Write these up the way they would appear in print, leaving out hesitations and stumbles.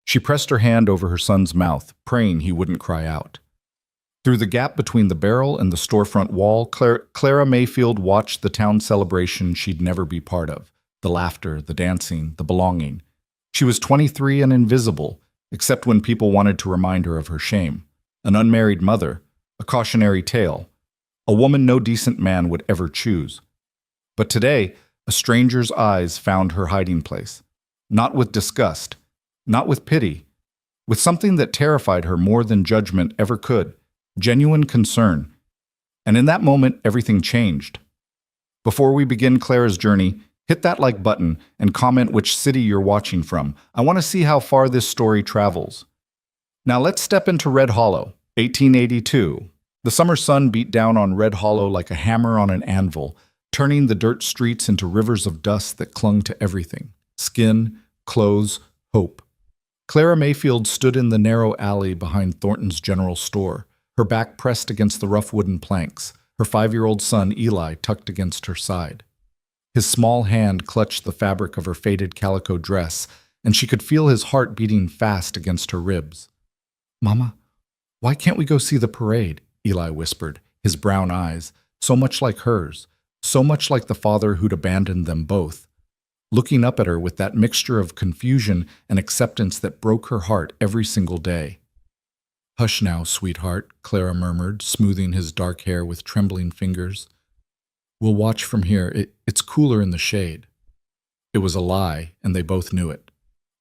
She pressed her hand over her son's mouth, praying he wouldn't cry out. Through the gap between the barrel and the storefront wall, Clara Mayfield watched the town celebration she'd never be part of. The laughter, the dancing, the belonging. She was 23 and invisible, except when people wanted to remind her of her shame. An unmarried mother, a cautionary tale, a woman no decent man would ever choose. But today, a stranger's eyes found her hiding place. Not with disgust, not with pity, with something that terrified her more than judgment ever could. Genuine concern. And in that moment, everything changed. Before we begin Clara's journey, hit that like button and comment which city you're watching from. I want to see how far this story travels. Now let's step into Red Hollow, 1882. The summer sun beat down on Red Hollow like a hammer on an anvil, turning the dirt streets into rivers of dust that clung to everything. Skin, clothes, hope. Clara Mayfield stood in the narrow alley behind Thornton's General Store, her back pressed against the rough wooden planks, her 5-year-old son Eli tucked against her side. His small hand clutched the fabric of her faded calico dress, and she could feel his heart beating fast against her ribs. "Mama, why can't we go see the parade?" Eli whispered, his brown eyes, so much like hers, so much like the father who'd abandoned them both, looking up at her with that mixture of confusion and acceptance that broke her heart every single day. "Hush now, sweetheart," Clara murmured, smoothing his dark hair with trembling fingers. "We'll watch from here. It's cooler in the shade." It was a lie, and they both knew it.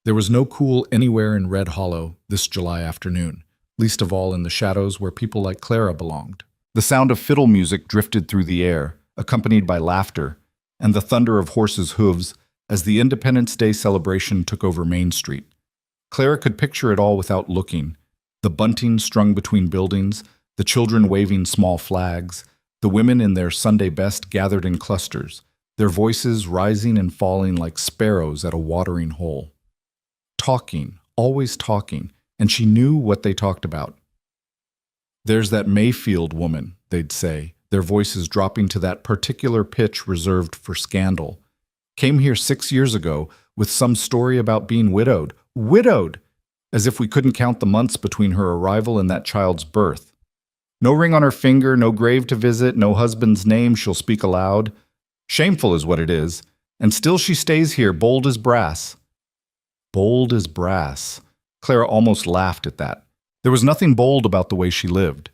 There was no cool anywhere in Red Hollow this July afternoon, least of all in the shadows where people like Clara belonged. The sound of fiddle music drifted through the air, accompanied by laughter, and the thunder of horses' hooves as the Independence Day celebration took over Main Street. Clara could picture it all without looking. The bunting strung between buildings, the children waving small flags, the women in their Sunday best gathered in clusters, their voices rising and falling like sparrows at a watering hole. Talking, always talking, and she knew what they talked about. "There's that Mayfield woman," they'd say, their voices dropping to that particular pitch reserved for scandal. "Came here 6 years ago with some story about being widowed. Widowed! As if we couldn't count the months between her arrival and that child's birth. No ring on her finger, no grave to visit, no husband's name she'll speak aloud. Shameful is what it is. And still she stays here, bold as brass." Bold as brass. Clara almost laughed at that. There was nothing bold about the way she lived.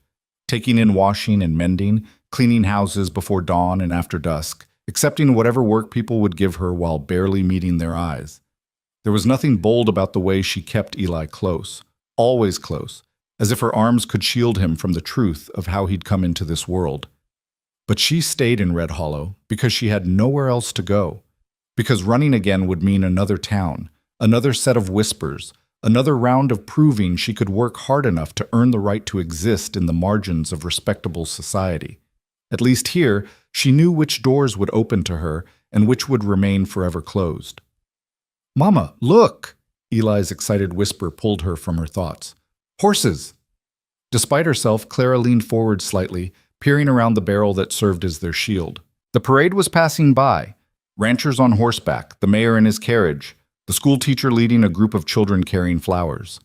Taking in washing and mending, cleaning houses before dawn and after dusk, accepting whatever work people would give her while barely meeting their eyes. There was nothing bold about the way she kept Eli close, always close, as if her arms could shield him from the truth of how he'd come into this world. But she stayed in Red Hollow because she had nowhere else to go, because running again would mean another town, another set of whispers, another round of proving she could work hard enough to earn the right to exist in the margins of respectable society. At least here, she knew which doors would open to her and which would remain forever closed. "Mama, look!" Eli's excited whisper pulled her from her thoughts. "Horses!" Despite herself, Clara leaned forward slightly, peering around the barrel that served as their shield. The parade was passing by. Ranchers on horseback, the mayor in his carriage, the school teacher leading a group of children carrying flowers.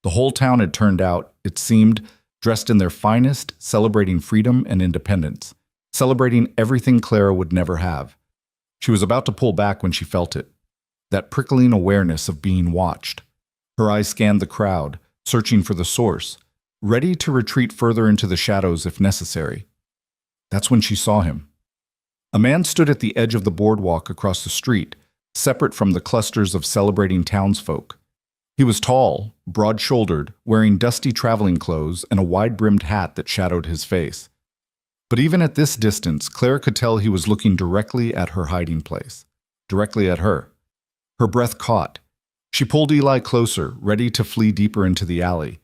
The whole town had turned out, it seemed, dressed in their finest, celebrating freedom and independence, celebrating everything Clara would never have. She was about to pull back when she felt it. That prickling awareness of being watched. Her eyes scanned the crowd, searching for the source, ready to retreat further into the shadows if necessary. That's when she saw him. A man stood at the edge of the boardwalk across the street, separate from the clusters of celebrating townsfolk. He was tall, broad-shouldered, wearing dusty traveling clothes and a wide-brimmed hat that shadowed his face. But even at this distance, Clara could tell he was looking directly at her hiding place, directly at her. Her breath caught. She pulled Eli closer, ready to flee deeper into the alley.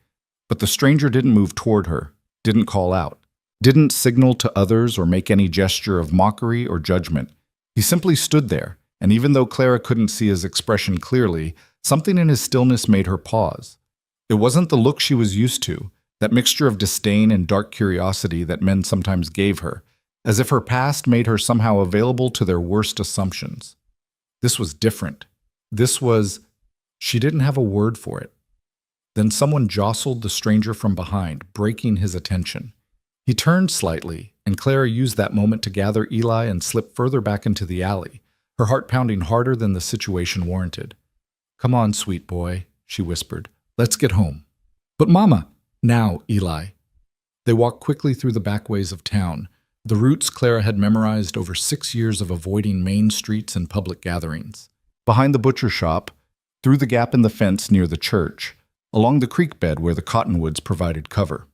But the stranger didn't move toward her, didn't call out, didn't signal to others or make any gesture of mockery or judgment. He simply stood there, and even though Clara couldn't see his expression clearly, something in his stillness made her pause. It wasn't the look she was used to, that mixture of disdain and dark curiosity that men sometimes gave her, as if her past made her somehow available to their worst assumptions. This was different. She didn't have a word for it. Then someone jostled the stranger from behind, breaking his attention. He turned slightly, and Clara used that moment to gather Eli and slip further back into the alley, her heart pounding harder than the situation warranted. "Come on, sweet boy," she whispered. "Let's get home." "But Mama—" "Now, Eli." They walked quickly through the back ways of town, the routes Clara had memorized over 6 years of avoiding main streets and public gatherings. Behind the butcher shop, through the gap in the fence near the church, along the creek bed where the cottonwoods provided cover.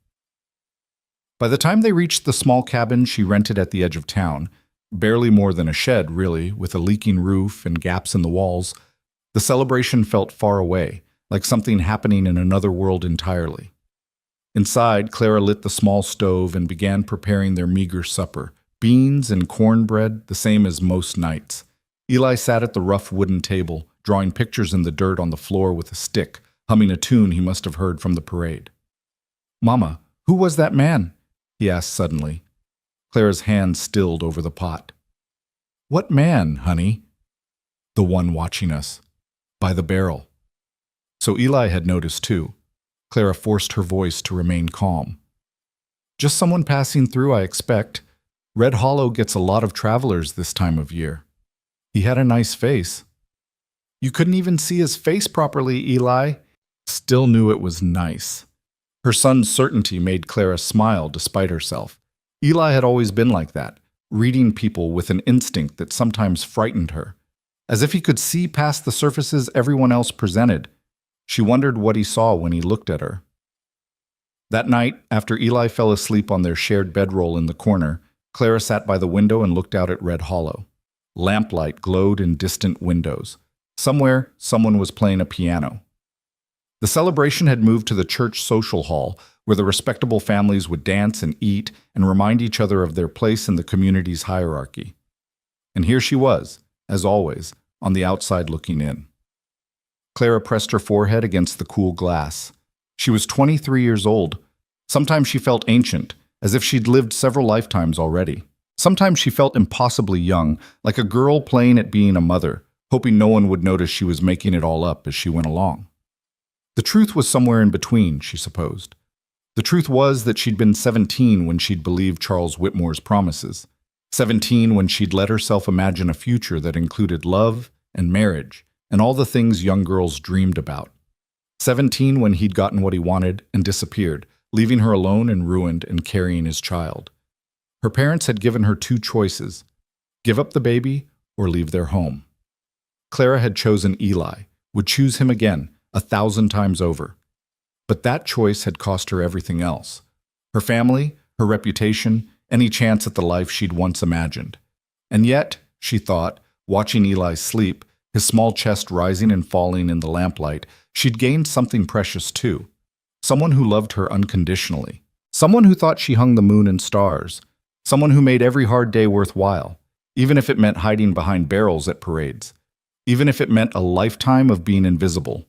By the time they reached the small cabin she rented at the edge of town, barely more than a shed, really, with a leaking roof and gaps in the walls, the celebration felt far away, like something happening in another world entirely. Inside, Clara lit the small stove and began preparing their meager supper, beans and cornbread, the same as most nights. Eli sat at the rough wooden table, drawing pictures in the dirt on the floor with a stick, humming a tune he must have heard from the parade. "Mama, who was that man?" he asked suddenly. Clara's hand stilled over the pot. "What man, honey?" "The one watching us. By the barrel." So Eli had noticed too. Clara forced her voice to remain calm. "Just someone passing through, I expect. Red Hollow gets a lot of travelers this time of year. He had a nice face." "You couldn't even see his face properly, Eli." Still knew it was nice. Her son's certainty made Clara smile despite herself. Eli had always been like that, reading people with an instinct that sometimes frightened her. As if he could see past the surfaces everyone else presented. She wondered what he saw when he looked at her. That night, after Eli fell asleep on their shared bedroll in the corner, Clara sat by the window and looked out at Red Hollow. Lamplight glowed in distant windows. Somewhere, someone was playing a piano. The celebration had moved to the church social hall, where the respectable families would dance and eat and remind each other of their place in the community's hierarchy. And here she was, as always, on the outside looking in. Clara pressed her forehead against the cool glass. She was 23 years old. Sometimes she felt ancient, as if she'd lived several lifetimes already. Sometimes she felt impossibly young, like a girl playing at being a mother, hoping no one would notice she was making it all up as she went along. The truth was somewhere in between, she supposed. The truth was that she'd been 17 when she'd believed Charles Whitmore's promises. 17 when she'd let herself imagine a future that included love and marriage and all the things young girls dreamed about. 17 when he'd gotten what he wanted and disappeared, leaving her alone and ruined and carrying his child. Her parents had given her 2 choices: give up the baby or leave their home. Clara had chosen Eli, would choose him again, 1,000 times over. But that choice had cost her everything else. Her family, her reputation, any chance at the life she'd once imagined. And yet, she thought, watching Eli sleep, his small chest rising and falling in the lamplight, she'd gained something precious too. Someone who loved her unconditionally. Someone who thought she hung the moon and stars. Someone who made every hard day worthwhile, even if it meant hiding behind barrels at parades. Even if it meant a lifetime of being invisible.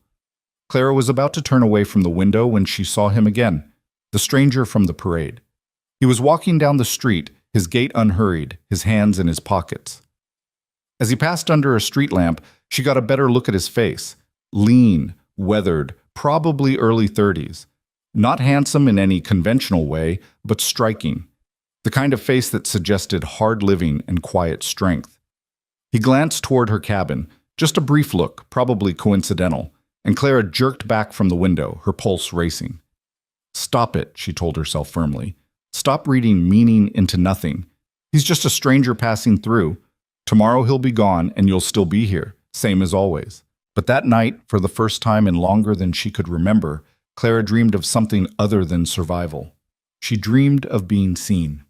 Clara was about to turn away from the window when she saw him again, the stranger from the parade. He was walking down the street, his gait unhurried, his hands in his pockets. As he passed under a street lamp, she got a better look at his face. Lean, weathered, probably early 30s. Not handsome in any conventional way, but striking. The kind of face that suggested hard living and quiet strength. He glanced toward her cabin, just a brief look, probably coincidental, and Clara jerked back from the window, her pulse racing. "Stop it," she told herself firmly. "Stop reading meaning into nothing. He's just a stranger passing through. Tomorrow he'll be gone and you'll still be here, same as always." But that night, for the first time in longer than she could remember, Clara dreamed of something other than survival. She dreamed of being seen.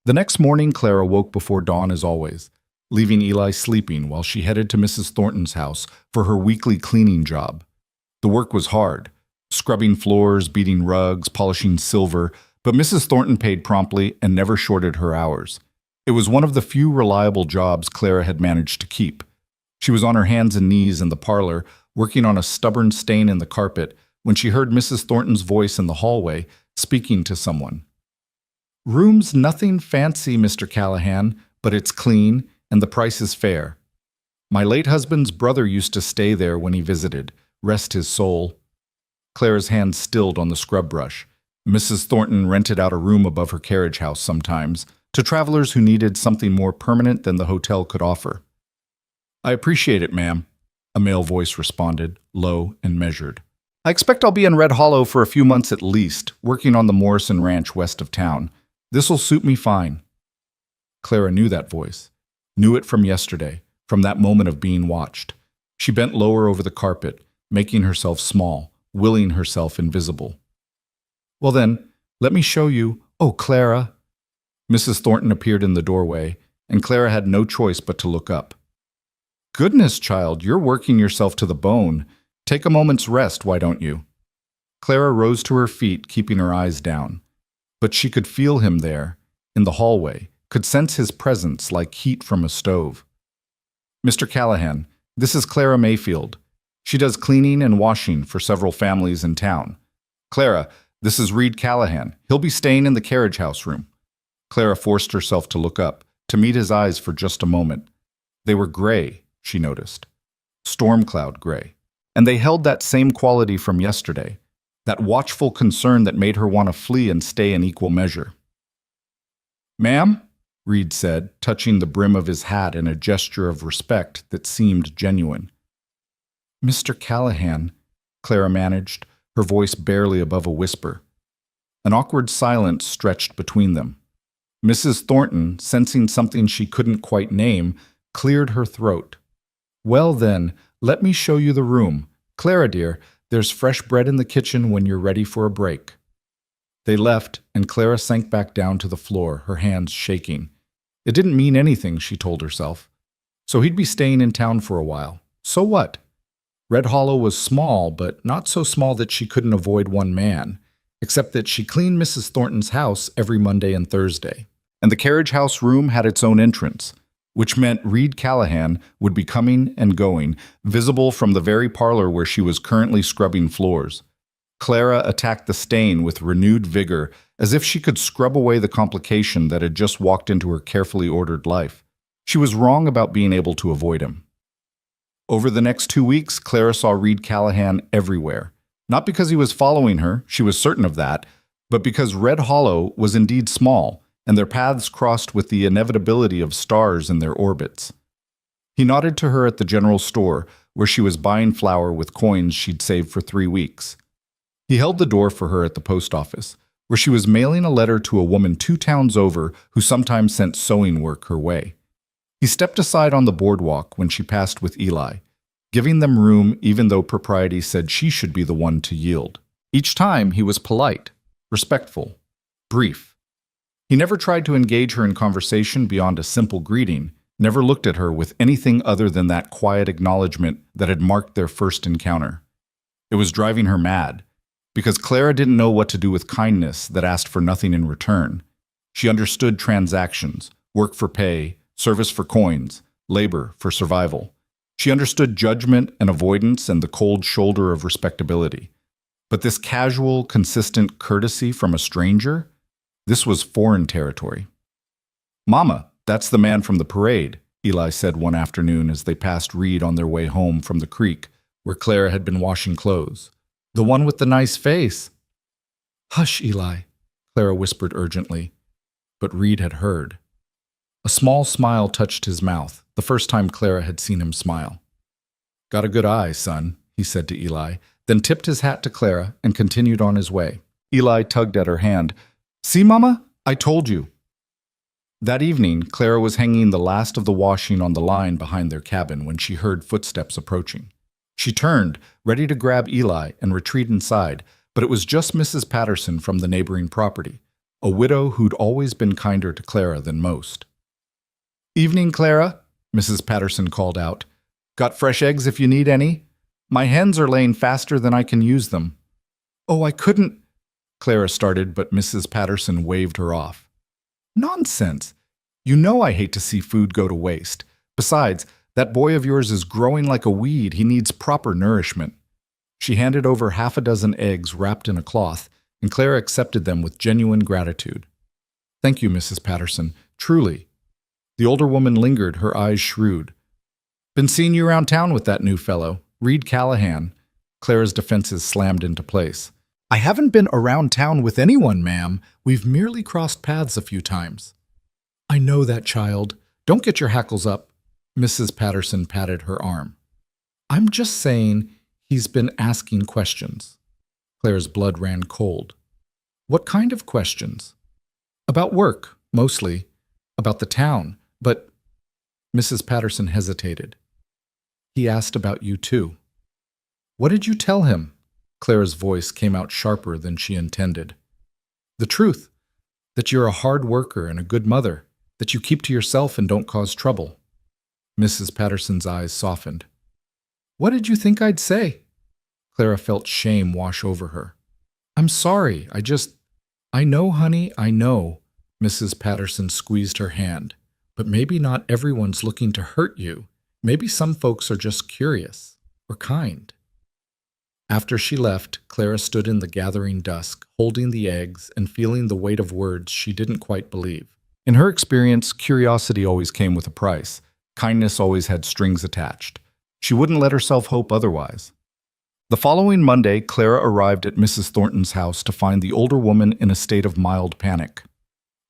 The next morning, Clara woke before dawn as always, leaving Eli sleeping while she headed to Mrs. Thornton's house for her weekly cleaning job. The work was hard, scrubbing floors, beating rugs, polishing silver, but Mrs. Thornton paid promptly and never shorted her hours. It was one of the few reliable jobs Clara had managed to keep. She was on her hands and knees in the parlor, working on a stubborn stain in the carpet, when she heard Mrs. Thornton's voice in the hallway, speaking to someone. "Room's nothing fancy, Mr. Callahan, but it's clean, and the price is fair." My late husband's brother used to stay there when he visited. Rest his soul. Clara's hand stilled on the scrub brush. Mrs. Thornton rented out a room above her carriage house sometimes, to travelers who needed something more permanent than the hotel could offer. I appreciate it, ma'am, a male voice responded, low and measured. I expect I'll be in Red Hollow for a few months at least, working on the Morrison Ranch west of town. This'll suit me fine. Clara knew that voice, knew it from yesterday, from that moment of being watched. She bent lower over the carpet, making herself small, willing herself invisible. Well then, let me show you. Oh, Clara. Mrs. Thornton appeared in the doorway, and Clara had no choice but to look up. Goodness, child, you're working yourself to the bone. Take a moment's rest, why don't you? Clara rose to her feet, keeping her eyes down. But she could feel him there, in the hallway, could sense his presence like heat from a stove. Mr. Callahan, this is Clara Mayfield. She does cleaning and washing for several families in town. Clara, this is Reed Callahan. He'll be staying in the carriage house room. Clara forced herself to look up, to meet his eyes for just a moment. They were gray, she noticed. Storm cloud gray. And they held that same quality from yesterday, that watchful concern that made her want to flee and stay in equal measure. Ma'am, Reed said, touching the brim of his hat in a gesture of respect that seemed genuine. Mr. Callahan, Clara managed, her voice barely above a whisper. An awkward silence stretched between them. Mrs. Thornton, sensing something she couldn't quite name, cleared her throat. Well then, let me show you the room. Clara, dear, there's fresh bread in the kitchen when you're ready for a break. They left, and Clara sank back down to the floor, her hands shaking. It didn't mean anything, she told herself. So he'd be staying in town for a while. So what? Red Hollow was small, but not so small that she couldn't avoid one man, except that she cleaned Mrs. Thornton's house every Monday and Thursday. And the carriage house room had its own entrance, which meant Reed Callahan would be coming and going, visible from the very parlor where she was currently scrubbing floors. Clara attacked the stain with renewed vigor, as if she could scrub away the complication that had just walked into her carefully ordered life. She was wrong about being able to avoid him. Over the next 2 weeks, Clara saw Reed Callahan everywhere. Not because he was following her, she was certain of that, but because Red Hollow was indeed small, and their paths crossed with the inevitability of stars in their orbits. He nodded to her at the general store, where she was buying flour with coins she'd saved for 3 weeks. He held the door for her at the post office, where she was mailing a letter to a woman 2 towns over who sometimes sent sewing work her way. He stepped aside on the boardwalk when she passed with Eli, giving them room even though propriety said she should be the one to yield. Each time he was polite, respectful, brief. He never tried to engage her in conversation beyond a simple greeting, never looked at her with anything other than that quiet acknowledgement that had marked their first encounter. It was driving her mad, because Clara didn't know what to do with kindness that asked for nothing in return. She understood transactions, work for pay, service for coins, labor for survival. She understood judgment and avoidance and the cold shoulder of respectability. But this casual, consistent courtesy from a stranger? This was foreign territory. Mama, that's the man from the parade, Eli said one afternoon as they passed Reed on their way home from the creek, where Clara had been washing clothes. The one with the nice face. Hush, Eli, Clara whispered urgently. But Reed had heard. A small smile touched his mouth, the first time Clara had seen him smile. Got a good eye, son, he said to Eli, then tipped his hat to Clara and continued on his way. Eli tugged at her hand. See, Mama? I told you. That evening, Clara was hanging the last of the washing on the line behind their cabin when she heard footsteps approaching. She turned, ready to grab Eli and retreat inside, but it was just Mrs. Patterson from the neighboring property, a widow who'd always been kinder to Clara than most. Evening, Clara, Mrs. Patterson called out. Got fresh eggs if you need any? My hens are laying faster than I can use them. Oh, I couldn't, Clara started, but Mrs. Patterson waved her off. Nonsense. You know I hate to see food go to waste. Besides, that boy of yours is growing like a weed. He needs proper nourishment. She handed over 6 eggs wrapped in a cloth, and Clara accepted them with genuine gratitude. Thank you, Mrs. Patterson. Truly. The older woman lingered, her eyes shrewd. Been seeing you around town with that new fellow, Reed Callahan. Clara's defenses slammed into place. I haven't been around town with anyone, ma'am. We've merely crossed paths a few times. I know that, child. Don't get your hackles up. Mrs. Patterson patted her arm. I'm just saying he's been asking questions. Clara's blood ran cold. What kind of questions? About work, mostly. About the town. But Mrs. Patterson hesitated. He asked about you, too. What did you tell him? Clara's voice came out sharper than she intended. The truth. That you're a hard worker and a good mother. That you keep to yourself and don't cause trouble. Mrs. Patterson's eyes softened. What did you think I'd say? Clara felt shame wash over her. I'm sorry, I know, honey, I know. Mrs. Patterson squeezed her hand. But maybe not everyone's looking to hurt you. Maybe some folks are just curious or kind. After she left, Clara stood in the gathering dusk, holding the eggs and feeling the weight of words she didn't quite believe. In her experience, curiosity always came with a price. Kindness always had strings attached. She wouldn't let herself hope otherwise. The following Monday, Clara arrived at Mrs. Thornton's house to find the older woman in a state of mild panic.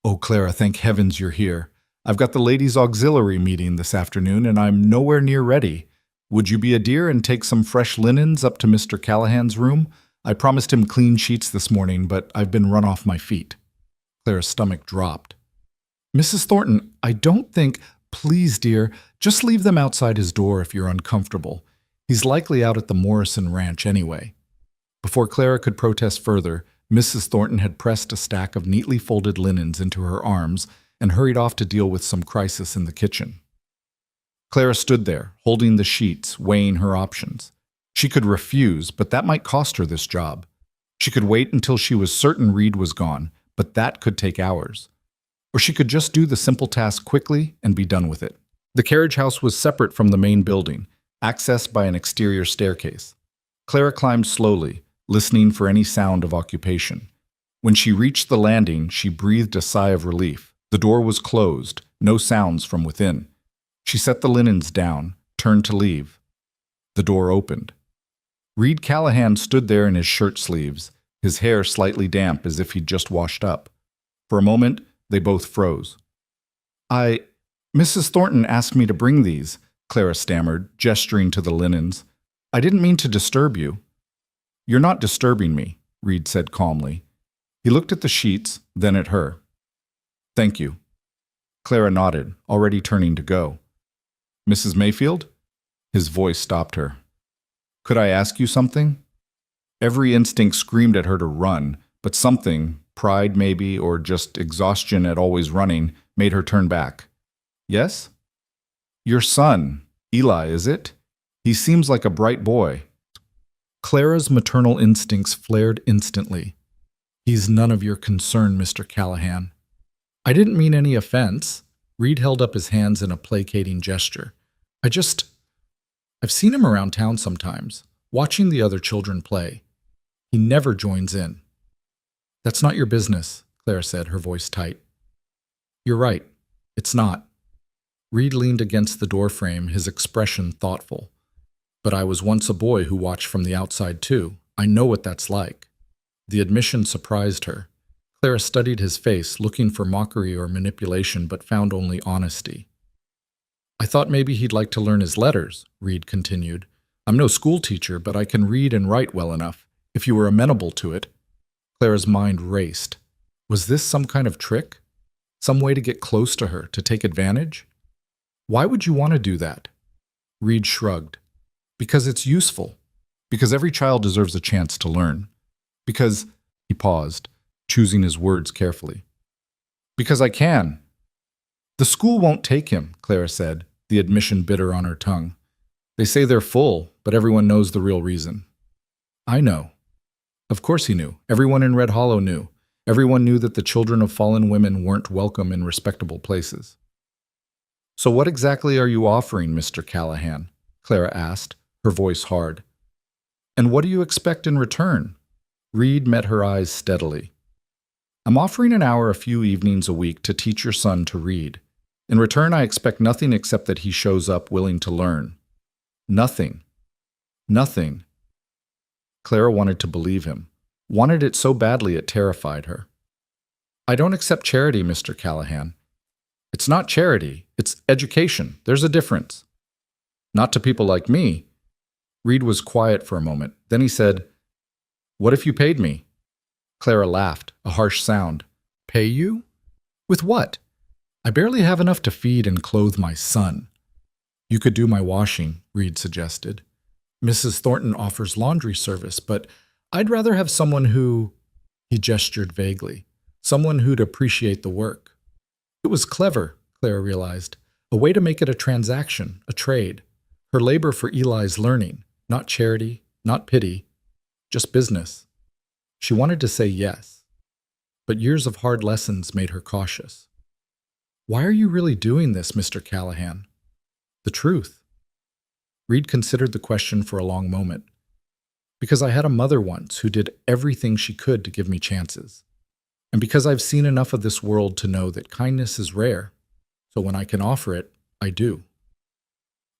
Oh, Clara, thank heavens you're here. I've got the ladies' auxiliary meeting this afternoon, and I'm nowhere near ready. Would you be a dear and take some fresh linens up to Mr. Callahan's room? I promised him clean sheets this morning, but I've been run off my feet. Clara's stomach dropped. Mrs. Thornton, I don't think... Please, dear, just leave them outside his door if you're uncomfortable. He's likely out at the Morrison Ranch anyway. Before Clara could protest further, Mrs. Thornton had pressed a stack of neatly folded linens into her arms and hurried off to deal with some crisis in the kitchen. Clara stood there, holding the sheets, weighing her options. She could refuse, but that might cost her this job. She could wait until she was certain Reed was gone, but that could take hours. Or she could just do the simple task quickly and be done with it. The carriage house was separate from the main building, accessed by an exterior staircase. Clara climbed slowly, listening for any sound of occupation. When she reached the landing, she breathed a sigh of relief. The door was closed, no sounds from within. She set the linens down, turned to leave. The door opened. Reed Callahan stood there in his shirt sleeves, his hair slightly damp as if he'd just washed up. For a moment, they both froze. Mrs. Thornton asked me to bring these, Clara stammered, gesturing to the linens. I didn't mean to disturb you. You're not disturbing me, Reed said calmly. He looked at the sheets, then at her. Thank you. Clara nodded, already turning to go. Mrs. Mayfield? His voice stopped her. Could I ask you something? Every instinct screamed at her to run, but something, pride maybe, or just exhaustion at always running, made her turn back. Yes? Your son, Eli, is it? He seems like a bright boy. Clara's maternal instincts flared instantly. He's none of your concern, Mr. Callahan. I didn't mean any offense. Reed held up his hands in a placating gesture. I've seen him around town sometimes, watching the other children play. He never joins in. That's not your business, Clara said, her voice tight. You're right. It's not. Reed leaned against the doorframe, his expression thoughtful. But I was once a boy who watched from the outside too. I know what that's like. The admission surprised her. Clara studied his face, looking for mockery or manipulation, but found only honesty. I thought maybe he'd like to learn his letters, Reed continued. I'm no school teacher, but I can read and write well enough, if you were amenable to it. Clara's mind raced. Was this some kind of trick? Some way to get close to her, to take advantage? Why would you want to do that? Reed shrugged. Because it's useful. Because every child deserves a chance to learn. Because, he paused, choosing his words carefully. Because I can. The school won't take him, Clara said, the admission bitter on her tongue. They say they're full, but everyone knows the real reason. I know. Of course he knew. Everyone in Red Hollow knew. Everyone knew that the children of fallen women weren't welcome in respectable places. So what exactly are you offering, Mr. Callahan? Clara asked, her voice hard. And what do you expect in return? Reed met her eyes steadily. I'm offering an hour a few evenings a week to teach your son to read. In return, I expect nothing except that he shows up willing to learn. Nothing. Nothing. Clara wanted to believe him. Wanted it so badly it terrified her. I don't accept charity, Mr. Callahan. It's not charity. It's education. There's a difference. Not to people like me. Reed was quiet for a moment. Then he said, "What if you paid me?" Clara laughed, a harsh sound. Pay you? With what? I barely have enough to feed and clothe my son. You could do my washing, Reed suggested. Mrs. Thornton offers laundry service, but I'd rather have someone who... He gestured vaguely. Someone who'd appreciate the work. It was clever, Clara realized. A way to make it a transaction, a trade. Her labor for Eli's learning. Not charity, not pity, just business. She wanted to say yes, but years of hard lessons made her cautious. Why are you really doing this, Mr. Callahan? The truth. Reed considered the question for a long moment. Because I had a mother once who did everything she could to give me chances. And because I've seen enough of this world to know that kindness is rare, so when I can offer it, I do.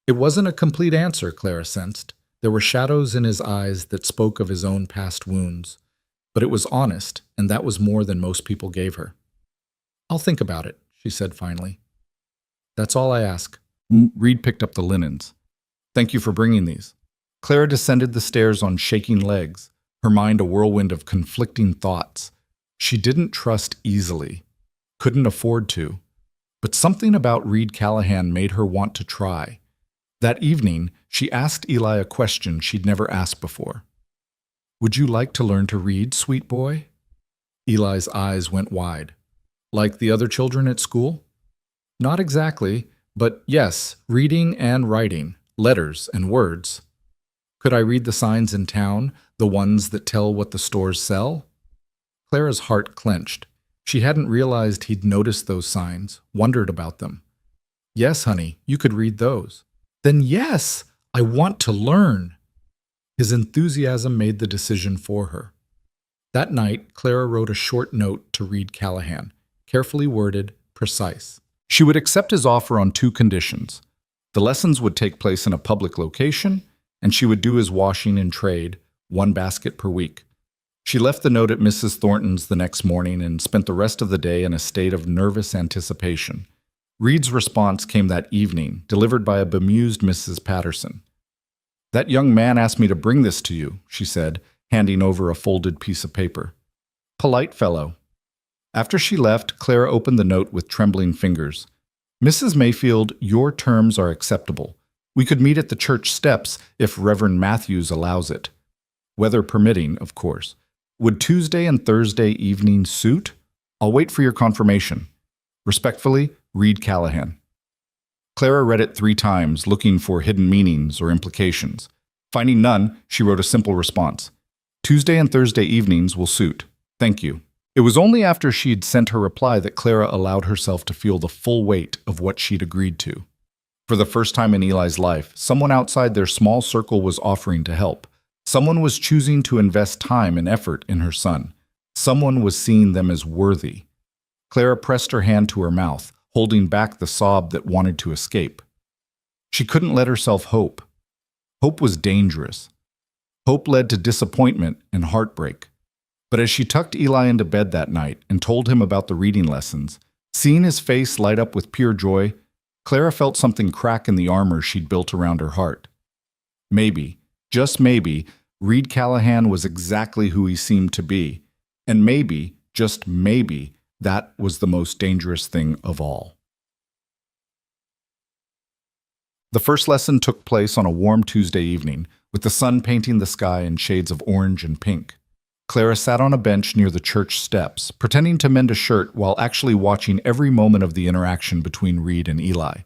It wasn't a complete answer, Clara sensed. There were shadows in his eyes that spoke of his own past wounds, but it was honest, and that was more than most people gave her. I'll think about it, she said finally. That's all I ask. Reed picked up the linens. Thank you for bringing these. Clara descended the stairs on shaking legs, her mind a whirlwind of conflicting thoughts. She didn't trust easily, couldn't afford to, but something about Reed Callahan made her want to try. That evening, she asked Eli a question she'd never asked before. Would you like to learn to read, sweet boy? Eli's eyes went wide. Like the other children at school? Not exactly, but yes, reading and writing, letters and words. Could I read the signs in town, the ones that tell what the stores sell? Clara's heart clenched. She hadn't realized he'd noticed those signs, wondered about them. Yes, honey, you could read those. Then yes, I want to learn. His enthusiasm made the decision for her. That night, Clara wrote a short note to Reed Callahan, carefully worded, precise. She would accept his offer on 2 conditions. The lessons would take place in a public location, and she would do his washing and trade, 1 basket per week. She left the note at Mrs. Thornton's the next morning and spent the rest of the day in a state of nervous anticipation. Reed's response came that evening, delivered by a bemused Mrs. Patterson. That young man asked me to bring this to you, she said, handing over a folded piece of paper. Polite fellow. After she left, Clara opened the note with trembling fingers. Mrs. Mayfield, your terms are acceptable. We could meet at the church steps if Reverend Matthews allows it. Weather permitting, of course. Would Tuesday and Thursday evening suit? I'll wait for your confirmation. Respectfully, Reed Callahan. Clara read it 3 times, looking for hidden meanings or implications. Finding none, she wrote a simple response. Tuesday and Thursday evenings will suit. Thank you. It was only after she'd sent her reply that Clara allowed herself to feel the full weight of what she'd agreed to. For the first time in Eli's life, someone outside their small circle was offering to help. Someone was choosing to invest time and effort in her son. Someone was seeing them as worthy. Clara pressed her hand to her mouth, holding back the sob that wanted to escape. She couldn't let herself hope. Hope was dangerous. Hope led to disappointment and heartbreak. But as she tucked Eli into bed that night and told him about the reading lessons, seeing his face light up with pure joy, Clara felt something crack in the armor she'd built around her heart. Maybe, just maybe, Reed Callahan was exactly who he seemed to be, and maybe, just maybe, that was the most dangerous thing of all. The first lesson took place on a warm Tuesday evening, with the sun painting the sky in shades of orange and pink. Clara sat on a bench near the church steps, pretending to mend a shirt while actually watching every moment of the interaction between Reed and Eli.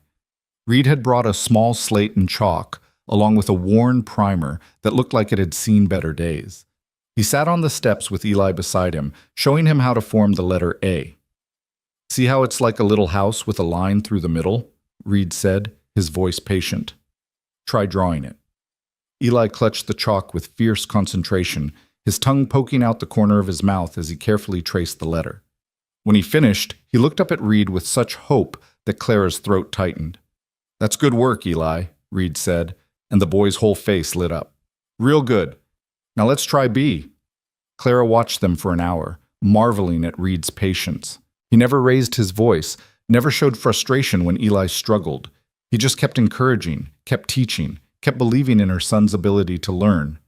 Reed had brought a small slate and chalk, along with a worn primer that looked like it had seen better days. He sat on the steps with Eli beside him, showing him how to form the letter A. See how it's like a little house with a line through the middle? Reed said, his voice patient. Try drawing it. Eli clutched the chalk with fierce concentration, his tongue poking out the corner of his mouth as he carefully traced the letter. When he finished, he looked up at Reed with such hope that Clara's throat tightened. "That's good work, Eli," Reed said, and the boy's whole face lit up. "Real good. Now let's try B." Clara watched them for an hour, marveling at Reed's patience. He never raised his voice, never showed frustration when Eli struggled. He just kept encouraging, kept teaching, kept believing in her son's ability to learn.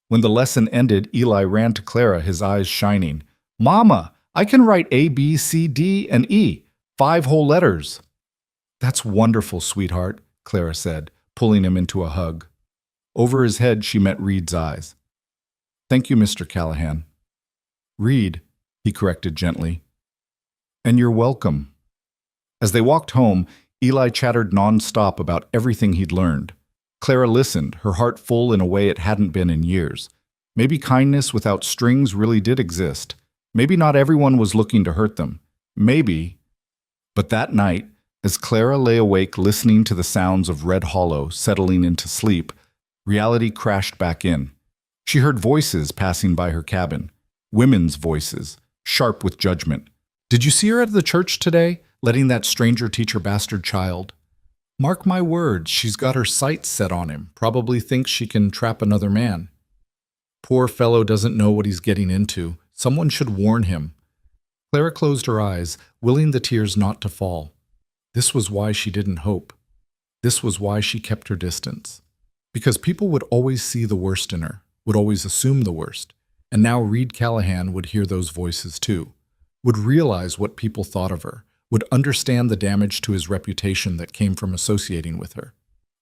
When the lesson ended, Eli ran to Clara, his eyes shining. "Mama, I can write A, B, C, D, and E. 5 whole letters." "That's wonderful, sweetheart," Clara said, pulling him into a hug. Over his head, she met Reed's eyes. "Thank you, Mr. Callahan." "Reed," he corrected gently. "And you're welcome." As they walked home, Eli chattered nonstop about everything he'd learned. Clara listened, her heart full in a way it hadn't been in years. Maybe kindness without strings really did exist. Maybe not everyone was looking to hurt them. Maybe. But that night, as Clara lay awake listening to the sounds of Red Hollow settling into sleep, reality crashed back in. She heard voices passing by her cabin. Women's voices, sharp with judgment. "Did you see her at the church today, letting that stranger teach her bastard child? Mark my words, she's got her sights set on him, probably thinks she can trap another man. Poor fellow doesn't know what he's getting into. Someone should warn him." Clara closed her eyes, willing the tears not to fall. This was why she didn't hope. This was why she kept her distance. Because people would always see the worst in her, would always assume the worst. And now Reed Callahan would hear those voices too, would realize what people thought of her, would understand the damage to his reputation that came from associating with her.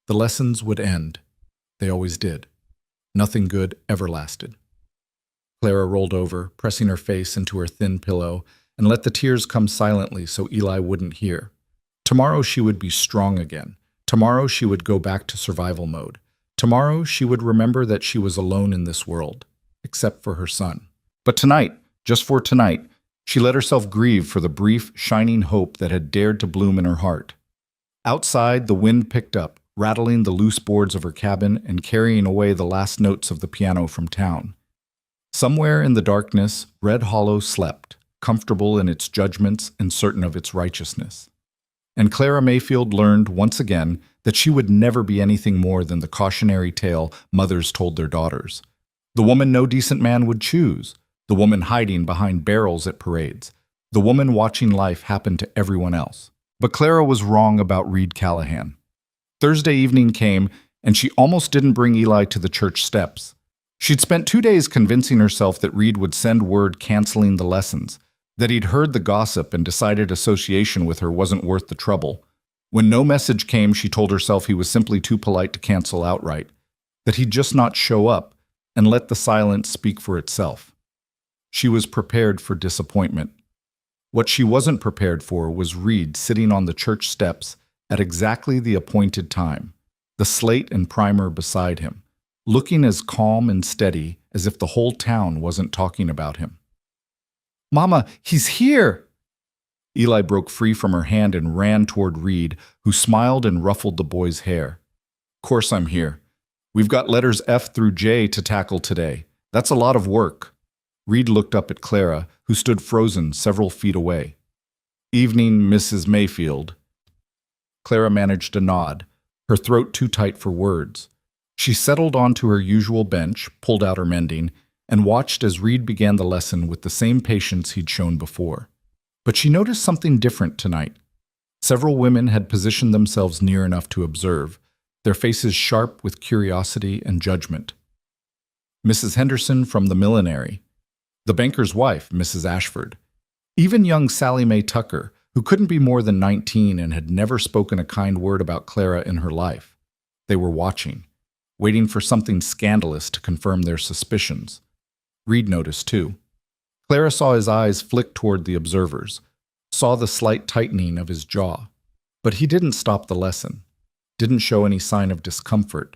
The lessons would end. They always did. Nothing good ever lasted. Clara rolled over, pressing her face into her thin pillow, and let the tears come silently so Eli wouldn't hear. Tomorrow she would be strong again. Tomorrow she would go back to survival mode. Tomorrow she would remember that she was alone in this world, except for her son. But tonight, just for tonight, she let herself grieve for the brief, shining hope that had dared to bloom in her heart. Outside, the wind picked up, rattling the loose boards of her cabin and carrying away the last notes of the piano from town. Somewhere in the darkness, Red Hollow slept, comfortable in its judgments and certain of its righteousness. And Clara Mayfield learned once again that she would never be anything more than the cautionary tale mothers told their daughters. The woman no decent man would choose, the woman hiding behind barrels at parades, the woman watching life happen to everyone else. But Clara was wrong about Reed Callahan. Thursday evening came, and she almost didn't bring Eli to the church steps. She'd spent 2 days convincing herself that Reed would send word canceling the lessons, that he'd heard the gossip and decided association with her wasn't worth the trouble. When no message came, she told herself he was simply too polite to cancel outright, that he'd just not show up and let the silence speak for itself. She was prepared for disappointment. What she wasn't prepared for was Reed sitting on the church steps at exactly the appointed time, the slate and primer beside him, looking as calm and steady as if the whole town wasn't talking about him. "Mama, he's here!" Eli broke free from her hand and ran toward Reed, who smiled and ruffled the boy's hair. "Course I'm here. We've got letters F through J to tackle today. That's a lot of work." Reed looked up at Clara, who stood frozen several feet away. "Evening, Mrs. Mayfield." Clara managed a nod, her throat too tight for words. She settled onto her usual bench, pulled out her mending, and watched as Reed began the lesson with the same patience he'd shown before. But she noticed something different tonight. Several women had positioned themselves near enough to observe, their faces sharp with curiosity and judgment. Mrs. Henderson from the millinery, the banker's wife, Mrs. Ashford, even young Sally Mae Tucker, who couldn't be more than 19 and had never spoken a kind word about Clara in her life. They were watching, waiting for something scandalous to confirm their suspicions. Reed noticed too. Clara saw his eyes flick toward the observers, saw the slight tightening of his jaw. But he didn't stop the lesson, didn't show any sign of discomfort.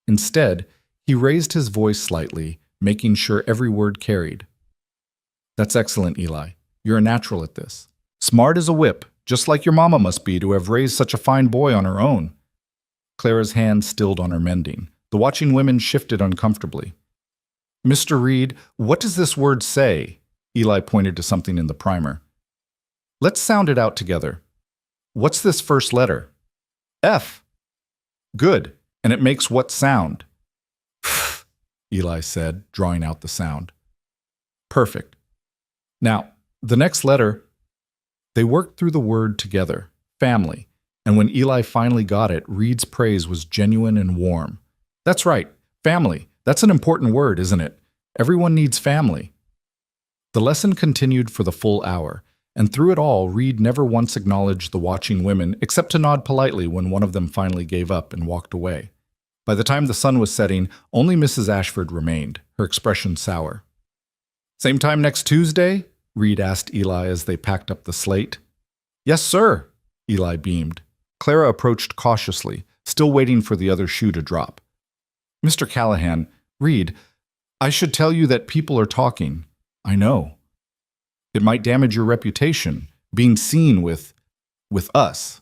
Instead, he raised his voice slightly, making sure every word carried. "That's excellent, Eli. You're a natural at this. Smart as a whip, just like your mama must be to have raised such a fine boy on her own." Clara's hand stilled on her mending. The watching women shifted uncomfortably. "Mr. Reed, what does this word say?" Eli pointed to something in the primer. "Let's sound it out together." What's this first letter? F. Good. And it makes what sound? Eli said, drawing out the sound. Perfect. Now, the next letter. They worked through the word together, family, and when Eli finally got it, Reed's praise was genuine and warm. That's right, family. That's an important word, isn't it? Everyone needs family. The lesson continued for the full hour, and through it all, Reed never once acknowledged the watching women except to nod politely when one of them finally gave up and walked away. By the time the sun was setting, only Mrs. Ashford remained, her expression sour. Same time next Tuesday? Reed asked Eli as they packed up the slate. Yes, sir, Eli beamed. Clara approached cautiously, still waiting for the other shoe to drop. Mr. Callahan, Reed, I should tell you that people are talking. I know. It might damage your reputation, being seen with us.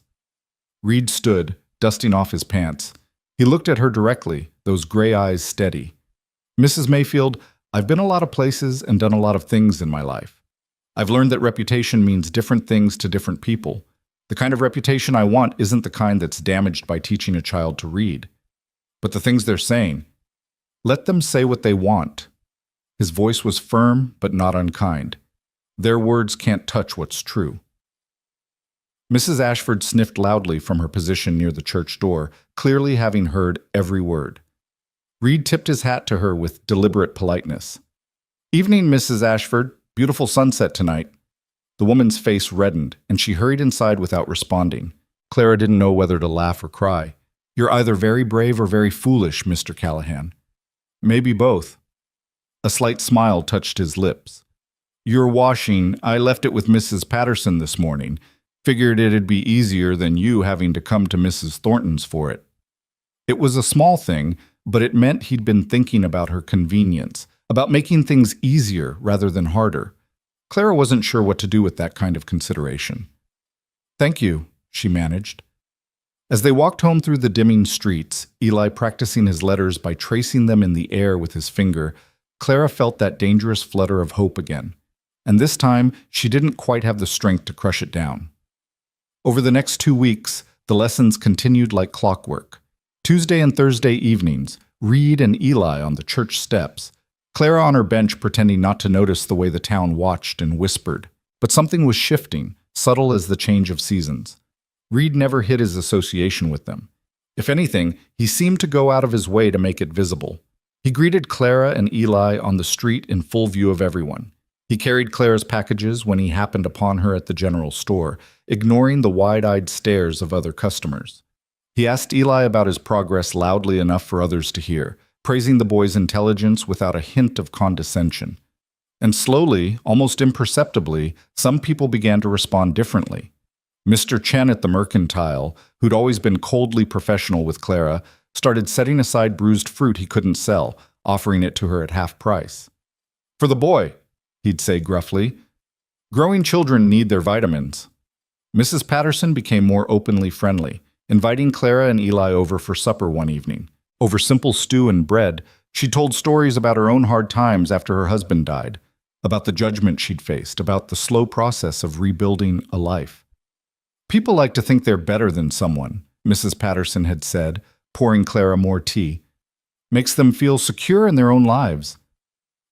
Reed stood, dusting off his pants. He looked at her directly, those gray eyes steady. Mrs. Mayfield, I've been a lot of places and done a lot of things in my life. I've learned that reputation means different things to different people. The kind of reputation I want isn't the kind that's damaged by teaching a child to read. But the things they're saying, let them say what they want. His voice was firm but not unkind. Their words can't touch what's true. Mrs. Ashford sniffed loudly from her position near the church door, clearly having heard every word. Reed tipped his hat to her with deliberate politeness. Evening, Mrs. Ashford. Beautiful sunset tonight. The woman's face reddened, and she hurried inside without responding. Clara didn't know whether to laugh or cry. You're either very brave or very foolish, Mr. Callahan. Maybe both. A slight smile touched his lips. Your washing, I left it with Mrs. Patterson this morning. Figured it'd be easier than you having to come to Mrs. Thornton's for it. It was a small thing, but it meant he'd been thinking about her convenience, about making things easier rather than harder. Clara wasn't sure what to do with that kind of consideration. Thank you, she managed. As they walked home through the dimming streets, Eli practicing his letters by tracing them in the air with his finger, Clara felt that dangerous flutter of hope again. And this time, she didn't quite have the strength to crush it down. Over the next 2 weeks, the lessons continued like clockwork. Tuesday and Thursday evenings, Reed and Eli on the church steps, Clara on her bench pretending not to notice the way the town watched and whispered. But something was shifting, subtle as the change of seasons. Reed never hid his association with them. If anything, he seemed to go out of his way to make it visible. He greeted Clara and Eli on the street in full view of everyone. He carried Clara's packages when he happened upon her at the general store, ignoring the wide-eyed stares of other customers. He asked Eli about his progress loudly enough for others to hear, praising the boy's intelligence without a hint of condescension. And slowly, almost imperceptibly, some people began to respond differently. Mr. Chen at the Mercantile, who'd always been coldly professional with Clara, started setting aside bruised fruit he couldn't sell, offering it to her at half price. For the boy, he'd say gruffly. Growing children need their vitamins. Mrs. Patterson became more openly friendly, inviting Clara and Eli over for supper one evening. Over simple stew and bread, she told stories about her own hard times after her husband died, about the judgment she'd faced, about the slow process of rebuilding a life. People like to think they're better than someone, Mrs. Patterson had said, pouring Clara more tea. Makes them feel secure in their own lives.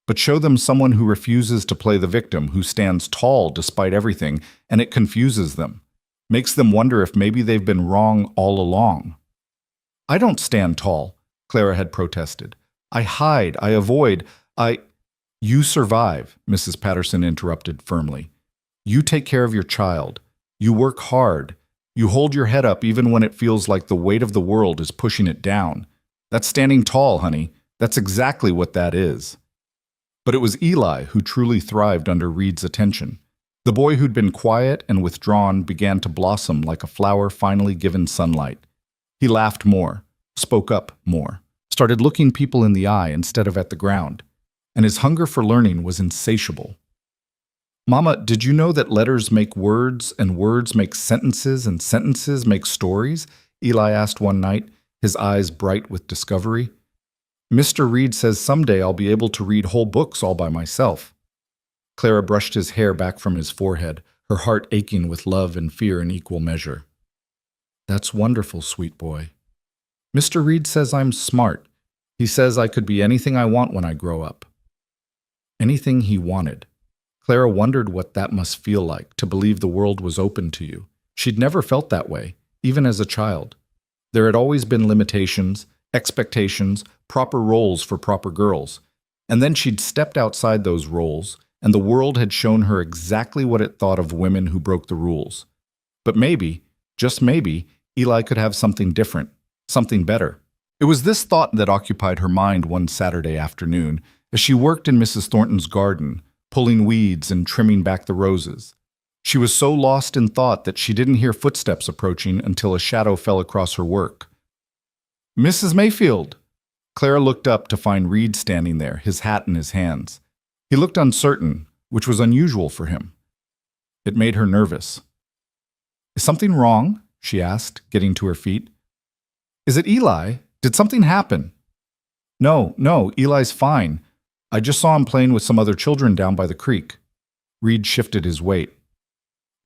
But show them someone who refuses to play the victim, who stands tall despite everything, and it confuses them. Makes them wonder if maybe they've been wrong all along. I don't stand tall, Clara had protested. I hide, I avoid, You survive, Mrs. Patterson interrupted firmly. You take care of your child. You work hard. You hold your head up even when it feels like the weight of the world is pushing it down. That's standing tall, honey. That's exactly what that is. But it was Eli who truly thrived under Reed's attention. The boy who'd been quiet and withdrawn began to blossom like a flower finally given sunlight. He laughed more, spoke up more, started looking people in the eye instead of at the ground, and his hunger for learning was insatiable. Mama, did you know that letters make words and words make sentences and sentences make stories? Eli asked one night, his eyes bright with discovery. Mr. Reed says someday I'll be able to read whole books all by myself. Clara brushed his hair back from his forehead, her heart aching with love and fear in equal measure. That's wonderful, sweet boy. Mr. Reed says I'm smart. He says I could be anything I want when I grow up. Anything he wanted. Clara wondered what that must feel like, to believe the world was open to you. She'd never felt that way, even as a child. There had always been limitations, expectations, proper roles for proper girls. And then she'd stepped outside those roles, and the world had shown her exactly what it thought of women who broke the rules. But maybe, just maybe, Eli could have something different, something better. It was this thought that occupied her mind one Saturday afternoon as she worked in Mrs. Thornton's garden, pulling weeds and trimming back the roses. She was so lost in thought that she didn't hear footsteps approaching until a shadow fell across her work. "Mrs. Mayfield!" Clara looked up to find Reed standing there, his hat in his hands. He looked uncertain, which was unusual for him. It made her nervous. "Is something wrong?" she asked, getting to her feet. "Is it Eli? Did something happen?" No, Eli's fine. I just saw him playing with some other children down by the creek." Reed shifted his weight.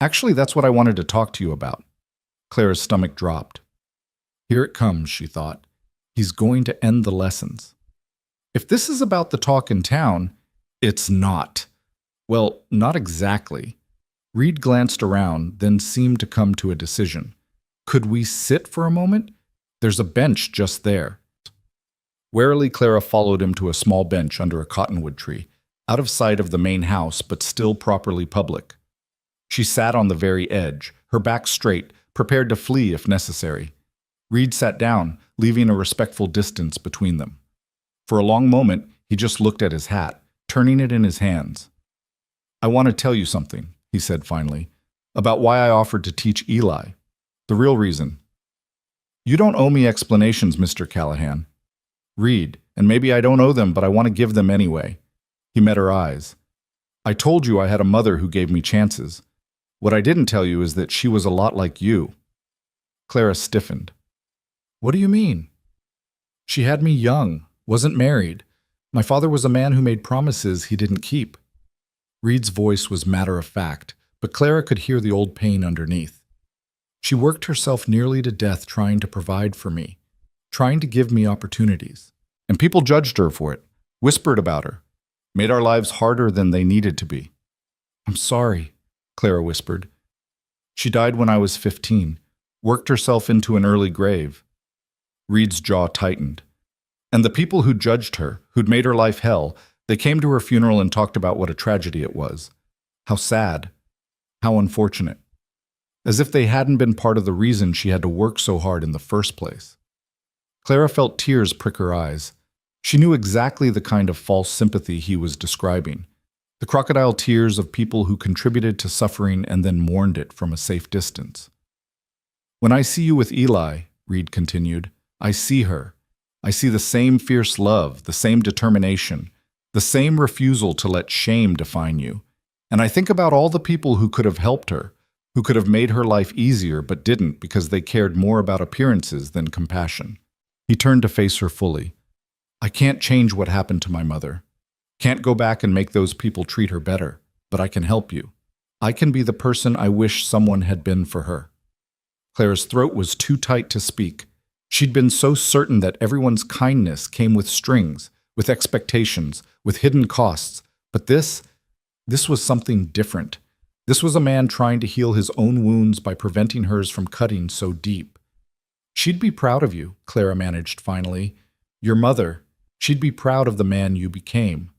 "Actually, that's what I wanted to talk to you about." Clara's stomach dropped. Here it comes, she thought. He's going to end the lessons. If this is about the talk in town, it's not. Well, not exactly. Reed glanced around, then seemed to come to a decision. "Could we sit for a moment? There's a bench just there." Warily, Clara followed him to a small bench under a cottonwood tree, out of sight of the main house, but still properly public. She sat on the very edge, her back straight, prepared to flee if necessary. Reed sat down, leaving a respectful distance between them. For a long moment, he just looked at his hat, turning it in his hands. "I want to tell you something," he said finally, "about why I offered to teach Eli. The real reason. You don't owe me explanations, Mr. Callahan. Reed, and maybe I don't owe them, but I want to give them anyway." He met her eyes. "I told you I had a mother who gave me chances. What I didn't tell you is that she was a lot like you." Clara stiffened. "What do you mean?" "She had me young, wasn't married. My father was a man who made promises he didn't keep." Reed's voice was matter-of-fact, but Clara could hear the old pain underneath. "She worked herself nearly to death trying to provide for me, trying to give me opportunities. And people judged her for it, whispered about her, made our lives harder than they needed to be." "I'm sorry," Clara whispered. "She died when I was 15, worked herself into an early grave." Reed's jaw tightened. "And the people who judged her, who'd made her life hell, they came to her funeral and talked about what a tragedy it was. How sad. How unfortunate. As if they hadn't been part of the reason she had to work so hard in the first place." Clara felt tears prick her eyes. She knew exactly the kind of false sympathy he was describing. The crocodile tears of people who contributed to suffering and then mourned it from a safe distance. "When I see you with Eli," Reed continued, "I see her. I see the same fierce love, the same determination, the same refusal to let shame define you. And I think about all the people who could have helped her, who could have made her life easier but didn't because they cared more about appearances than compassion." He turned to face her fully. "I can't change what happened to my mother. Can't go back and make those people treat her better, but I can help you. I can be the person I wish someone had been for her." Clara's throat was too tight to speak. She'd been so certain that everyone's kindness came with strings, with expectations, with hidden costs. But this was something different. This was a man trying to heal his own wounds by preventing hers from cutting so deep. "She'd be proud of you," Clara managed finally. "Your mother. She'd be proud of the man you became."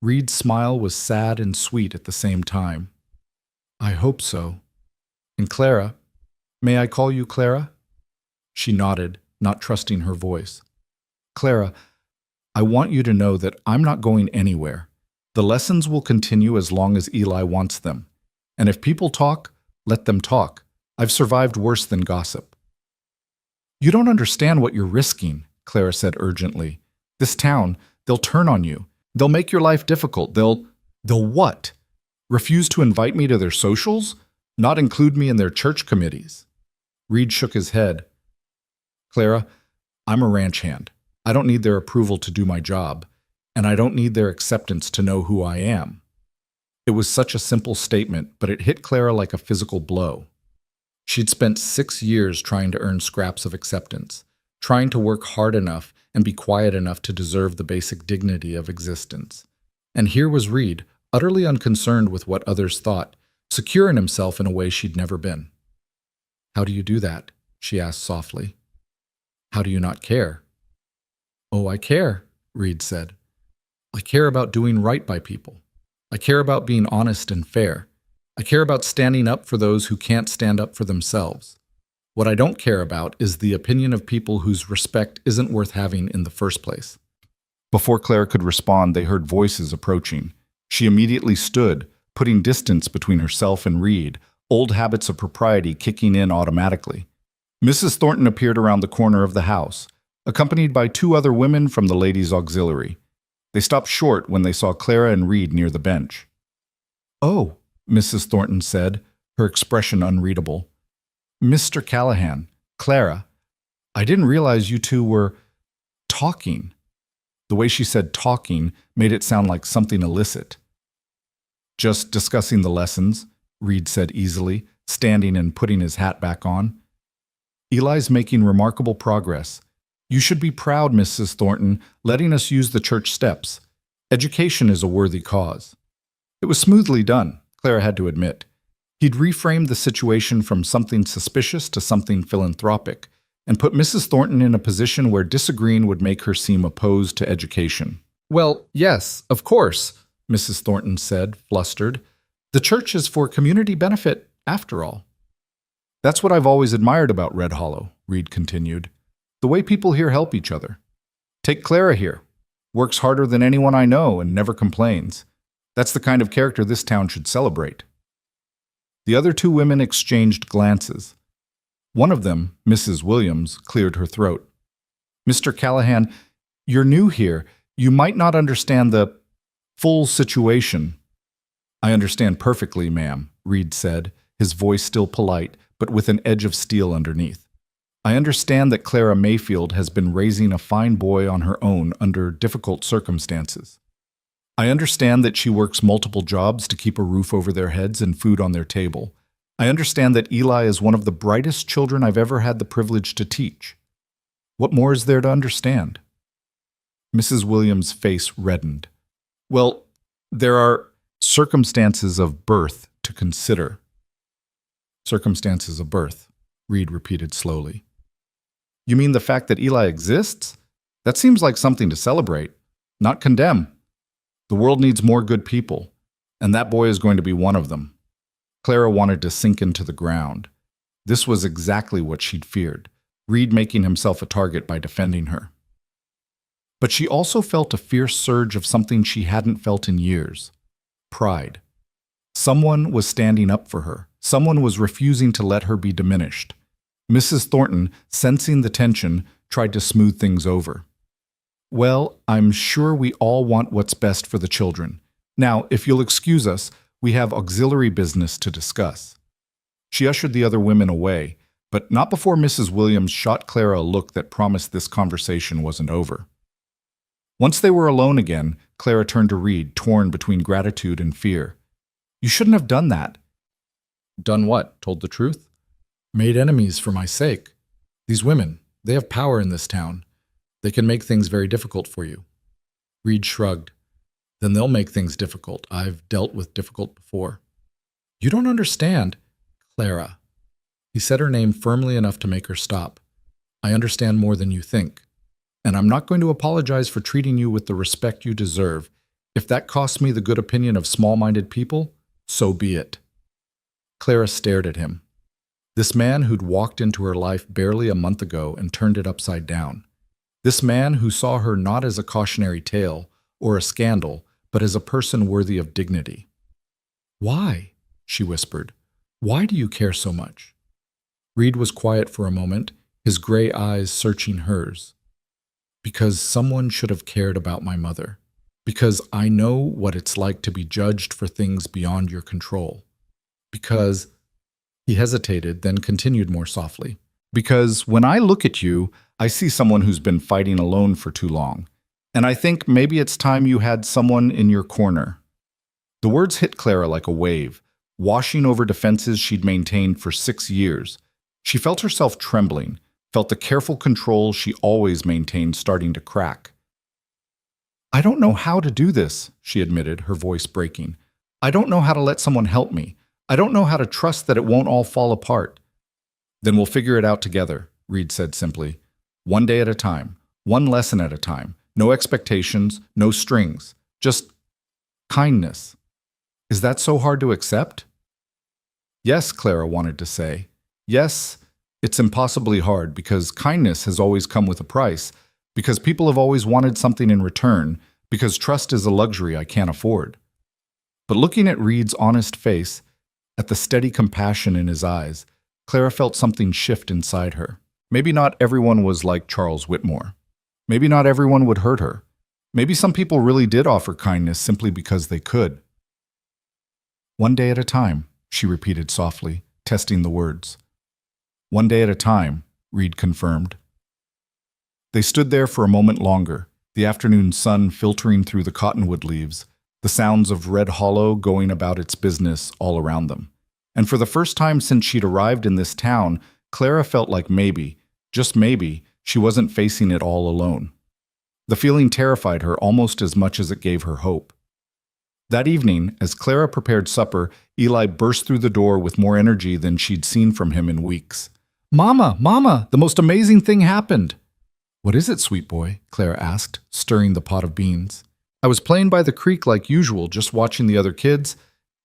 Reed's smile was sad and sweet at the same time. "I hope so. And Clara, may I call you Clara?" She nodded, not trusting her voice. "Clara, I want you to know that I'm not going anywhere. The lessons will continue as long as Eli wants them. And if people talk, let them talk. I've survived worse than gossip." "You don't understand what you're risking," Clara said urgently. "This town, they'll turn on you. They'll make your life difficult. They'll what? Refuse to invite me to their socials? Not include me in their church committees?" Reed shook his head. "Clara, I'm a ranch hand. I don't need their approval to do my job, and I don't need their acceptance to know who I am." It was such a simple statement, but it hit Clara like a physical blow. She'd spent 6 years trying to earn scraps of acceptance, trying to work hard enough and be quiet enough to deserve the basic dignity of existence. And here was Reed, utterly unconcerned with what others thought, secure in himself in a way she'd never been. "How do you do that?" she asked softly. "How do you not care?" "Oh, I care," Reed said. "I care about doing right by people. I care about being honest and fair. I care about standing up for those who can't stand up for themselves. What I don't care about is the opinion of people whose respect isn't worth having in the first place." Before Clara could respond, they heard voices approaching. She immediately stood, putting distance between herself and Reed, old habits of propriety kicking in automatically. Mrs. Thornton appeared around the corner of the house, accompanied by 2 other women from the ladies' auxiliary. They stopped short when they saw Clara and Reed near the bench. "Oh," Mrs. Thornton said, her expression unreadable. "Mr. Callahan, Clara, I didn't realize you two were talking." The way she said talking made it sound like something illicit. "Just discussing the lessons," Reed said easily, standing and putting his hat back on. "Eli's making remarkable progress. You should be proud, Mrs. Thornton, letting us use the church steps. Education is a worthy cause." It was smoothly done, Clara had to admit. He'd reframed the situation from something suspicious to something philanthropic, and put Mrs. Thornton in a position where disagreeing would make her seem opposed to education. "Well, yes, of course," Mrs. Thornton said, flustered. "The church is for community benefit, after all." "That's what I've always admired about Red Hollow," Reed continued. "The way people here help each other. Take Clara here. Works harder than anyone I know and never complains. That's the kind of character this town should celebrate." The other 2 women exchanged glances. One of them, Mrs. Williams, cleared her throat. "Mr. Callahan, you're new here. You might not understand the full situation." "I understand perfectly, ma'am," Reed said, his voice still polite, but with an edge of steel underneath. "I understand that Clara Mayfield has been raising a fine boy on her own under difficult circumstances. I understand that she works multiple jobs to keep a roof over their heads and food on their table. I understand that Eli is one of the brightest children I've ever had the privilege to teach. What more is there to understand?" Mrs. Williams' face reddened. "Well, there are circumstances of birth to consider." "Circumstances of birth," Reed repeated slowly. "You mean the fact that Eli exists? That seems like something to celebrate, not condemn. The world needs more good people, and that boy is going to be one of them." Clara wanted to sink into the ground. This was exactly what she'd feared, Reed making himself a target by defending her. But she also felt a fierce surge of something she hadn't felt in years: pride. Someone was standing up for her. Someone was refusing to let her be diminished. Mrs. Thornton, sensing the tension, tried to smooth things over. "Well, I'm sure we all want what's best for the children. Now, if you'll excuse us, we have auxiliary business to discuss." She ushered the other women away, but not before Mrs. Williams shot Clara a look that promised this conversation wasn't over. Once they were alone again, Clara turned to Reed, torn between gratitude and fear. "You shouldn't have done that." "Done what? Told the truth?" "Made enemies for my sake. These women, they have power in this town. They can make things very difficult for you." Reed shrugged. "Then they'll make things difficult. I've dealt with difficult before." "You don't understand." "Clara." He said her name firmly enough to make her stop. "I understand more than you think. And I'm not going to apologize for treating you with the respect you deserve. If that costs me the good opinion of small-minded people, so be it." Clara stared at him. This man who'd walked into her life barely a month ago and turned it upside down. This man who saw her not as a cautionary tale or a scandal, but as a person worthy of dignity. "Why?" she whispered. "Why do you care so much?" Reed was quiet for a moment, his gray eyes searching hers. "Because someone should have cared about my mother. Because I know what it's like to be judged for things beyond your control. Because..." He hesitated, then continued more softly. "Because when I look at you, I see someone who's been fighting alone for too long. And I think maybe it's time you had someone in your corner." The words hit Clara like a wave, washing over defenses she'd maintained for 6 years. She felt herself trembling, felt the careful control she always maintained starting to crack. "I don't know how to do this," she admitted, her voice breaking. "I don't know how to let someone help me. I don't know how to trust that it won't all fall apart." "Then we'll figure it out together," Reed said simply. "One day at a time, one lesson at a time. No expectations, no strings, just kindness." "Is that so hard to accept?" "Yes," Clara wanted to say. "Yes, it's impossibly hard because kindness has always come with a price, because people have always wanted something in return, because trust is a luxury I can't afford." But looking at Reed's honest face, at the steady compassion in his eyes, Clara felt something shift inside her. Maybe not everyone was like Charles Whitmore. Maybe not everyone would hurt her. Maybe some people really did offer kindness simply because they could. "One day at a time," she repeated softly, testing the words. "One day at a time," Reed confirmed. They stood there for a moment longer, the afternoon sun filtering through the cottonwood leaves, the sounds of Red Hollow going about its business all around them. And for the first time since she'd arrived in this town, Clara felt like maybe, just maybe, she wasn't facing it all alone. The feeling terrified her almost as much as it gave her hope. That evening, as Clara prepared supper, Eli burst through the door with more energy than she'd seen from him in weeks. "Mama, Mama, the most amazing thing happened!" "What is it, sweet boy?" Clara asked, stirring the pot of beans. "I was playing by the creek like usual, just watching the other kids,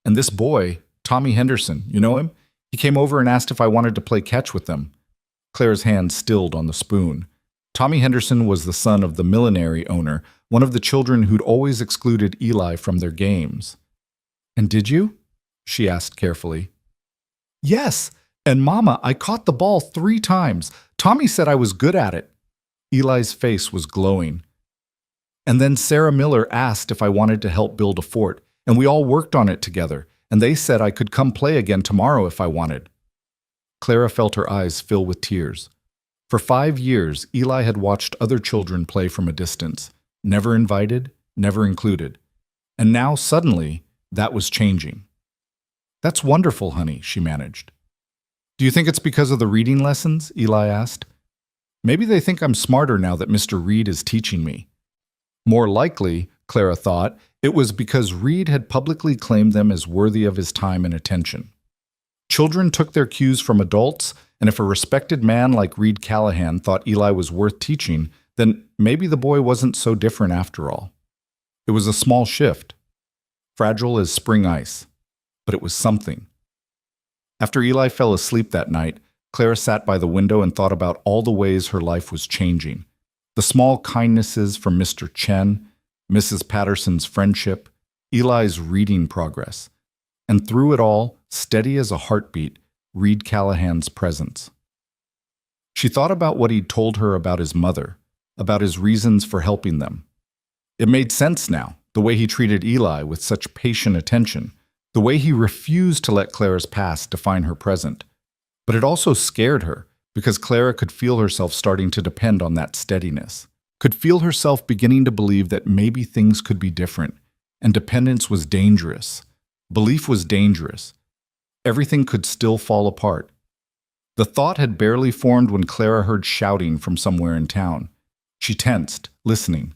and this boy, Tommy Henderson, you know him? He came over and asked if I wanted to play catch with them." Clara's hand stilled on the spoon. Tommy Henderson was the son of the millinery owner, one of the children who'd always excluded Eli from their games. "And did you?" she asked carefully. "Yes, and Mama, I caught the ball 3 times. Tommy said I was good at it." Eli's face was glowing. "And then Sarah Miller asked if I wanted to help build a fort, and we all worked on it together, and they said I could come play again tomorrow if I wanted." Clara felt her eyes fill with tears. For 5 years, Eli had watched other children play from a distance, never invited, never included. And now, suddenly, that was changing. "That's wonderful, honey," she managed. "Do you think it's because of the reading lessons?" Eli asked. "Maybe they think I'm smarter now that Mr. Reed is teaching me." More likely, Clara thought, it was because Reed had publicly claimed them as worthy of his time and attention. Children took their cues from adults, and if a respected man like Reed Callahan thought Eli was worth teaching, then maybe the boy wasn't so different after all. It was a small shift, fragile as spring ice, but it was something. After Eli fell asleep that night, Clara sat by the window and thought about all the ways her life was changing. The small kindnesses from Mr. Chen, Mrs. Patterson's friendship, Eli's reading progress, and through it all, steady as a heartbeat, Reed Callahan's presence. She thought about what he'd told her about his mother, about his reasons for helping them. It made sense now, the way he treated Eli with such patient attention, the way he refused to let Clara's past define her present. But it also scared her, because Clara could feel herself starting to depend on that steadiness, could feel herself beginning to believe that maybe things could be different, and dependence was dangerous. Belief was dangerous. Everything could still fall apart. The thought had barely formed when Clara heard shouting from somewhere in town. She tensed, listening.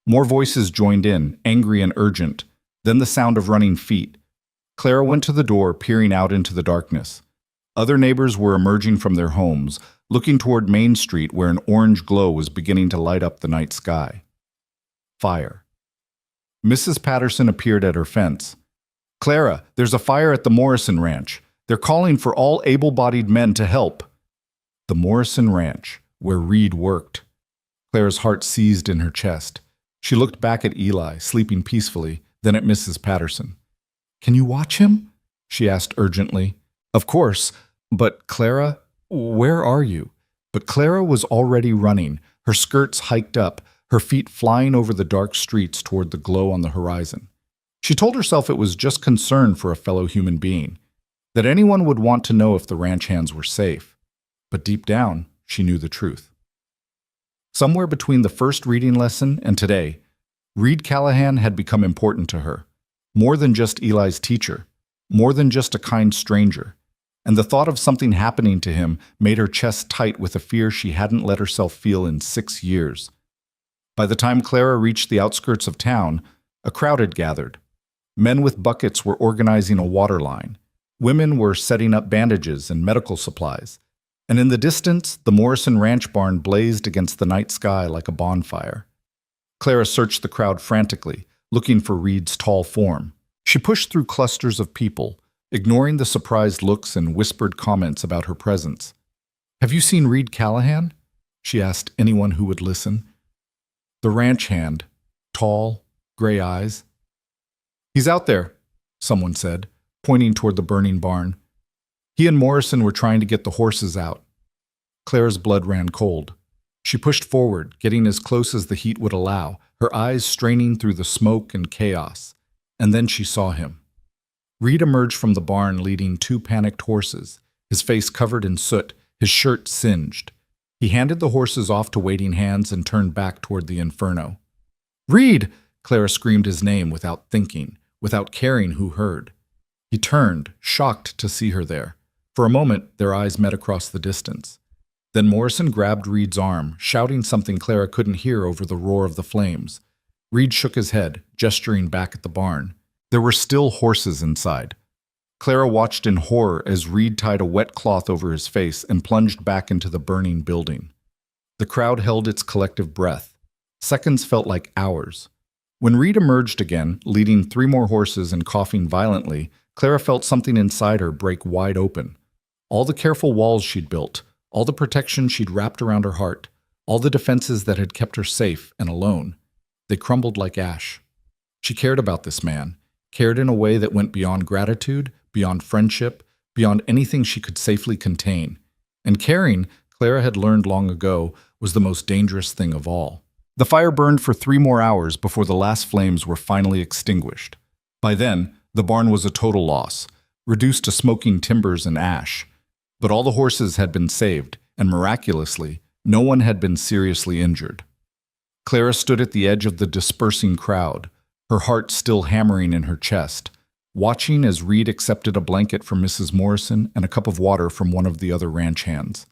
More voices joined in, angry and urgent, then the sound of running feet. Clara went to the door, peering out into the darkness. Other neighbors were emerging from their homes, looking toward Main Street where an orange glow was beginning to light up the night sky. Fire. Mrs. Patterson appeared at her fence. "Clara, there's a fire at the Morrison Ranch. They're calling for all able-bodied men to help." The Morrison Ranch, where Reed worked. Clara's heart seized in her chest. She looked back at Eli, sleeping peacefully, then at Mrs. Patterson. "Can you watch him?" she asked urgently. "Of course, but Clara, where are you?" But Clara was already running, her skirts hiked up, her feet flying over the dark streets toward the glow on the horizon. She told herself it was just concern for a fellow human being, that anyone would want to know if the ranch hands were safe. But deep down, she knew the truth. Somewhere between the first reading lesson and today, Reed Callahan had become important to her, more than just Eli's teacher. more than just a kind stranger, and the thought of something happening to him made her chest tight with a fear she hadn't let herself feel in 6 years. By the time Clara reached the outskirts of town, a crowd had gathered. Men with buckets were organizing a water line. Women were setting up bandages and medical supplies. And in the distance, the Morrison Ranch barn blazed against the night sky like a bonfire. Clara searched the crowd frantically, looking for Reed's tall form. She pushed through clusters of people, ignoring the surprised looks and whispered comments about her presence. "Have you seen Reed Callahan?" she asked anyone who would listen. The ranch hand, tall, gray eyes. "He's out there," someone said, pointing toward the burning barn. He and Morrison were trying to get the horses out. Clara's blood ran cold. She pushed forward, getting as close as the heat would allow, her eyes straining through the smoke and chaos. And then she saw him. Reed emerged from the barn leading 2 panicked horses, his face covered in soot, his shirt singed. He handed the horses off to waiting hands and turned back toward the inferno. "Reed!" Clara screamed his name without thinking, without caring who heard. He turned, shocked to see her there. For a moment, their eyes met across the distance. Then Morrison grabbed Reed's arm, shouting something Clara couldn't hear over the roar of the flames. Reed shook his head, gesturing back at the barn. There were still horses inside. Clara watched in horror as Reed tied a wet cloth over his face and plunged back into the burning building. The crowd held its collective breath. Seconds felt like hours. When Reed emerged again, leading 3 more horses and coughing violently, Clara felt something inside her break wide open. All the careful walls she'd built, all the protection she'd wrapped around her heart, all the defenses that had kept her safe and alone, they crumbled like ash. She cared about this man, cared in a way that went beyond gratitude, beyond friendship, beyond anything she could safely contain. And caring, Clara had learned long ago, was the most dangerous thing of all. The fire burned for 3 more hours before the last flames were finally extinguished. By then, the barn was a total loss, reduced to smoking timbers and ash. But all the horses had been saved, and miraculously, no one had been seriously injured. Clara stood at the edge of the dispersing crowd, her heart still hammering in her chest, watching as Reed accepted a blanket from Mrs. Morrison and a cup of water from one of the other ranch hands.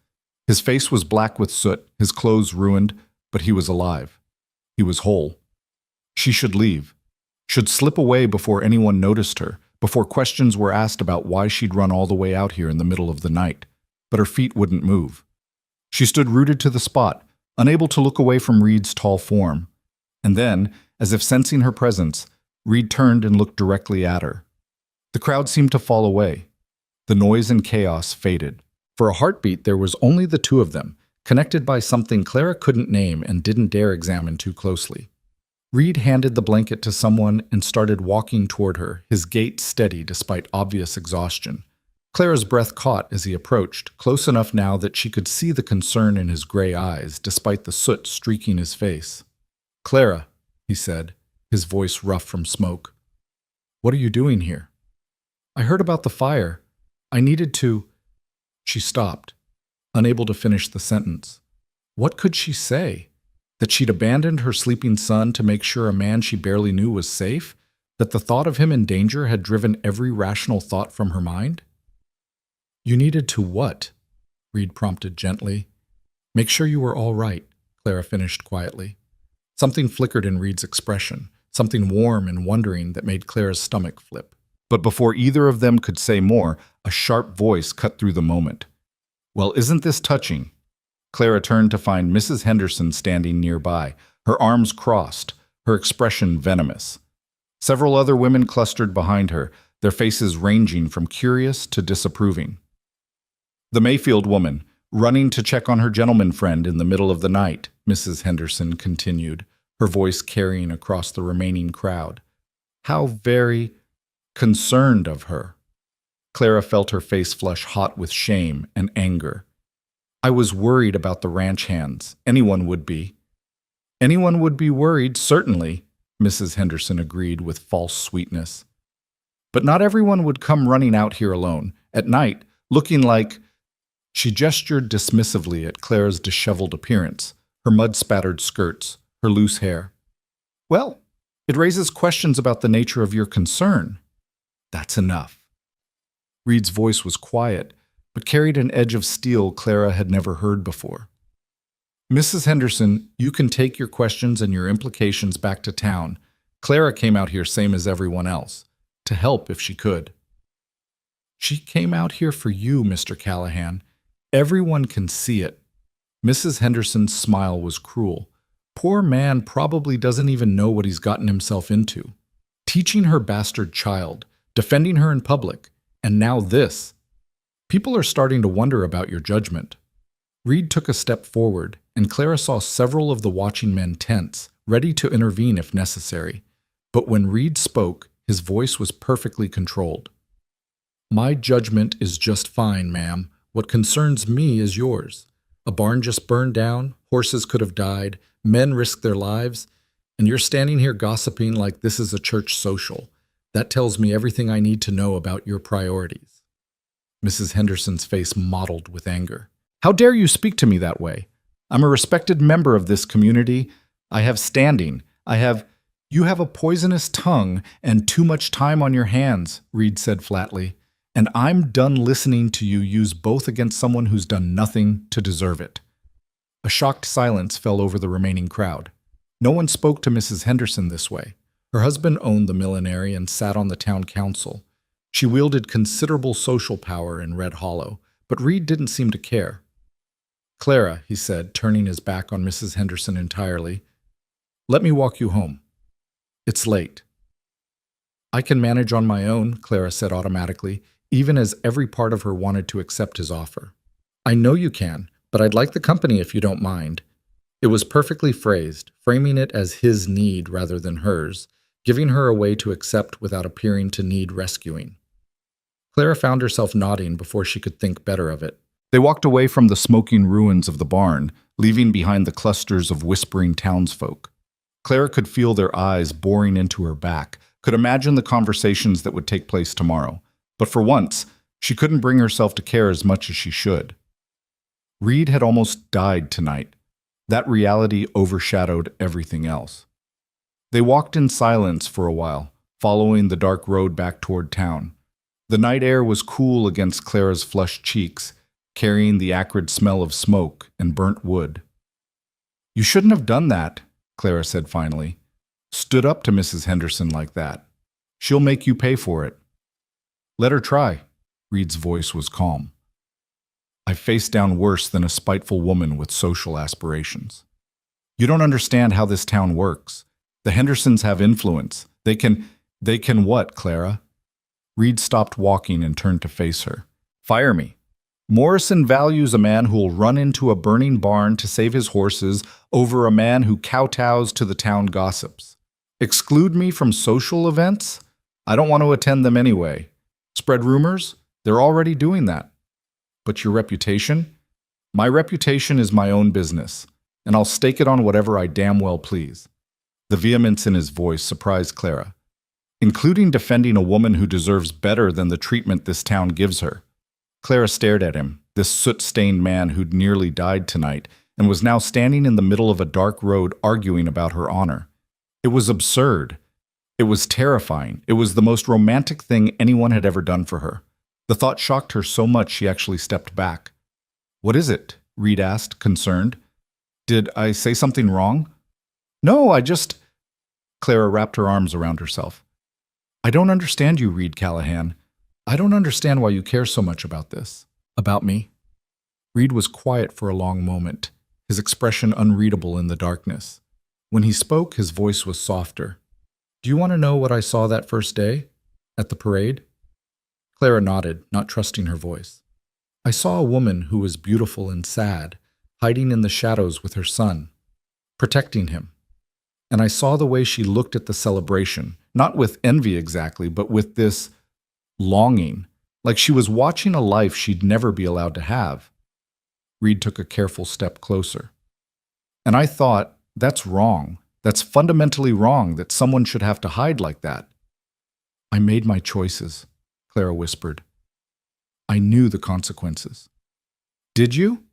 His face was black with soot, his clothes ruined, but he was alive. He was whole. She should leave, should slip away before anyone noticed her, before questions were asked about why she'd run all the way out here in the middle of the night. But her feet wouldn't move. She stood rooted to the spot, unable to look away from Reed's tall form. And then, as if sensing her presence, Reed turned and looked directly at her. The crowd seemed to fall away. The noise and chaos faded. For a heartbeat, there was only the 2 of them, connected by something Clara couldn't name and didn't dare examine too closely. Reed handed the blanket to someone and started walking toward her, his gait steady despite obvious exhaustion. Clara's breath caught as he approached, close enough now that she could see the concern in his gray eyes, despite the soot streaking his face. "Clara," he said, his voice rough from smoke. "What are you doing here?" "I heard about the fire. I needed to—" She stopped, unable to finish the sentence. What could she say? That she'd abandoned her sleeping son to make sure a man she barely knew was safe? That the thought of him in danger had driven every rational thought from her mind? "You needed to what?" Reed prompted gently. "Make sure you were all right," Clara finished quietly. Something flickered in Reed's expression, something warm and wondering that made Clara's stomach flip. But before either of them could say more, a sharp voice cut through the moment. "Well, isn't this touching?" Clara turned to find Mrs. Henderson standing nearby, her arms crossed, her expression venomous. Several other women clustered behind her, their faces ranging from curious to disapproving. "The Mayfield woman, running to check on her gentleman friend in the middle of the night," Mrs. Henderson continued, her voice carrying across the remaining crowd. How very concerned of her. Clara felt her face flush hot with shame and anger. "I was worried about the ranch hands. Anyone would be." "Anyone would be worried, certainly," Mrs. Henderson agreed with false sweetness. "But not everyone would come running out here alone, at night, looking like—" She gestured dismissively at Clara's disheveled appearance, her mud-spattered skirts, her loose hair. "Well, it raises questions about the nature of your concern." "That's enough," Reed's voice was quiet, but carried an edge of steel Clara had never heard before. Mrs. Henderson, you can take your questions and your implications back to town. Clara came out here same as everyone else, to help if she could. She came out here for you, Mr. Callahan. Everyone can see it. Mrs. Henderson's smile was cruel. Poor man probably doesn't even know what he's gotten himself into. Teaching her bastard child, defending her in public, and now this. People are starting to wonder about your judgment. Reed took a step forward, and Clara saw several of the watching men tense, ready to intervene if necessary. But when Reed spoke, his voice was perfectly controlled. My judgment is just fine, ma'am. What concerns me is yours. A barn just burned down, horses could have died, men risked their lives, and you're standing here gossiping like this is a church social. That tells me everything I need to know about your priorities. Mrs. Henderson's face mottled with anger. How dare you speak to me that way? I'm a respected member of this community. I have standing. You have a poisonous tongue and too much time on your hands, Reed said flatly. And I'm done listening to you use both against someone who's done nothing to deserve it. A shocked silence fell over the remaining crowd. No one spoke to Mrs. Henderson this way. Her husband owned the millinery and sat on the town council. She wielded considerable social power in Red Hollow, but Reed didn't seem to care. Clara, he said, turning his back on Mrs. Henderson entirely, let me walk you home. It's late. I can manage on my own, Clara said automatically, even as every part of her wanted to accept his offer. I know you can, but I'd like the company if you don't mind. It was perfectly phrased, framing it as his need rather than hers, giving her a way to accept without appearing to need rescuing. Clara found herself nodding before she could think better of it. They walked away from the smoking ruins of the barn, leaving behind the clusters of whispering townsfolk. Clara could feel their eyes boring into her back, could imagine the conversations that would take place tomorrow. But for once, she couldn't bring herself to care as much as she should. Reed had almost died tonight. That reality overshadowed everything else. They walked in silence for a while, following the dark road back toward town. The night air was cool against Clara's flushed cheeks, carrying the acrid smell of smoke and burnt wood. You shouldn't have done that, Clara said finally. Stood up to Mrs. Henderson like that. She'll make you pay for it. Let her try. Reed's voice was calm. I faced down worse than a spiteful woman with social aspirations. You don't understand how this town works. The Hendersons have influence. They can what, Clara? Reed stopped walking and turned to face her. Fire me. Morrison values a man who'll run into a burning barn to save his horses over a man who kowtows to the town gossips. Exclude me from social events? I don't want to attend them anyway. Spread rumors? They're already doing that. But your reputation? My reputation is my own business, and I'll stake it on whatever I damn well please. The vehemence in his voice surprised Clara, including defending a woman who deserves better than the treatment this town gives her. Clara stared at him, this soot-stained man who'd nearly died tonight and was now standing in the middle of a dark road arguing about her honor. It was absurd. It was terrifying. It was the most romantic thing anyone had ever done for her. The thought shocked her so much she actually stepped back. What is it? Reed asked, concerned. Did I say something wrong? No, Clara wrapped her arms around herself. I don't understand you, Reed Callahan. I don't understand why you care so much about this. About me? Reed was quiet for a long moment, his expression unreadable in the darkness. When he spoke, his voice was softer. Do you want to know what I saw that first day? At the parade? Clara nodded, not trusting her voice. I saw a woman who was beautiful and sad, hiding in the shadows with her son, protecting him. And I saw the way she looked at the celebration, not with envy exactly, but with this longing, like she was watching a life she'd never be allowed to have. Reed took a careful step closer. And I thought, that's wrong. That's fundamentally wrong that someone should have to hide like that. I made my choices, Clara whispered. I knew the consequences. Did you?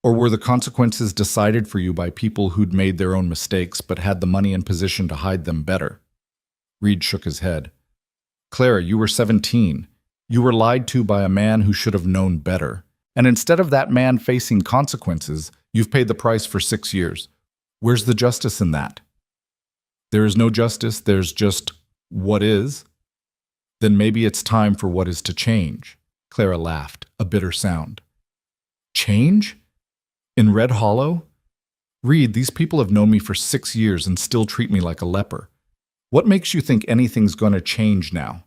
Or were the consequences decided for you by people who'd made their own mistakes but had the money and position to hide them better? Reed shook his head. Clara, you were 17. You were lied to by a man who should have known better. And instead of that man facing consequences, you've paid the price for 6 years. Where's the justice in that? There is no justice, there's just what is. Then maybe it's time for what is to change. Clara laughed, a bitter sound. Change? In Red Hollow? Reed, these people have known me for 6 years and still treat me like a leper. What makes you think anything's going to change now?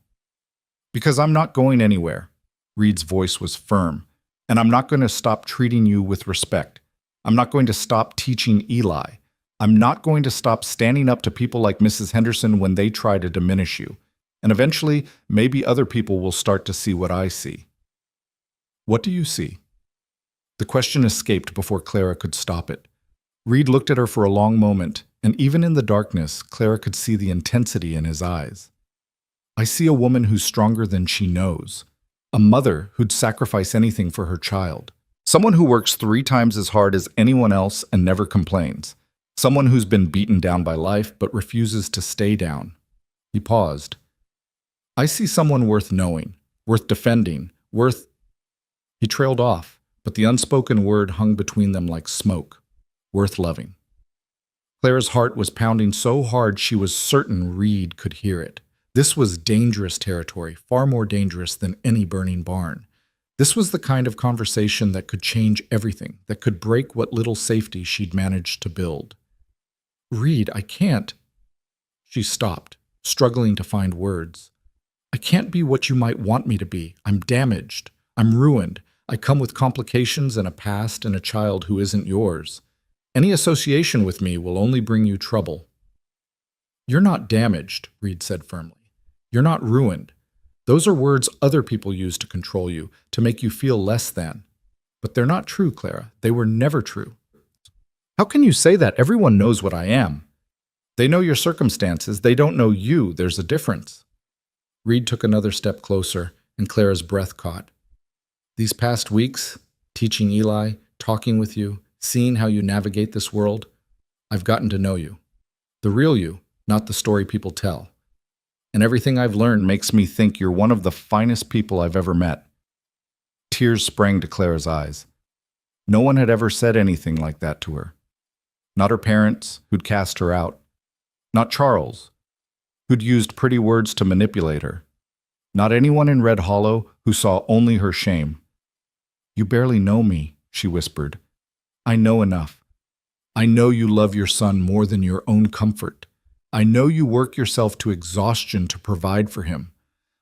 Because I'm not going anywhere. Reed's voice was firm. And I'm not going to stop treating you with respect. I'm not going to stop teaching Eli. I'm not going to stop standing up to people like Mrs. Henderson when they try to diminish you. And eventually, maybe other people will start to see what I see. What do you see? The question escaped before Clara could stop it. Reed looked at her for a long moment, and even in the darkness, Clara could see the intensity in his eyes. I see a woman who's stronger than she knows. A mother who'd sacrifice anything for her child. Someone who works 3 times as hard as anyone else and never complains. Someone who's been beaten down by life but refuses to stay down. He paused. I see someone worth knowing, worth defending, worth... He trailed off, but the unspoken word hung between them like smoke. Worth loving. Clara's heart was pounding so hard she was certain Reed could hear it. This was dangerous territory, far more dangerous than any burning barn. This was the kind of conversation that could change everything, that could break what little safety she'd managed to build. Reed, I can't. She stopped, struggling to find words. I can't be what you might want me to be. I'm damaged. I'm ruined. I come with complications and a past and a child who isn't yours. Any association with me will only bring you trouble. You're not damaged, Reed said firmly. You're not ruined. Those are words other people use to control you, to make you feel less than. But they're not true, Clara. They were never true. How can you say that? Everyone knows what I am. They know your circumstances. They don't know you. There's a difference. Reed took another step closer, and Clara's breath caught. These past weeks, teaching Eli, talking with you, seeing how you navigate this world, I've gotten to know you. The real you, not the story people tell. And everything I've learned makes me think you're one of the finest people I've ever met. Tears sprang to Clara's eyes. No one had ever said anything like that to her. Not her parents, who'd cast her out. Not Charles, who'd used pretty words to manipulate her. Not anyone in Red Hollow who saw only her shame. You barely know me, she whispered. I know enough. I know you love your son more than your own comfort. I know you work yourself to exhaustion to provide for him.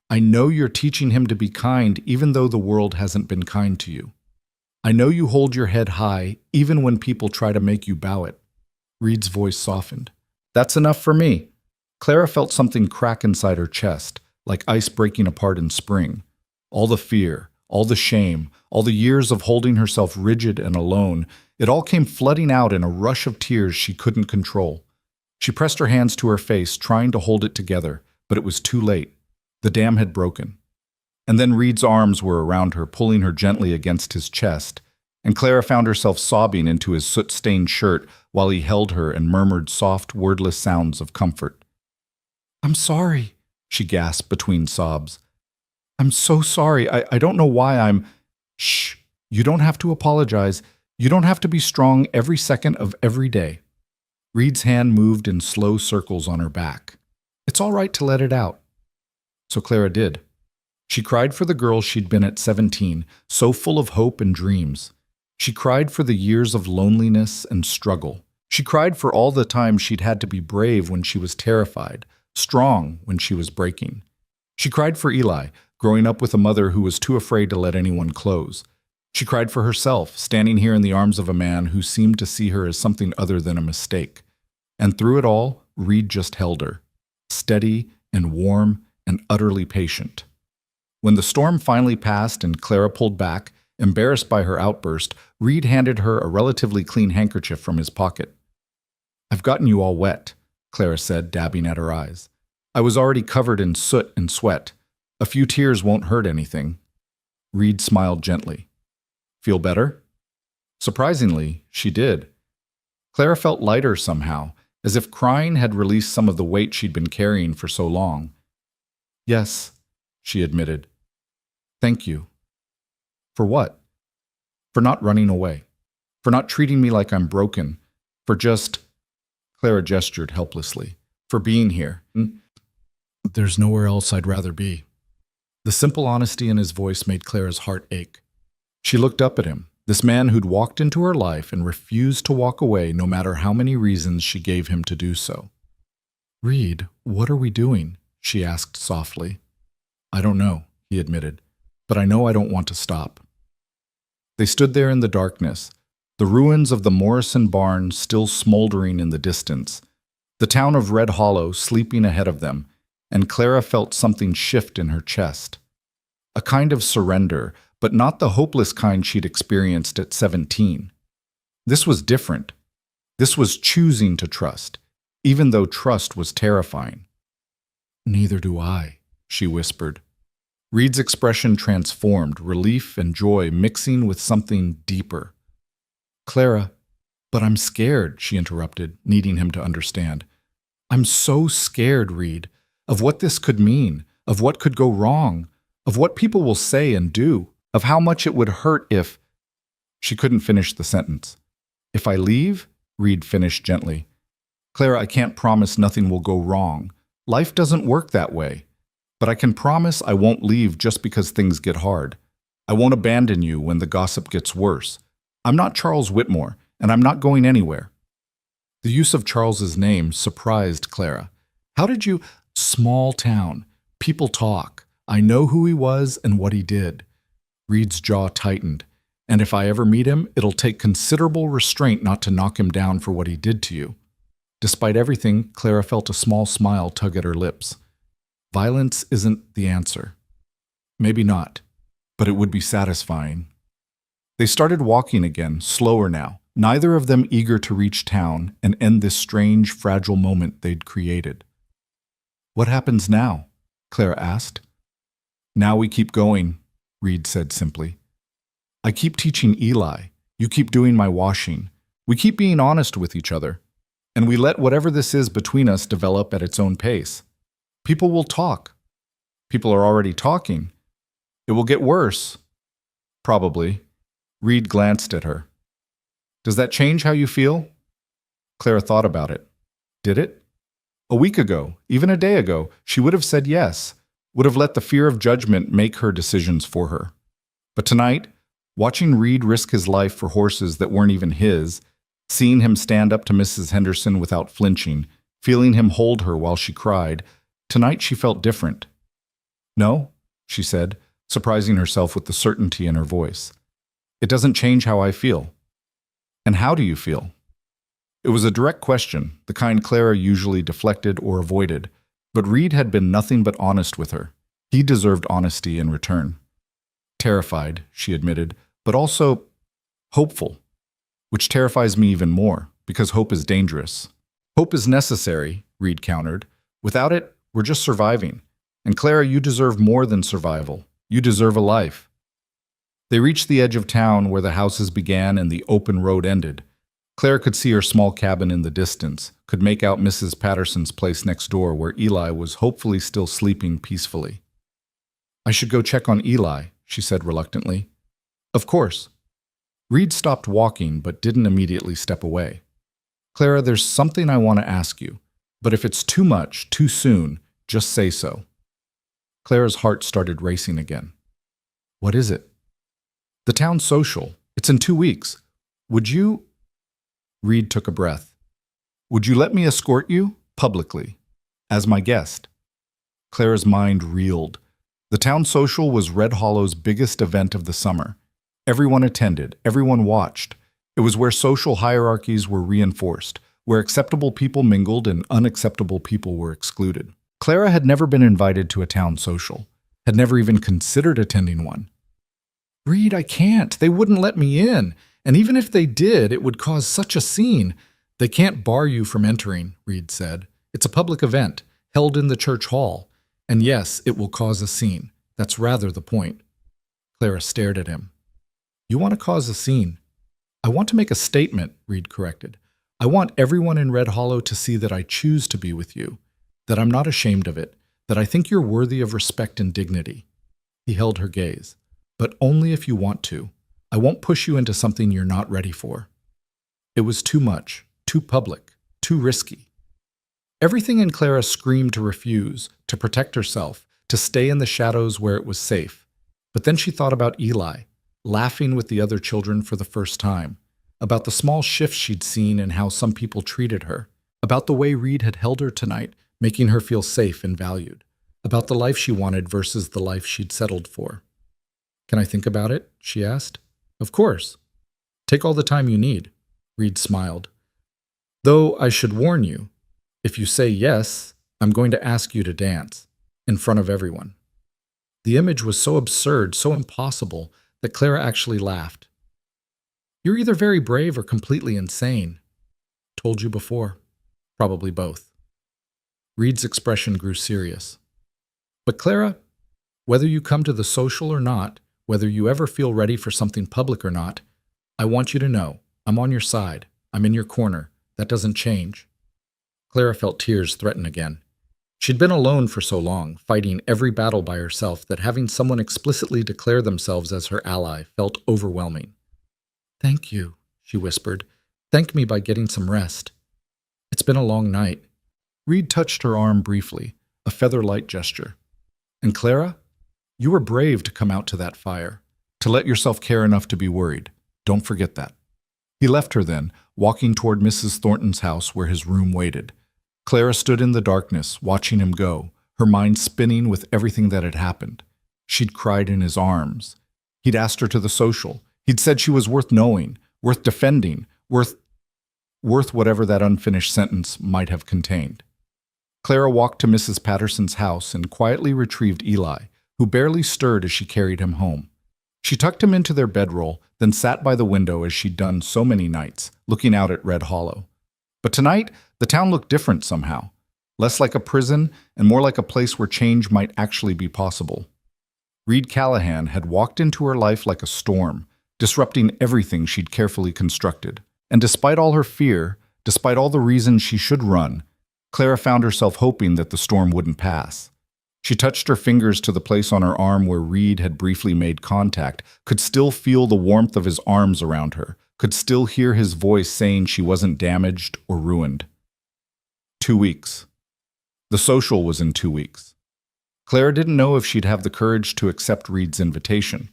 I know you're teaching him to be kind even though the world hasn't been kind to you. I know you hold your head high even when people try to make you bow it. Reed's voice softened. That's enough for me. Clara felt something crack inside her chest, like ice breaking apart in spring. All the fear, all the shame, all the years of holding herself rigid and alone, it all came flooding out in a rush of tears she couldn't control. She pressed her hands to her face, trying to hold it together, but it was too late. The dam had broken. And then Reed's arms were around her, pulling her gently against his chest, and Clara found herself sobbing into his soot-stained shirt while he held her and murmured soft, wordless sounds of comfort. I'm sorry, she gasped between sobs. I'm so sorry. I don't know why I'm... Shh. You don't have to apologize. You don't have to be strong every second of every day. Reed's hand moved in slow circles on her back. It's all right to let it out. So Clara did. She cried for the girl she'd been at 17, so full of hope and dreams. She cried for the years of loneliness and struggle. She cried for all the times she'd had to be brave when she was terrified, strong when she was breaking. She cried for Eli, growing up with a mother who was too afraid to let anyone close. She cried for herself, standing here in the arms of a man who seemed to see her as something other than a mistake. And through it all, Reed just held her, steady and warm and utterly patient. When the storm finally passed and Clara pulled back, embarrassed by her outburst, Reed handed her a relatively clean handkerchief from his pocket. I've gotten you all wet, Clara said, dabbing at her eyes. I was already covered in soot and sweat. A few tears won't hurt anything. Reed smiled gently. Feel better? Surprisingly, she did. Clara felt lighter somehow, as if crying had released some of the weight she'd been carrying for so long. Yes, she admitted. Thank you. For what? For not running away. For not treating me like I'm broken. For just, Clara gestured helplessly, for being here. There's nowhere else I'd rather be. The simple honesty in his voice made Clara's heart ache. She looked up at him, this man who'd walked into her life and refused to walk away no matter how many reasons she gave him to do so. Reed, what are we doing? She asked softly. I don't know, he admitted, but I know I don't want to stop. They stood there in the darkness, the ruins of the Morrison barn still smoldering in the distance, the town of Red Hollow sleeping ahead of them, and Clara felt something shift in her chest. A kind of surrender, but not the hopeless kind she'd experienced at 17. This was different. This was choosing to trust, even though trust was terrifying. Neither do I, she whispered. Reed's expression transformed, relief and joy mixing with something deeper. Clara, but I'm scared, she interrupted, needing him to understand. I'm so scared, Reed, of what this could mean, of what could go wrong, of what people will say and do, of how much it would hurt if… She couldn't finish the sentence. If I leave, Reed finished gently. Clara, I can't promise nothing will go wrong. Life doesn't work that way. But I can promise I won't leave just because things get hard. I won't abandon you when the gossip gets worse. I'm not Charles Whitmore, and I'm not going anywhere. The use of Charles's name surprised Clara. How did you… Small town. People talk. I know who he was and what he did. Reed's jaw tightened. And if I ever meet him, it'll take considerable restraint not to knock him down for what he did to you. Despite everything, Clara felt a small smile tug at her lips. Violence isn't the answer. Maybe not, but it would be satisfying. They started walking again, slower now, neither of them eager to reach town and end this strange, fragile moment they'd created. What happens now? Clara asked. Now we keep going, Reed said simply. I keep teaching Eli. You keep doing my washing. We keep being honest with each other. And we let whatever this is between us develop at its own pace. People will talk. People are already talking. It will get worse. Probably. Reed glanced at her. Does that change how you feel? Clara thought about it. Did it? A week ago, even a day ago, she would have said yes, would have let the fear of judgment make her decisions for her. But tonight, watching Reed risk his life for horses that weren't even his, seeing him stand up to Mrs. Henderson without flinching, feeling him hold her while she cried, tonight she felt different. No, she said, surprising herself with the certainty in her voice. It doesn't change how I feel. And how do you feel? It was a direct question, the kind Clara usually deflected or avoided, but Reed had been nothing but honest with her. He deserved honesty in return. Terrified, she admitted, but also hopeful, which terrifies me even more, because hope is dangerous. Hope is necessary, Reed countered. Without it, we're just surviving. And Clara, you deserve more than survival. You deserve a life. They reached the edge of town where the houses began and the open road ended. Clara could see her small cabin in the distance, could make out Mrs. Patterson's place next door where Eli was hopefully still sleeping peacefully. I should go check on Eli, she said reluctantly. Of course. Reed stopped walking but didn't immediately step away. Clara, there's something I want to ask you, but if it's too much, too soon, just say so. Clara's heart started racing again. What is it? The town social. It's in 2 weeks. Would you… Reed took a breath. Would you let me escort you, publicly, as my guest? Clara's mind reeled. The town social was Red Hollow's biggest event of the summer. Everyone attended, everyone watched. It was where social hierarchies were reinforced, where acceptable people mingled and unacceptable people were excluded. Clara had never been invited to a town social, had never even considered attending one. Reed, I can't. They wouldn't let me in. And even if they did, it would cause such a scene. They can't bar you from entering, Reed said. It's a public event, held in the church hall. And yes, it will cause a scene. That's rather the point. Clara stared at him. You want to cause a scene? I want to make a statement, Reed corrected. I want everyone in Red Hollow to see that I choose to be with you, that I'm not ashamed of it, that I think you're worthy of respect and dignity. He held her gaze. But only if you want to. I won't push you into something you're not ready for. It was too much, too public, too risky. Everything in Clara screamed to refuse, to protect herself, to stay in the shadows where it was safe. But then she thought about Eli, laughing with the other children for the first time, about the small shifts she'd seen in how some people treated her, about the way Reed had held her tonight, making her feel safe and valued, about the life she wanted versus the life she'd settled for. Can I think about it? She asked. Of course. Take all the time you need. Reed smiled. Though I should warn you, if you say yes, I'm going to ask you to dance, in front of everyone. The image was so absurd, so impossible, that Clara actually laughed. You're either very brave or completely insane. Told you before. Probably both. Reed's expression grew serious. But Clara, whether you come to the social or not, whether you ever feel ready for something public or not, I want you to know, I'm on your side. I'm in your corner. That doesn't change. Clara felt tears threaten again. She'd been alone for so long, fighting every battle by herself, that having someone explicitly declare themselves as her ally felt overwhelming. Thank you, she whispered. Thank me by getting some rest. It's been a long night. Reed touched her arm briefly, a feather-light gesture. And Clara, you were brave to come out to that fire, to let yourself care enough to be worried. Don't forget that. He left her then, walking toward Mrs. Thornton's house where his room waited. Clara stood in the darkness, watching him go, her mind spinning with everything that had happened. She'd cried in his arms. He'd asked her to the social. He'd said she was worth knowing, worth defending, worth whatever that unfinished sentence might have contained. Clara walked to Mrs. Patterson's house and quietly retrieved Eli, who barely stirred as she carried him home. She tucked him into their bedroll, then sat by the window as she'd done so many nights, looking out at Red Hollow. But tonight, the town looked different somehow, less like a prison and more like a place where change might actually be possible. Reed Callahan had walked into her life like a storm, disrupting everything she'd carefully constructed. And despite all her fear, despite all the reasons she should run, Clara found herself hoping that the storm wouldn't pass. She touched her fingers to the place on her arm where Reed had briefly made contact, could still feel the warmth of his arms around her, could still hear his voice saying she wasn't damaged or ruined. 2 weeks. The social was in 2 weeks. Clara didn't know if she'd have the courage to accept Reed's invitation,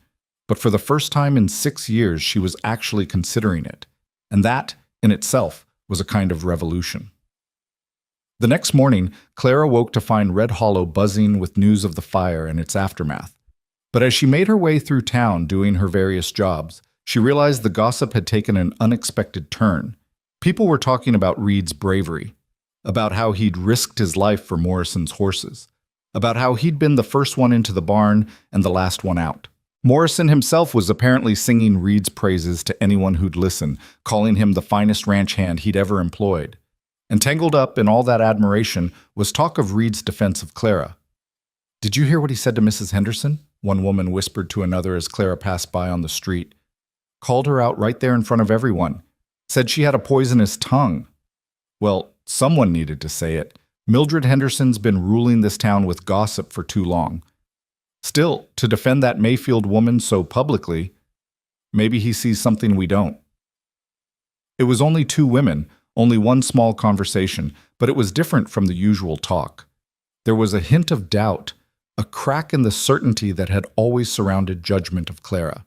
but for the first time in 6 years she was actually considering it, and that, in itself, was a kind of revolution. The next morning, Clara woke to find Red Hollow buzzing with news of the fire and its aftermath. But as she made her way through town doing her various jobs, she realized the gossip had taken an unexpected turn. People were talking about Reed's bravery, about how he'd risked his life for Morrison's horses, about how he'd been the first one into the barn and the last one out. Morrison himself was apparently singing Reed's praises to anyone who'd listen, calling him the finest ranch hand he'd ever employed. And tangled up in all that admiration was talk of Reed's defense of Clara. "Did you hear what he said to Mrs. Henderson?" one woman whispered to another as Clara passed by on the street. Called her out right there in front of everyone. Said she had a poisonous tongue. Well, someone needed to say it. Mildred Henderson's been ruling this town with gossip for too long. Still, to defend that Mayfield woman so publicly, maybe he sees something we don't. It was only 2 women, only one small conversation, but it was different from the usual talk. There was a hint of doubt, a crack in the certainty that had always surrounded judgment of Clara.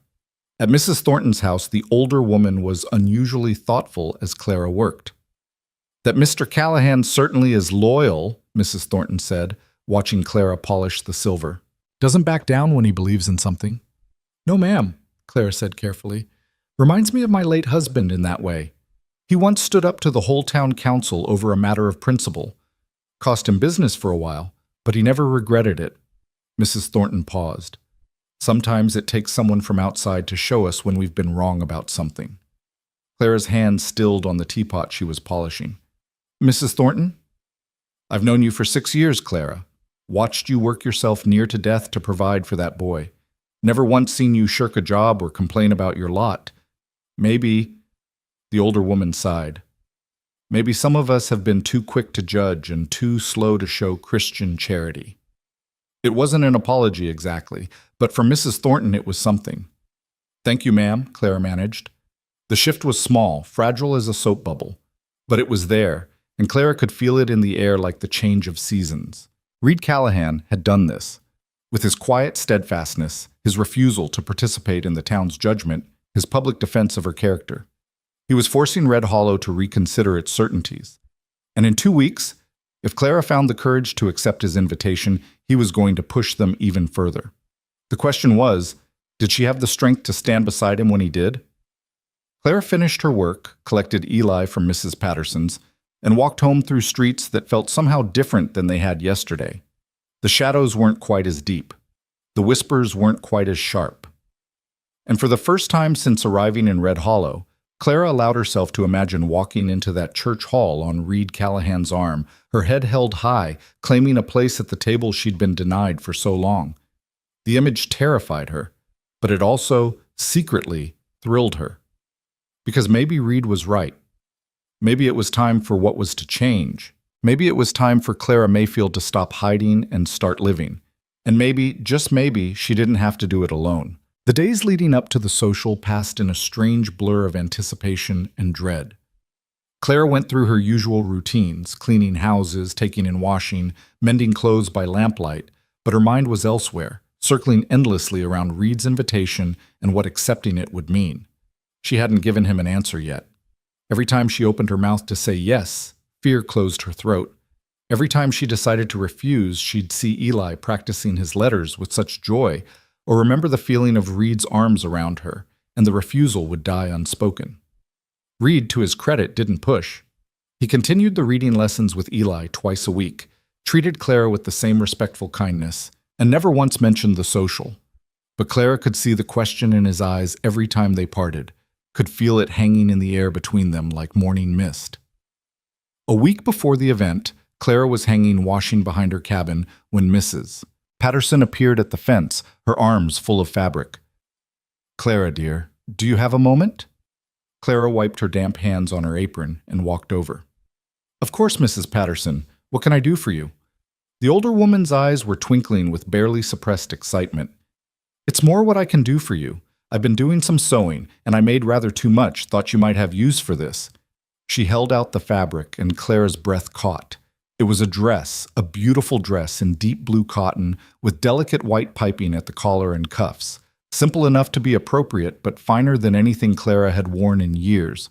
At Mrs. Thornton's house, the older woman was unusually thoughtful as Clara worked. "That Mr. Callahan certainly is loyal," Mrs. Thornton said, watching Clara polish the silver. "Doesn't back down when he believes in something." "No, ma'am," Clara said carefully. "Reminds me of my late husband in that way. He once stood up to the whole town council over a matter of principle. Cost him business for a while, but he never regretted it." Mrs. Thornton paused. "Sometimes it takes someone from outside to show us when we've been wrong about something." Clara's hand stilled on the teapot she was polishing. "Mrs. Thornton? I've known you for 6 years, Clara. Watched you work yourself near to death to provide for that boy. Never once seen you shirk a job or complain about your lot. Maybe," the older woman sighed, "maybe some of us have been too quick to judge and too slow to show Christian charity." It wasn't an apology exactly, But for Mrs. Thornton, it was something. "Thank you, ma'am," Clara managed. The shift was small, fragile as a soap bubble. But it was there, and Clara could feel it in the air like the change of seasons. Reed Callahan had done this. With his quiet steadfastness, his refusal to participate in the town's judgment, his public defense of her character. He was forcing Red Hollow to reconsider its certainties. And in 2 weeks, if Clara found the courage to accept his invitation, he was going to push them even further. The question was, did she have the strength to stand beside him when he did? Clara finished her work, collected Eli from Mrs. Patterson's, and walked home through streets that felt somehow different than they had yesterday. The shadows weren't quite as deep. The whispers weren't quite as sharp. And for the first time since arriving in Red Hollow, Clara allowed herself to imagine walking into that church hall on Reed Callahan's arm, her head held high, claiming a place at the table she'd been denied for so long. The image terrified her, but it also, secretly, thrilled her. Because maybe Reed was right. Maybe it was time for what was to change. Maybe it was time for Clara Mayfield to stop hiding and start living. And maybe, just maybe, she didn't have to do it alone. The days leading up to the social passed in a strange blur of anticipation and dread. Clara went through her usual routines, cleaning houses, taking in washing, mending clothes by lamplight, but her mind was elsewhere, circling endlessly around Reed's invitation and what accepting it would mean. She hadn't given him an answer yet. Every time she opened her mouth to say yes, fear closed her throat. Every time she decided to refuse, she'd see Eli practicing his letters with such joy, or remember the feeling of Reed's arms around her, and the refusal would die unspoken. Reed, to his credit, didn't push. He continued the reading lessons with Eli twice a week, treated Clara with the same respectful kindness, and never once mentioned the social. But Clara could see the question in his eyes every time they parted, could feel it hanging in the air between them like morning mist. A week before the event, Clara was hanging washing behind her cabin when Mrs. Patterson appeared at the fence, her arms full of fabric. "Clara, dear, do you have a moment?" Clara wiped her damp hands on her apron and walked over. "Of course, Mrs. Patterson. What can I do for you?" The older woman's eyes were twinkling with barely suppressed excitement. "It's more what I can do for you. I've been doing some sewing, and I made rather too much, thought you might have use for this." She held out the fabric, and Clara's breath caught. It was a dress, a beautiful dress in deep blue cotton, with delicate white piping at the collar and cuffs. Simple enough to be appropriate, but finer than anything Clara had worn in years.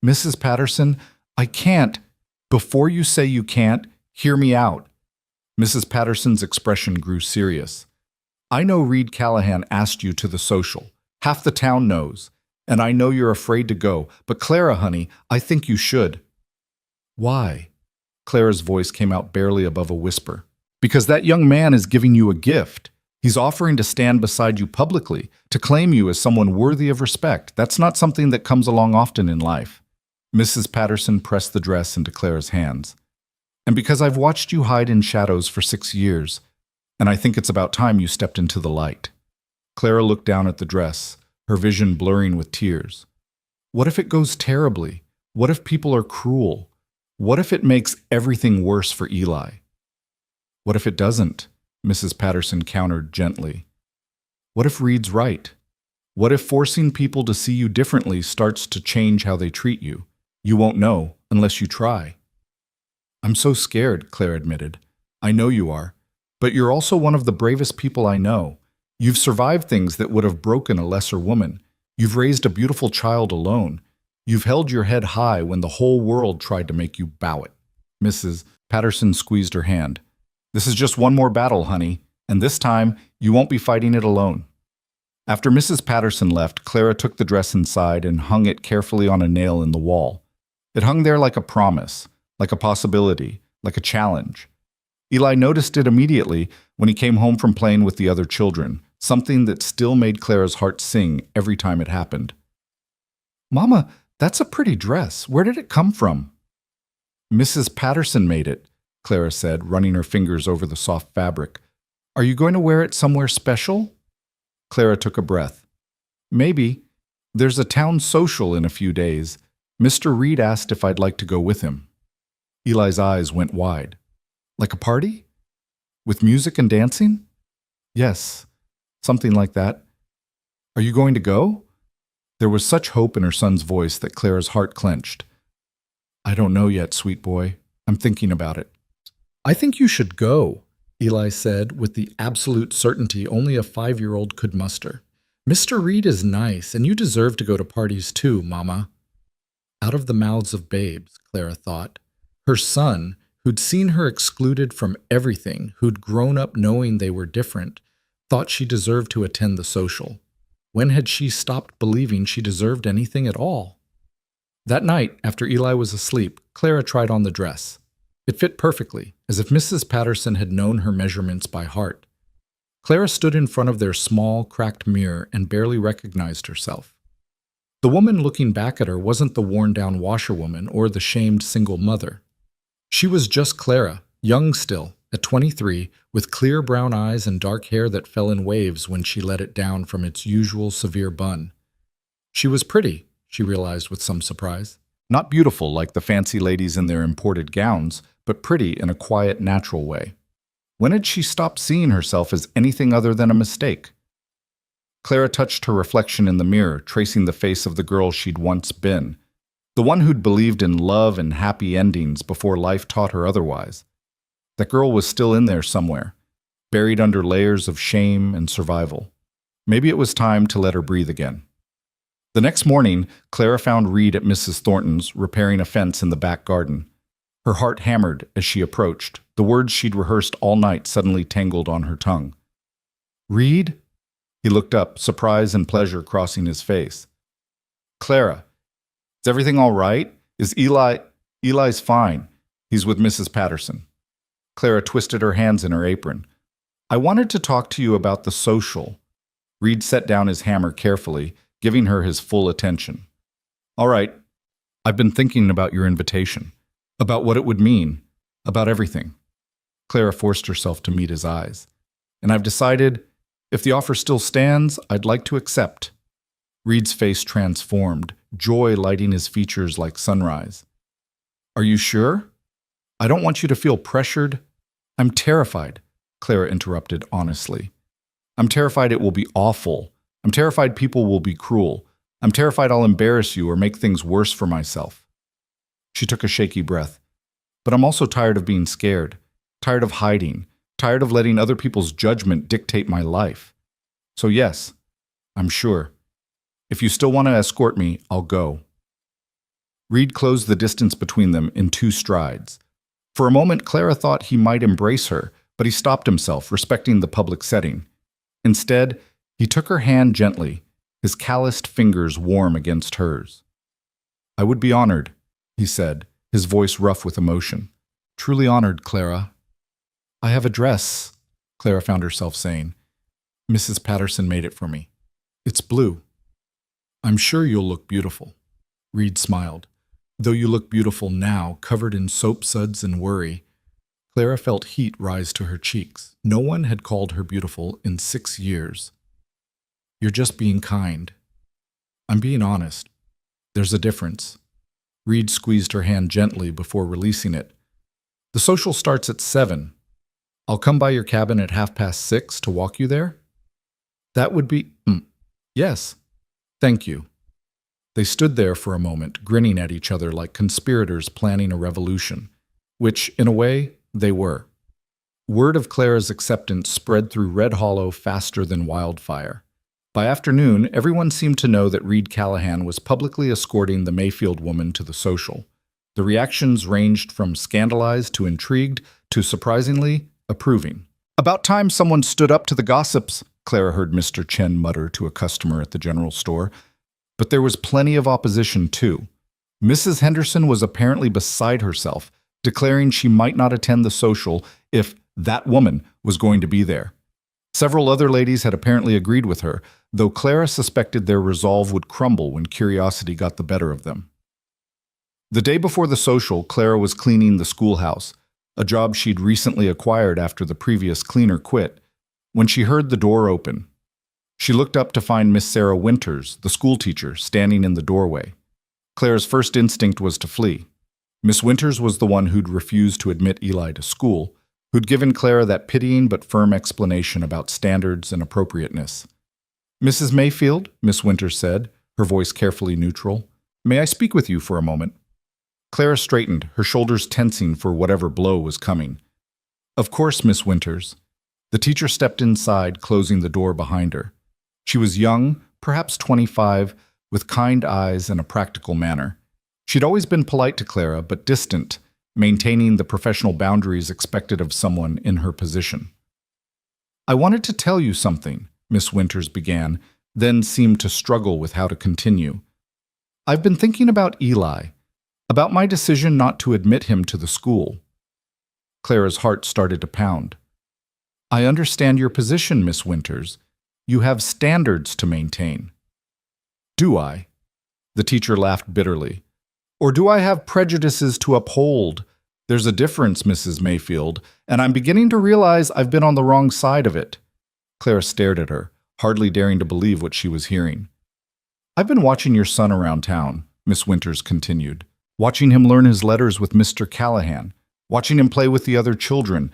"Mrs. Patterson, I can't." "Before you say you can't, hear me out." Mrs. Patterson's expression grew serious. "I know Reed Callahan asked you to the social. Half the town knows. And I know you're afraid to go, but Clara, honey, I think you should." "Why?" Clara's voice came out barely above a whisper. "Because that young man is giving you a gift. He's offering to stand beside you publicly, to claim you as someone worthy of respect. That's not something that comes along often in life." Mrs. Patterson pressed the dress into Clara's hands. "And because I've watched you hide in shadows for 6 years, and I think it's about time you stepped into the light." Clara looked down at the dress, her vision blurring with tears. What if it goes terribly? What if people are cruel? What if it makes everything worse for Eli? "What if it doesn't?" Mrs. Patterson countered gently. "What if Reed's right? What if forcing people to see you differently starts to change how they treat you? You won't know unless you try." "I'm so scared," Clara admitted. "I know you are. But you're also one of the bravest people I know. You've survived things that would have broken a lesser woman. You've raised a beautiful child alone. You've held your head high when the whole world tried to make you bow it." Mrs. Patterson squeezed her hand. "This is just one more battle, honey, and this time you won't be fighting it alone." After Mrs. Patterson left, Clara took the dress inside and hung it carefully on a nail in the wall. It hung there like a promise, like a possibility, like a challenge. Eli noticed it immediately when he came home from playing with the other children, something that still made Clara's heart sing every time it happened. "Mama, that's a pretty dress. Where did it come from?" "Mrs. Patterson made it," Clara said, running her fingers over the soft fabric. "Are you going to wear it somewhere special?" Clara took a breath. "Maybe. There's a town social in a few days. Mr. Reed asked if I'd like to go with him." Eli's eyes went wide. "Like a party? With music and dancing?" "Yes. Something like that. Are you going to go? There was such hope in her son's voice that Clara's heart clenched. I don't know yet, sweet boy. I'm thinking about it. I think you should go, Eli said with the absolute certainty only a 5-year-old could muster. Mr. Reed is nice, and you deserve to go to parties too, Mama. Out of the mouths of babes, Clara thought. Her son, who'd seen her excluded from everything, who'd grown up knowing they were different, thought she deserved to attend the social. When had she stopped believing she deserved anything at all? That night, after Eli was asleep, Clara tried on the dress. It fit perfectly, as if Mrs. Patterson had known her measurements by heart. Clara stood in front of their small, cracked mirror and barely recognized herself. The woman looking back at her wasn't the worn-down washerwoman or the shamed single mother. She was just Clara, young still, at 23, with clear brown eyes and dark hair that fell in waves when she let it down from its usual severe bun. She was pretty, she realized with some surprise. Not beautiful like the fancy ladies in their imported gowns, but pretty in a quiet, natural way. When had she stopped seeing herself as anything other than a mistake? Clara touched her reflection in the mirror, tracing the face of the girl she'd once been, the one who'd believed in love and happy endings before life taught her otherwise. That girl was still in there somewhere, buried under layers of shame and survival. Maybe it was time to let her breathe again. The next morning, Clara found Reed at Mrs. Thornton's repairing a fence in the back garden. Her heart hammered as she approached. The words she'd rehearsed all night suddenly tangled on her tongue. Reed? He looked up, surprise and pleasure crossing his face. Clara, is everything all right? Is Eli? Eli's fine. He's with Mrs. Patterson. Clara twisted her hands in her apron. I wanted to talk to you about the social. Reed set down his hammer carefully, giving her his full attention. All right. I've been thinking about your invitation, about what it would mean, about everything. Clara forced herself to meet his eyes. And I've decided, if the offer still stands, I'd like to accept. Reed's face transformed, joy lighting his features like sunrise. Are you sure? I don't want you to feel pressured. I'm terrified, Clara interrupted honestly. I'm terrified it will be awful. I'm terrified people will be cruel. I'm terrified I'll embarrass you or make things worse for myself. She took a shaky breath. But I'm also tired of being scared, tired of hiding, tired of letting other people's judgment dictate my life. So yes, I'm sure. If you still want to escort me, I'll go. Reed closed the distance between them in 2 strides. For a moment, Clara thought he might embrace her, but he stopped himself, respecting the public setting. Instead, he took her hand gently, his calloused fingers warm against hers. I would be honored, he said, his voice rough with emotion. Truly honored, Clara. I have a dress, Clara found herself saying. Mrs. Patterson made it for me. It's blue. I'm sure you'll look beautiful. Reed smiled. Though you look beautiful now, covered in soap suds and worry. Clara felt heat rise to her cheeks. No one had called her beautiful in 6 years. You're just being kind. I'm being honest. There's a difference. Reed squeezed her hand gently before releasing it. The social starts at 7. I'll come by your cabin at 6:30 to walk you there? That would be... Yes. Thank you. They stood there for a moment, grinning at each other like conspirators planning a revolution, which, in a way, they were. Word of Clara's acceptance spread through Red Hollow faster than wildfire. By afternoon, everyone seemed to know that Reed Callahan was publicly escorting the Mayfield woman to the social. The reactions ranged from scandalized to intrigued to, surprisingly, approving. About time someone stood up to the gossips, Clara heard Mr. Chen mutter to a customer at the general store. But there was plenty of opposition, too. Mrs. Henderson was apparently beside herself, declaring she might not attend the social if that woman was going to be there. Several other ladies had apparently agreed with her, though Clara suspected their resolve would crumble when curiosity got the better of them. The day before the social, Clara was cleaning the schoolhouse, a job she'd recently acquired after the previous cleaner quit, when she heard the door open. She looked up to find Miss Sarah Winters, the schoolteacher, standing in the doorway. Clara's first instinct was to flee. Miss Winters was the one who'd refused to admit Eli to school, who'd given Clara that pitying but firm explanation about standards and appropriateness. "Mrs. Mayfield," Miss Winters said, her voice carefully neutral, "may I speak with you for a moment?" Clara straightened, her shoulders tensing for whatever blow was coming. "Of course, Miss Winters." The teacher stepped inside, closing the door behind her. She was young, perhaps 25, with kind eyes and a practical manner. She'd always been polite to Clara, but distant, maintaining the professional boundaries expected of someone in her position. "I wanted to tell you something," Miss Winters began, then seemed to struggle with how to continue. "I've been thinking about Eli, about my decision not to admit him to the school." Clara's heart started to pound. "I understand your position, Miss Winters. You have standards to maintain." "Do I?" The teacher laughed bitterly. "Or do I have prejudices to uphold? There's a difference, Mrs. Mayfield, and I'm beginning to realize I've been on the wrong side of it." Clara stared at her, hardly daring to believe what she was hearing. "I've been watching your son around town," Miss Winters continued, "watching him learn his letters with Mr. Callahan, watching him play with the other children,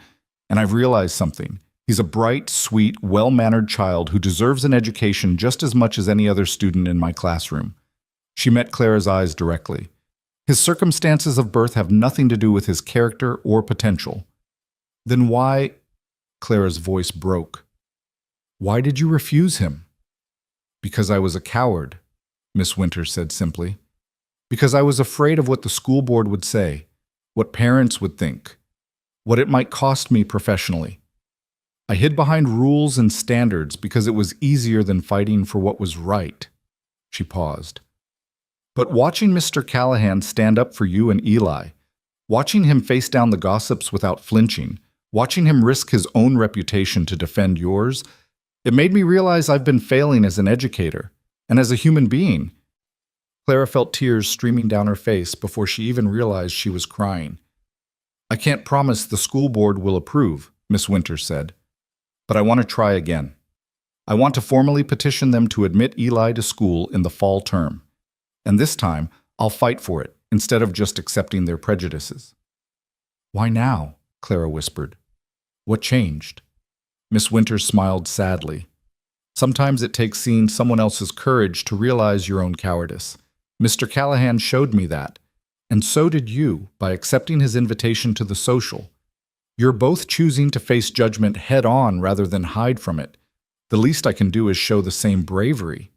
and I've realized something. He's a bright, sweet, well-mannered child who deserves an education just as much as any other student in my classroom." She met Clara's eyes directly. "His circumstances of birth have nothing to do with his character or potential." "Then why—" Clara's voice broke. "Why did you refuse him?" "Because I was a coward," Miss Winters said simply. "Because I was afraid of what the school board would say, what parents would think, what it might cost me professionally. I hid behind rules and standards because it was easier than fighting for what was right." She paused. "But watching Mr. Callahan stand up for you and Eli, watching him face down the gossips without flinching, watching him risk his own reputation to defend yours, it made me realize I've been failing as an educator and as a human being." Clara felt tears streaming down her face before she even realized she was crying. "I can't promise the school board will approve," Miss Winters said, "but I want to try again. I want to formally petition them to admit Eli to school in the fall term. And this time, I'll fight for it, instead of just accepting their prejudices." "Why now?" Clara whispered. "What changed?" Miss Winters smiled sadly. "Sometimes it takes seeing someone else's courage to realize your own cowardice. Mr. Callahan showed me that, and so did you by accepting his invitation to the social. You're both choosing to face judgment head-on rather than hide from it. The least I can do is show the same bravery."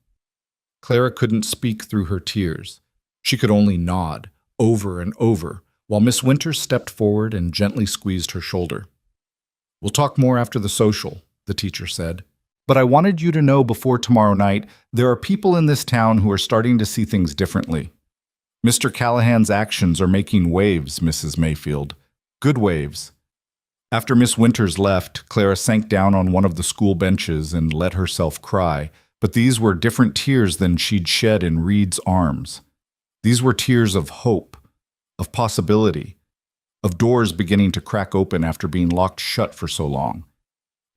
Clara couldn't speak through her tears. She could only nod, over and over, while Miss Winters stepped forward and gently squeezed her shoulder. "We'll talk more after the social," the teacher said. "But I wanted you to know before tomorrow night, there are people in this town who are starting to see things differently. Mr. Callahan's actions are making waves, Mrs. Mayfield. Good waves." After Miss Winters left, Clara sank down on one of the school benches and let herself cry, but these were different tears than she'd shed in Reed's arms. These were tears of hope, of possibility, of doors beginning to crack open after being locked shut for so long.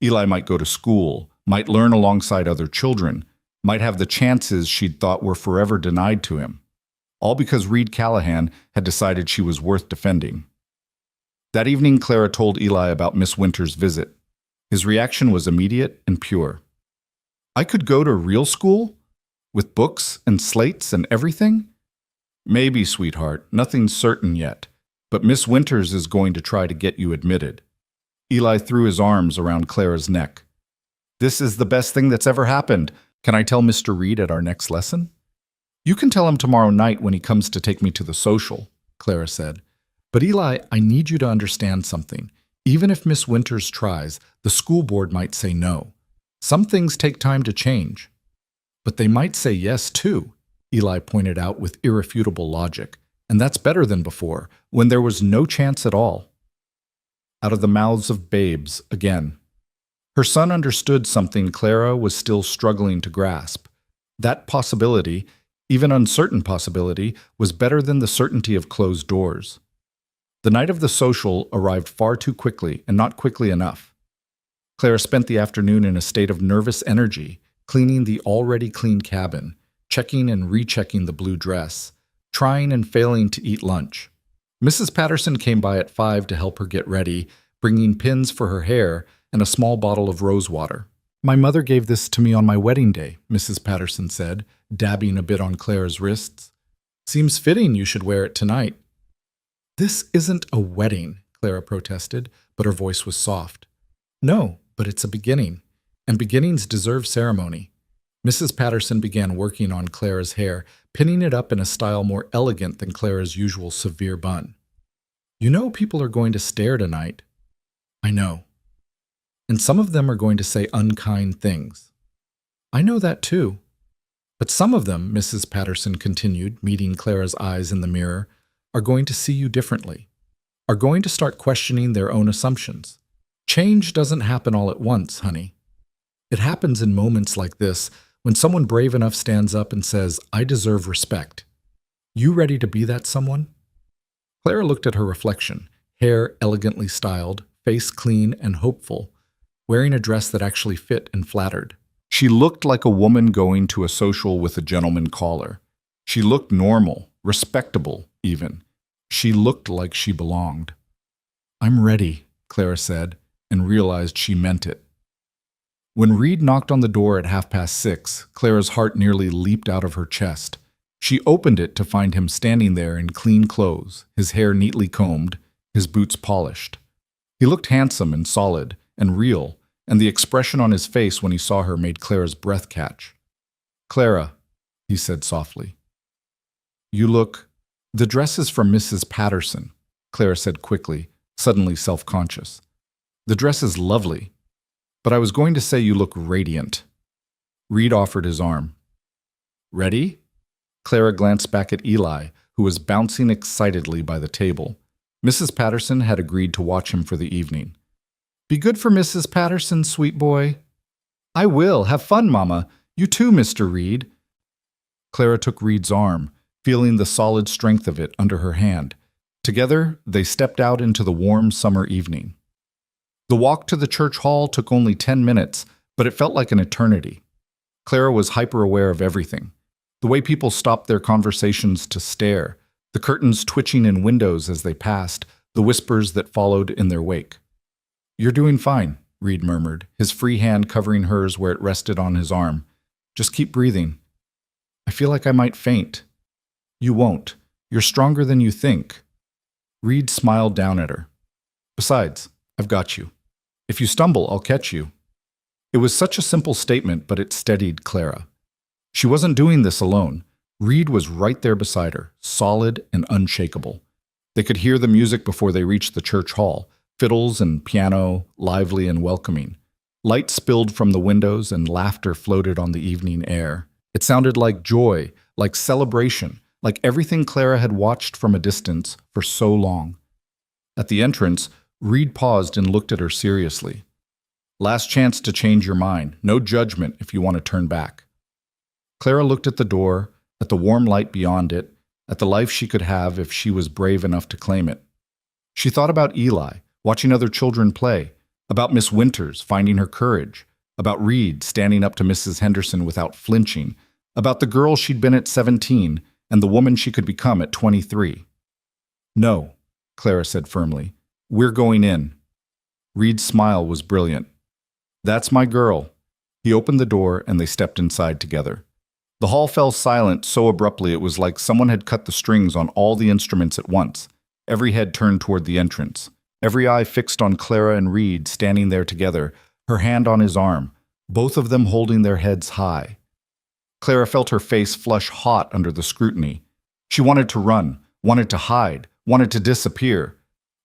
Eli might go to school, might learn alongside other children, might have the chances she'd thought were forever denied to him, all because Reed Callahan had decided she was worth defending. That evening, Clara told Eli about Miss Winters' visit. His reaction was immediate and pure. "I could go to real school? With books and slates and everything?" "Maybe, sweetheart. Nothing's certain yet. But Miss Winters is going to try to get you admitted." Eli threw his arms around Clara's neck. "This is the best thing that's ever happened. Can I tell Mr. Reed at our next lesson?" "You can tell him tomorrow night when he comes to take me to the social," Clara said. "But Eli, I need you to understand something. Even if Miss Winters tries, the school board might say no. Some things take time to change." "But they might say yes, too," Eli pointed out with irrefutable logic. "And that's better than before, when there was no chance at all." Out of the mouths of babes again. Her son understood something Clara was still struggling to grasp. That possibility, even uncertain possibility, was better than the certainty of closed doors. The night of the social arrived far too quickly and not quickly enough. Clara spent the afternoon in a state of nervous energy, cleaning the already clean cabin, checking and rechecking the blue dress, trying and failing to eat lunch. Mrs. Patterson came by at 5 to help her get ready, bringing pins for her hair and a small bottle of rose water. "My mother gave this to me on my wedding day," Mrs. Patterson said, dabbing a bit on Clara's wrists. "Seems fitting you should wear it tonight." "This isn't a wedding," Clara protested, but her voice was soft. "No, but it's a beginning, and beginnings deserve ceremony." Mrs. Patterson began working on Clara's hair, pinning it up in a style more elegant than Clara's usual severe bun. "You know people are going to stare tonight." "I know. And some of them are going to say unkind things." "I know that too. But some of them," Mrs. Patterson continued, meeting Clara's eyes in the mirror, "are going to see you differently, are going to start questioning their own assumptions. Change doesn't happen all at once, honey. It happens in moments like this, when someone brave enough stands up and says, 'I deserve respect.' You ready to be that someone?" Clara looked at her reflection, hair elegantly styled, face clean and hopeful, wearing a dress that actually fit and flattered. She looked like a woman going to a social with a gentleman caller. She looked normal, respectable even. She looked like she belonged. "I'm ready," Clara said, and realized she meant it. When Reed knocked on the door at 6:30, Clara's heart nearly leaped out of her chest. She opened it to find him standing there in clean clothes, his hair neatly combed, his boots polished. He looked handsome and solid and real, and the expression on his face when he saw her made Clara's breath catch. "Clara," he said softly. "You look—" "The dress is from Mrs. Patterson," Clara said quickly, suddenly self-conscious. "The dress is lovely, but I was going to say you look radiant." Reed offered his arm. "Ready?" Clara glanced back at Eli, who was bouncing excitedly by the table. Mrs. Patterson had agreed to watch him for the evening. "Be good for Mrs. Patterson, sweet boy." "I will. Have fun, Mama. You too, Mr. Reed." Clara took Reed's arm, feeling the solid strength of it under her hand. Together, they stepped out into the warm summer evening. The walk to the church hall took only 10 minutes, but it felt like an eternity. Clara was hyper-aware of everything. The way people stopped their conversations to stare, the curtains twitching in windows as they passed, the whispers that followed in their wake. "You're doing fine," Reed murmured, his free hand covering hers where it rested on his arm. "Just keep breathing." "I feel like I might faint." "You won't. You're stronger than you think." Reed smiled down at her. "Besides, I've got you. If you stumble, I'll catch you." It was such a simple statement, but it steadied Clara. She wasn't doing this alone. Reed was right there beside her, solid and unshakable. They could hear the music before they reached the church hall, fiddles and piano, lively and welcoming. Light spilled from the windows and laughter floated on the evening air. It sounded like joy, like celebration, like everything Clara had watched from a distance for so long. At the entrance, Reed paused and looked at her seriously. "Last chance to change your mind. No judgment if you want to turn back." Clara looked at the door, at the warm light beyond it, at the life she could have if she was brave enough to claim it. She thought about Eli, watching other children play, about Miss Winters finding her courage, about Reed standing up to Mrs. Henderson without flinching, about the girl she'd been at 17 and the woman she could become at 23. "No," Clara said firmly. "We're going in." Reed's smile was brilliant. "That's my girl." He opened the door and they stepped inside together. The hall fell silent so abruptly it was like someone had cut the strings on all the instruments at once. Every head turned toward the entrance. Every eye fixed on Clara and Reed standing there together, her hand on his arm, both of them holding their heads high. Clara felt her face flush hot under the scrutiny. She wanted to run, wanted to hide, wanted to disappear.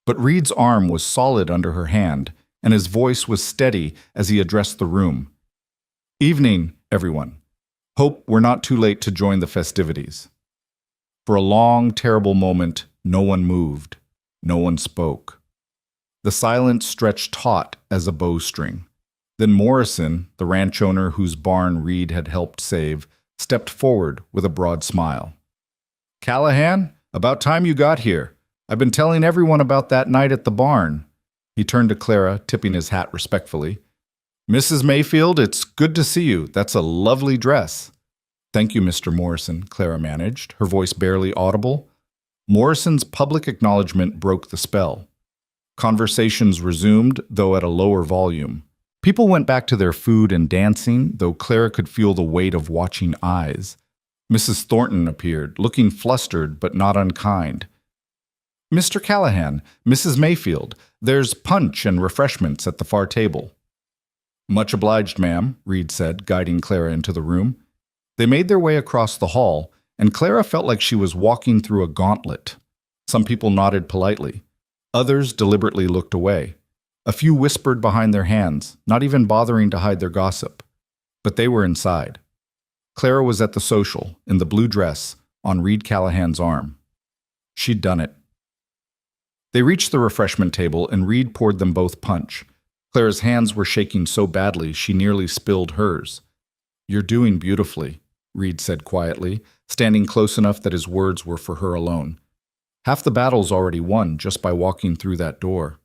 But Reed's arm was solid under her hand, and his voice was steady as he addressed the room. "Evening, everyone. Hope we're not too late to join the festivities." For a long, terrible moment, no one moved. No one spoke. The silence stretched taut as a bowstring. Then Morrison, the ranch owner whose barn Reed had helped save, stepped forward with a broad smile. "Callahan, about time you got here. I've been telling everyone about that night at the barn." He turned to Clara, tipping his hat respectfully. "Mrs. Mayfield, it's good to see you. That's a lovely dress." "Thank you, Mr. Morrison," Clara managed, her voice barely audible. Morrison's public acknowledgement broke the spell. Conversations resumed, though at a lower volume. People went back to their food and dancing, though Clara could feel the weight of watching eyes. Mrs. Thornton appeared, looking flustered but not unkind. "Mr. Callahan, Mrs. Mayfield, there's punch and refreshments at the far table." "Much obliged, ma'am," Reed said, guiding Clara into the room. They made their way across the hall, and Clara felt like she was walking through a gauntlet. Some people nodded politely. Others deliberately looked away. A few whispered behind their hands, not even bothering to hide their gossip. But they were inside. Clara was at the social, in the blue dress, on Reed Callahan's arm. She'd done it. They reached the refreshment table, and Reed poured them both punch. Clara's hands were shaking so badly she nearly spilled hers. "You're doing beautifully," Reed said quietly, standing close enough that his words were for her alone. "Half the battle's already won just by walking through that door.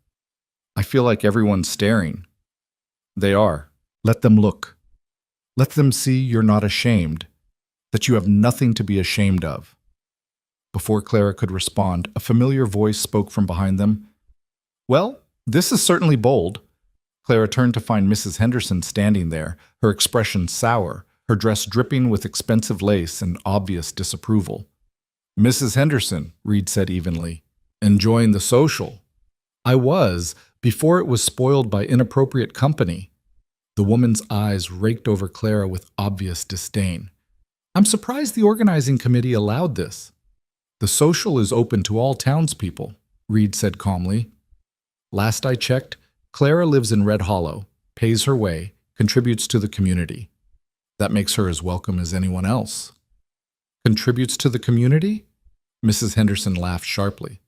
I feel like everyone's staring." "They are. Let them look. Let them see you're not ashamed, that you have nothing to be ashamed of." Before Clara could respond, a familiar voice spoke from behind them. "Well, this is certainly bold." Clara turned to find Mrs. Henderson standing there, her expression sour, her dress dripping with expensive lace and obvious disapproval. "Mrs. Henderson," Reed said evenly, "enjoying the social." "I was, before it was spoiled by inappropriate company." The woman's eyes raked over Clara with obvious disdain. "I'm surprised the organizing committee allowed this." "The social is open to all townspeople," Reed said calmly. "Last I checked, Clara lives in Red Hollow, pays her way, contributes to the community. That makes her as welcome as anyone else." "Contributes to the community?" Mrs. Henderson laughed sharply.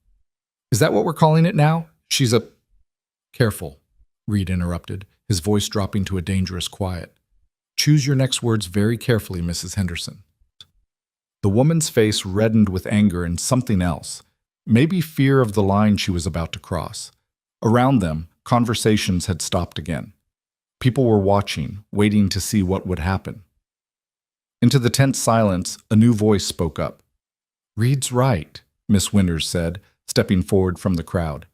"Is that what we're calling it now? She's a—" "Careful," Reed interrupted, his voice dropping to a dangerous quiet. "Choose your next words very carefully, Mrs. Henderson." The woman's face reddened with anger and something else, maybe fear of the line she was about to cross. Around them, conversations had stopped again. People were watching, waiting to see what would happen. Into the tense silence, a new voice spoke up. "Reed's right," Miss Winters said, stepping forward from the crowd.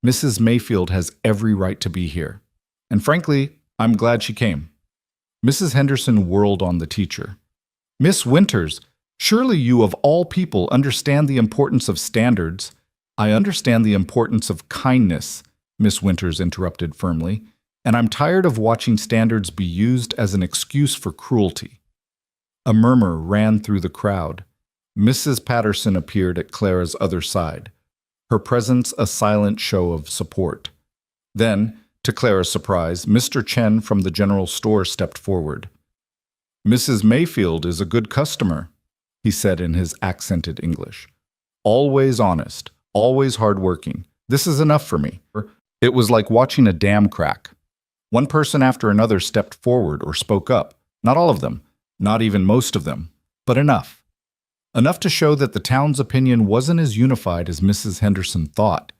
"Mrs. Mayfield has every right to be here. And frankly, I'm glad she came." Mrs. Henderson whirled on the teacher. "Miss Winters, surely you of all people understand the importance of standards." "I understand the importance of kindness," Miss Winters interrupted firmly, "and I'm tired of watching standards be used as an excuse for cruelty." A murmur ran through the crowd. Mrs. Patterson appeared at Clara's other side, her presence a silent show of support. Then, to Clara's surprise, Mr. Chen from the general store stepped forward. "Mrs. Mayfield is a good customer," he said in his accented English. "Always honest, always hardworking. This is enough for me." It was like watching a dam crack. One person after another stepped forward or spoke up. Not all of them, not even most of them, but enough. Enough to show that the town's opinion wasn't as unified as Mrs. Henderson thought.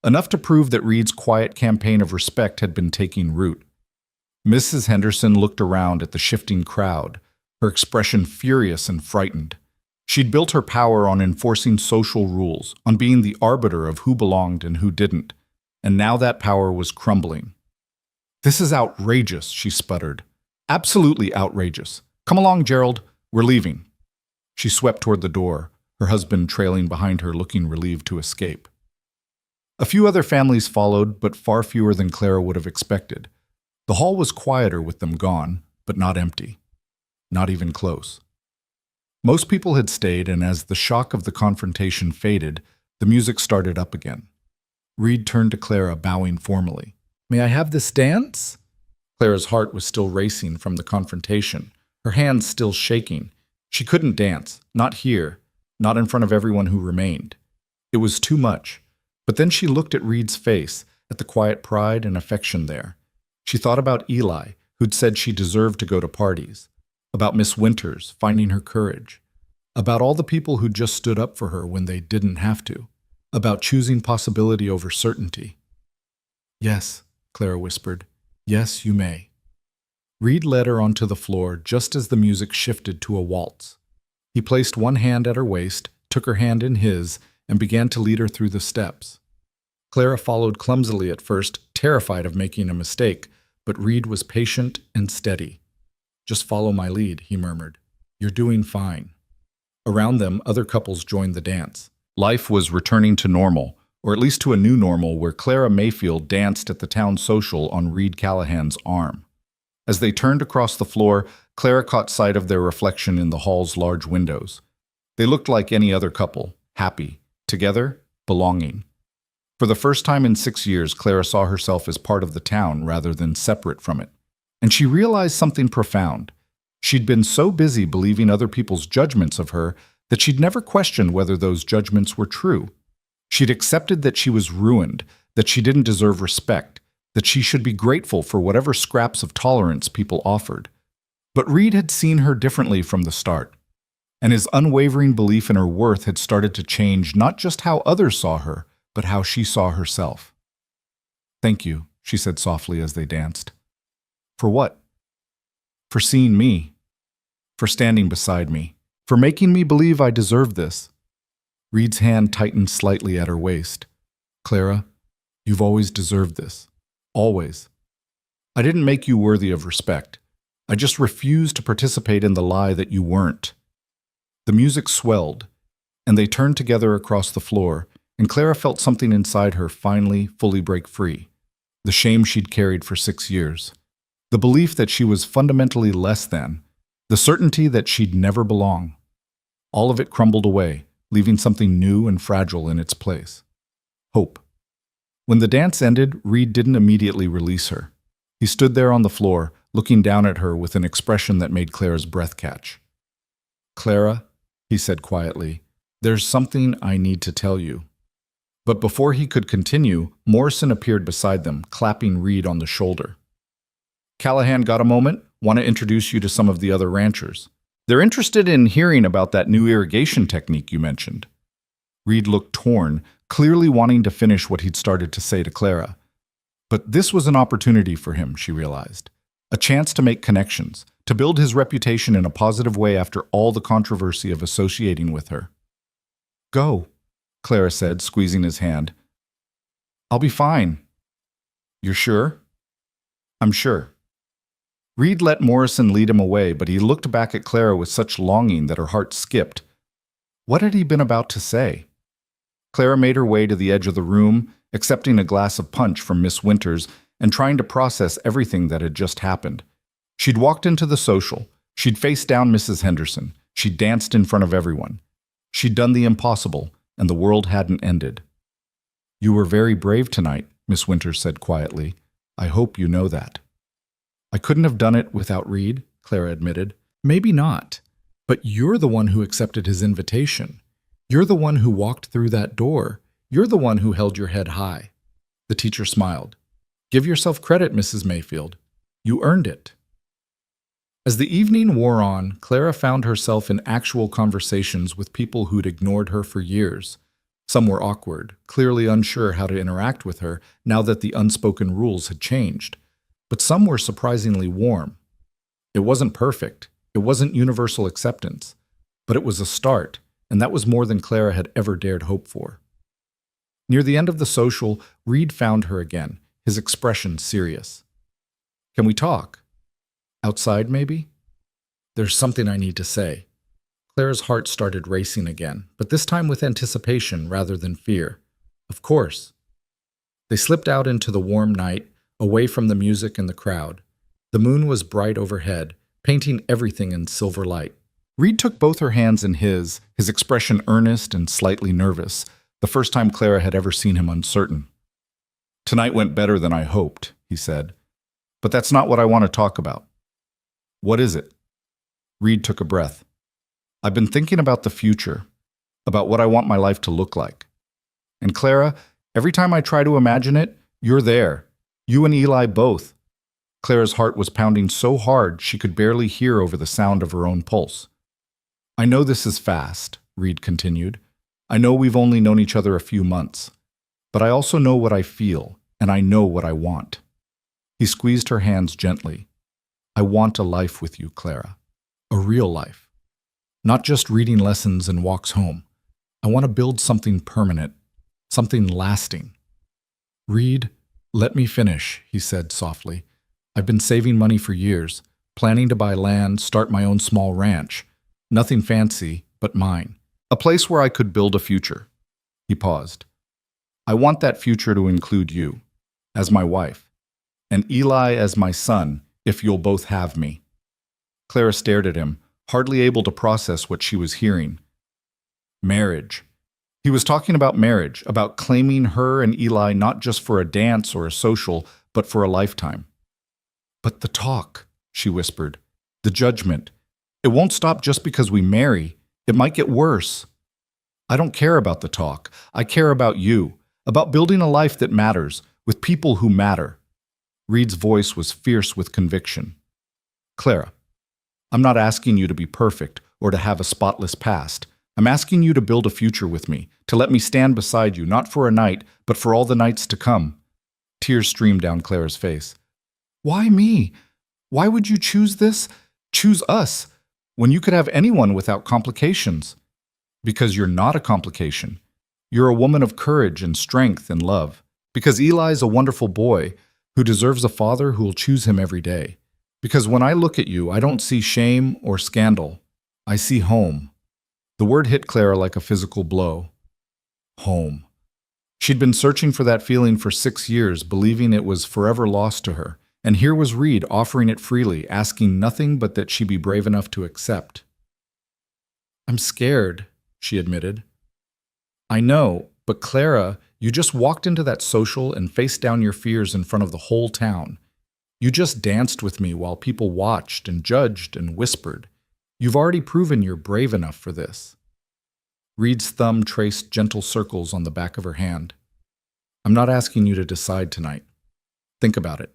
Enough to prove that Reed's quiet campaign of respect had been taking root. Mrs. Henderson looked around at the shifting crowd, her expression furious and frightened. She'd built her power on enforcing social rules, on being the arbiter of who belonged and who didn't, and now that power was crumbling. "This is outrageous," she sputtered. "Absolutely outrageous. Come along, Gerald. We're leaving." She swept toward the door, her husband trailing behind her, looking relieved to escape. A few other families followed, but far fewer than Clara would have expected. The hall was quieter with them gone, but not empty. Not even close. Most people had stayed, and as the shock of the confrontation faded, the music started up again. Reed turned to Clara, bowing formally. "May I have this dance?" Clara's heart was still racing from the confrontation, her hands still shaking. She couldn't dance, not here, not in front of everyone who remained. It was too much. But then she looked at Reed's face, at the quiet pride and affection there. She thought about Eli, who'd said she deserved to go to parties, about Miss Winters finding her courage, about all the people who just stood up for her when they didn't have to, about choosing possibility over certainty. "Yes," Clara whispered. "Yes, you may." Reed led her onto the floor just as the music shifted to a waltz. He placed one hand at her waist, took her hand in his, and began to lead her through the steps. Clara followed clumsily at first, terrified of making a mistake, but Reed was patient and steady. "Just follow my lead," he murmured. "You're doing fine." Around them, other couples joined the dance. Life was returning to normal, or at least to a new normal where Clara Mayfield danced at the town social on Reed Callahan's arm. As they turned across the floor, Clara caught sight of their reflection in the hall's large windows. They looked like any other couple, happy, together, belonging. For the first time in 6 years, Clara saw herself as part of the town rather than separate from it. And she realized something profound. She'd been so busy believing other people's judgments of her that she'd never questioned whether those judgments were true. She'd accepted that she was ruined, that she didn't deserve respect, that she should be grateful for whatever scraps of tolerance people offered. But Reed had seen her differently from the start, and his unwavering belief in her worth had started to change not just how others saw her, but how she saw herself. "Thank you," she said softly as they danced. "For what?" "For seeing me. For standing beside me. For making me believe I deserve this." Reed's hand tightened slightly at her waist. "Clara, you've always deserved this. Always. I didn't make you worthy of respect. I just refused to participate in the lie that you weren't." The music swelled, and they turned together across the floor, and Clara felt something inside her finally, fully break free. The shame she'd carried for 6 years. The belief that she was fundamentally less than. The certainty that she'd never belong. All of it crumbled away, leaving something new and fragile in its place. Hope. When the dance ended, Reed didn't immediately release her. He stood there on the floor, looking down at her with an expression that made Clara's breath catch. "Clara," he said quietly, "there's something I need to tell you." But before he could continue, Morrison appeared beside them, clapping Reed on the shoulder. "Callahan, got a moment? Want to introduce you to some of the other ranchers. They're interested in hearing about that new irrigation technique you mentioned." Reed looked torn, clearly wanting to finish what he'd started to say to Clara. But this was an opportunity for him, she realized. A chance to make connections, to build his reputation in a positive way after all the controversy of associating with her. "Go," Clara said, squeezing his hand. "I'll be fine." "You're sure?" "I'm sure." Reed let Morrison lead him away, but he looked back at Clara with such longing that her heart skipped. What had he been about to say? Clara made her way to the edge of the room, accepting a glass of punch from Miss Winters and trying to process everything that had just happened. She'd walked into the social. She'd faced down Mrs. Henderson. She'd danced in front of everyone. She'd done the impossible, and the world hadn't ended. "You were very brave tonight," Miss Winters said quietly. "I hope you know that." "I couldn't have done it without Reed," Clara admitted. "Maybe not, but you're the one who accepted his invitation. You're the one who walked through that door. You're the one who held your head high." The teacher smiled. "Give yourself credit, Mrs. Mayfield. You earned it." As the evening wore on, Clara found herself in actual conversations with people who'd ignored her for years. Some were awkward, clearly unsure how to interact with her now that the unspoken rules had changed. But some were surprisingly warm. It wasn't perfect. It wasn't universal acceptance. But it was a start, and that was more than Clara had ever dared hope for. Near the end of the social, Reed found her again, his expression serious. "Can we talk? Outside, maybe?" "There's something I need to say." Clara's heart started racing again, but this time with anticipation rather than fear. "Of course." They slipped out into the warm night, away from the music and the crowd. The moon was bright overhead, painting everything in silver light. Reed took both her hands in his expression earnest and slightly nervous, the first time Clara had ever seen him uncertain. "Tonight went better than I hoped," he said. "But that's not what I want to talk about." "What is it?" Reed took a breath. "I've been thinking about the future, about what I want my life to look like. And Clara, every time I try to imagine it, you're there. You and Eli both." Clara's heart was pounding so hard she could barely hear over the sound of her own pulse. "I know this is fast," Reed continued. "I know we've only known each other a few months. But I also know what I feel, and I know what I want." He squeezed her hands gently. "I want a life with you, Clara. A real life. Not just reading lessons and walks home. I want to build something permanent, something lasting." Reed, let me finish, he said softly. I've been saving money for years, planning to buy land, start my own small ranch. Nothing fancy, but mine. A place where I could build a future. He paused. I want that future to include you, as my wife, and Eli as my son, if you'll both have me. Clara stared at him, hardly able to process what she was hearing. Marriage. He was talking about marriage, about claiming her and Eli not just for a dance or a social, but for a lifetime. But the talk, she whispered, the judgment. It won't stop just because we marry. It might get worse. I don't care about the talk. I care about you, about building a life that matters, with people who matter. Reed's voice was fierce with conviction. Clara, I'm not asking you to be perfect or to have a spotless past. I'm asking you to build a future with me, to let me stand beside you, not for a night, but for all the nights to come. Tears streamed down Clara's face. Why me? Why would you choose this? Choose us, when you could have anyone without complications? Because you're not a complication. You're a woman of courage and strength and love. Because Eli's a wonderful boy who deserves a father who will choose him every day. Because when I look at you, I don't see shame or scandal. I see home. The word hit Clara like a physical blow. Home. She'd been searching for that feeling for 6 years, believing it was forever lost to her. And here was Reed offering it freely, asking nothing but that she be brave enough to accept. I'm scared, she admitted. I know, but Clara, you just walked into that social and faced down your fears in front of the whole town. You just danced with me while people watched and judged and whispered. You've already proven you're brave enough for this. Reed's thumb traced gentle circles on the back of her hand. I'm not asking you to decide tonight. Think about it.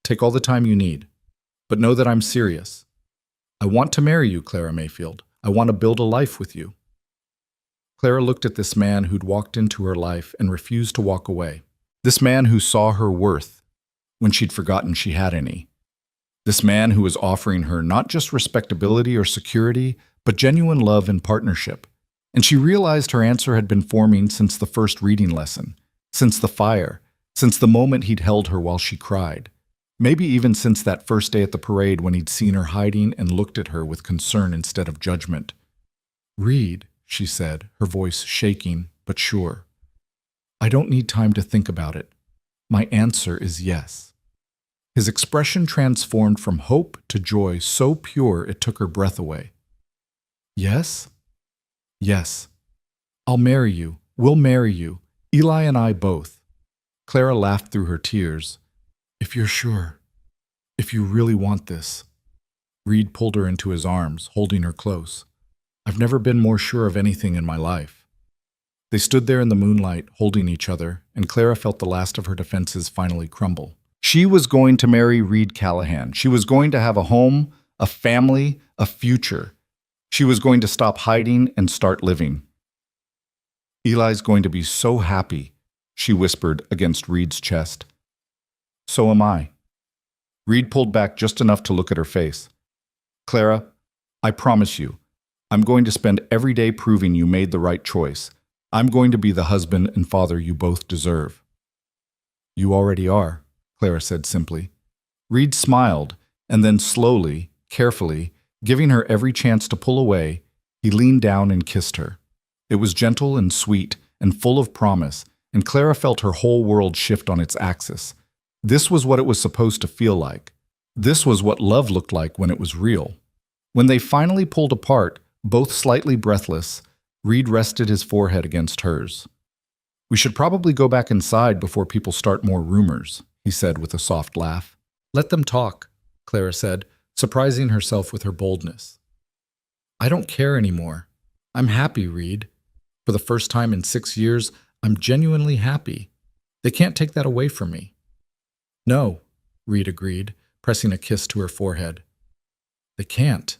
Take all the time you need. But know that I'm serious. I want to marry you, Clara Mayfield. I want to build a life with you. Clara looked at this man who'd walked into her life and refused to walk away. This man who saw her worth when she'd forgotten she had any. This man who was offering her not just respectability or security, but genuine love and partnership. And she realized her answer had been forming since the first reading lesson, since the fire, since the moment he'd held her while she cried. Maybe even since that first day at the parade when he'd seen her hiding and looked at her with concern instead of judgment. Reed, she said, her voice shaking but sure. I don't need time to think about it. My answer is yes. His expression transformed from hope to joy so pure it took her breath away. Yes? Yes. I'll marry you. We'll marry you. Eli and I both. Clara laughed through her tears. If you're sure. If you really want this. Reed pulled her into his arms, holding her close. I've never been more sure of anything in my life. They stood there in the moonlight, holding each other, and Clara felt the last of her defenses finally crumble. She was going to marry Reed Callahan. She was going to have a home, a family, a future. She was going to stop hiding and start living. Eli's going to be so happy, she whispered against Reed's chest. So am I. Reed pulled back just enough to look at her face. Clara, I promise you, I'm going to spend every day proving you made the right choice. I'm going to be the husband and father you both deserve. You already are, Clara said simply. Reed smiled, and then slowly, carefully, giving her every chance to pull away, he leaned down and kissed her. It was gentle and sweet and full of promise, and Clara felt her whole world shift on its axis. This was what it was supposed to feel like. This was what love looked like when it was real. When they finally pulled apart, both slightly breathless, Reed rested his forehead against hers. We should probably go back inside before people start more rumors, he said with a soft laugh. Let them talk, Clara said, surprising herself with her boldness. I don't care anymore. I'm happy, Reed. For the first time in 6 years, I'm genuinely happy. They can't take that away from me. No, Reed agreed, pressing a kiss to her forehead. They can't.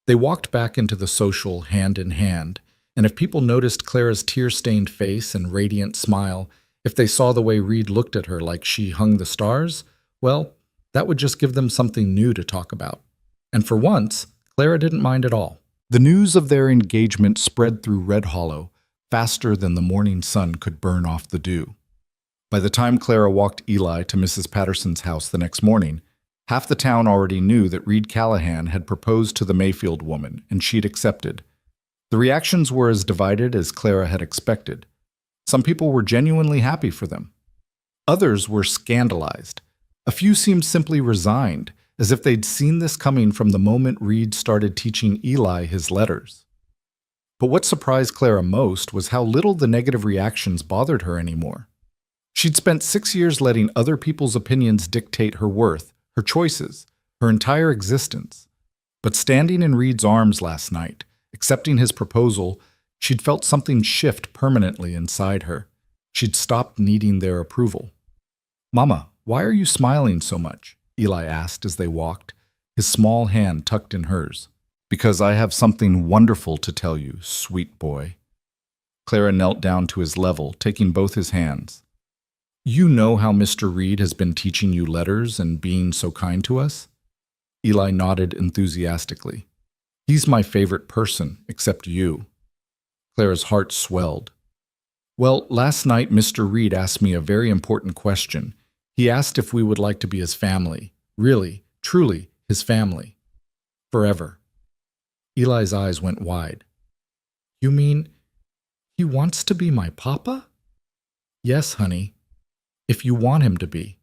They walked back into the social hand in hand, and if people noticed Clara's tear-stained face and radiant smile, if they saw the way Reed looked at her like she hung the stars, well, that would just give them something new to talk about. And for once, Clara didn't mind at all. The news of their engagement spread through Red Hollow faster than the morning sun could burn off the dew. By the time Clara walked Eli to Mrs. Patterson's house the next morning, half the town already knew that Reed Callahan had proposed to the Mayfield woman, and she'd accepted. The reactions were as divided as Clara had expected. Some people were genuinely happy for them. Others were scandalized. A few seemed simply resigned, as if they'd seen this coming from the moment Reed started teaching Eli his letters. But what surprised Clara most was how little the negative reactions bothered her anymore. She'd spent 6 years letting other people's opinions dictate her worth, her choices, her entire existence. But standing in Reed's arms last night, accepting his proposal, she'd felt something shift permanently inside her. She'd stopped needing their approval. "Mama, why are you smiling so much?" Eli asked as they walked, his small hand tucked in hers. "Because I have something wonderful to tell you, sweet boy." Clara knelt down to his level, taking both his hands. "You know how Mr. Reed has been teaching you letters and being so kind to us?" Eli nodded enthusiastically. "He's my favorite person, except you." Clara's heart swelled. "Well, last night Mr. Reed asked me a very important question. He asked if we would like to be his family. Really, truly, his family. Forever." Eli's eyes went wide. "You mean he wants to be my papa?" "Yes, honey. If you want him to be.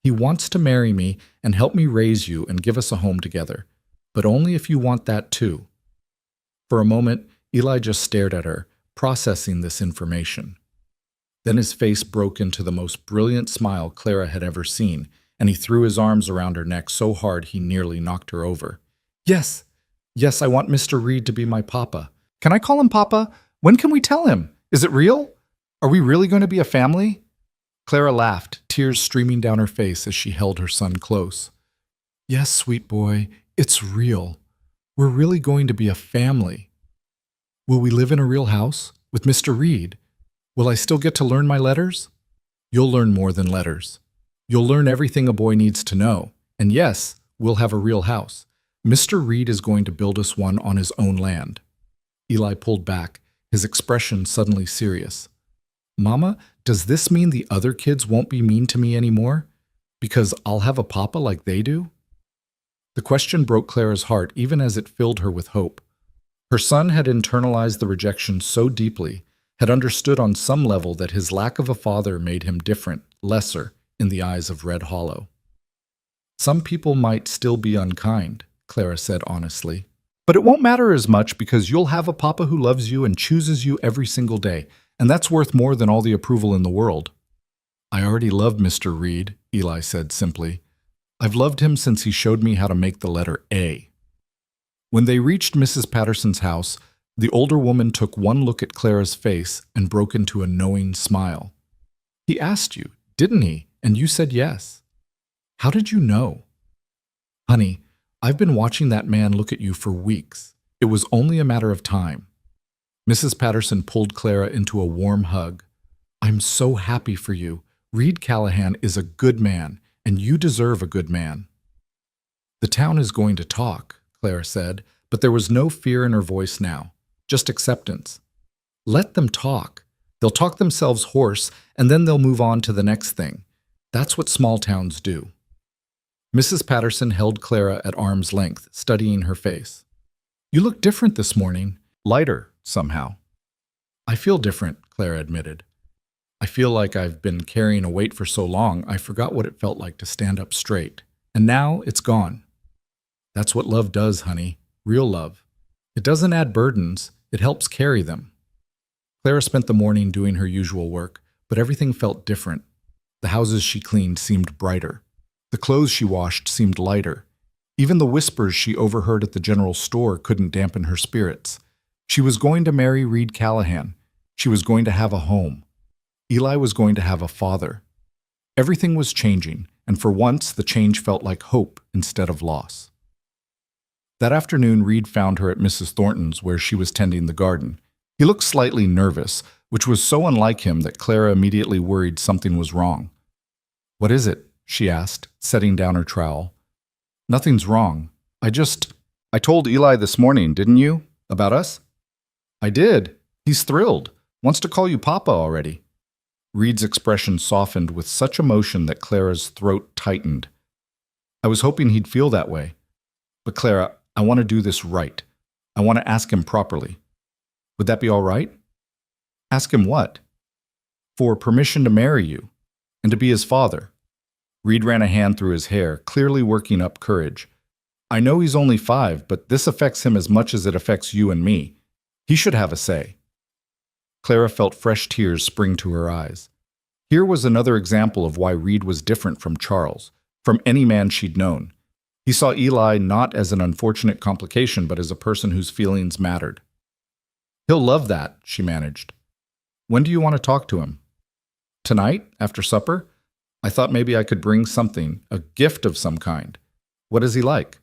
He wants to marry me and help me raise you and give us a home together, but only if you want that too." For a moment, Eli just stared at her, processing this information. Then his face broke into the most brilliant smile Clara had ever seen, and he threw his arms around her neck so hard he nearly knocked her over. "Yes, yes, I want Mr. Reed to be my papa. Can I call him Papa? When can we tell him? Is it real? Are we really going to be a family?" Clara laughed, tears streaming down her face as she held her son close. "Yes, sweet boy, it's real. We're really going to be a family. Will we live in a real house? With Mr. Reed? Will I still get to learn my letters?" "You'll learn more than letters. You'll learn everything a boy needs to know. And yes, we'll have a real house. Mr. Reed is going to build us one on his own land." Eli pulled back, his expression suddenly serious. "Mama, does this mean the other kids won't be mean to me anymore? Because I'll have a papa like they do?" The question broke Clara's heart even as it filled her with hope. Her son had internalized the rejection so deeply, had understood on some level that his lack of a father made him different, lesser, in the eyes of Red Hollow. "Some people might still be unkind," Clara said honestly. "But it won't matter as much because you'll have a papa who loves you and chooses you every single day, and that's worth more than all the approval in the world." "I already love Mr. Reed," Eli said simply. "I've loved him since he showed me how to make the letter A." When they reached Mrs. Patterson's house, the older woman took one look at Clara's face and broke into a knowing smile. "He asked you, didn't he? And you said yes. How did you know?" "Honey, I've been watching that man look at you for weeks. It was only a matter of time." Mrs. Patterson pulled Clara into a warm hug. "I'm so happy for you. Reed Callahan is a good man, and you deserve a good man." "The town is going to talk," Clara said, but there was no fear in her voice now, just acceptance. "Let them talk. They'll talk themselves hoarse, and then they'll move on to the next thing. That's what small towns do." Mrs. Patterson held Clara at arm's length, studying her face. "You look different this morning. Lighter, somehow." "I feel different," Clara admitted. "I feel like I've been carrying a weight for so long I forgot what it felt like to stand up straight. And now it's gone. That's what love does, honey. Real love. It doesn't add burdens, it helps carry them." Clara spent the morning doing her usual work, but everything felt different. The houses she cleaned seemed brighter. The clothes she washed seemed lighter. Even the whispers she overheard at the general store couldn't dampen her spirits. She was going to marry Reed Callahan. She was going to have a home. Eli was going to have a father. Everything was changing, and for once the change felt like hope instead of loss. That afternoon, Reed found her at Mrs. Thornton's where she was tending the garden. He looked slightly nervous, which was so unlike him that Clara immediately worried something was wrong. "What is it?" she asked, setting down her trowel. "Nothing's wrong. I told Eli this morning, didn't you? About us?" "I did. He's thrilled. Wants to call you Papa already." Reed's expression softened with such emotion that Clara's throat tightened. I was hoping he'd feel that way. But Clara, I want to do this right. I want to ask him properly. Would that be all right? Ask him what? For permission to marry you and to be his father. Reed ran a hand through his hair, clearly working up courage. I know he's only 5, but this affects him as much as it affects you and me. He should have a say. Clara felt fresh tears spring to her eyes. Here was another example of why Reed was different from Charles, from any man she'd known. He saw Eli not as an unfortunate complication, but as a person whose feelings mattered. He'll love that, she managed. When do you want to talk to him? Tonight, after supper? I thought maybe I could bring something, a gift of some kind. What is he like?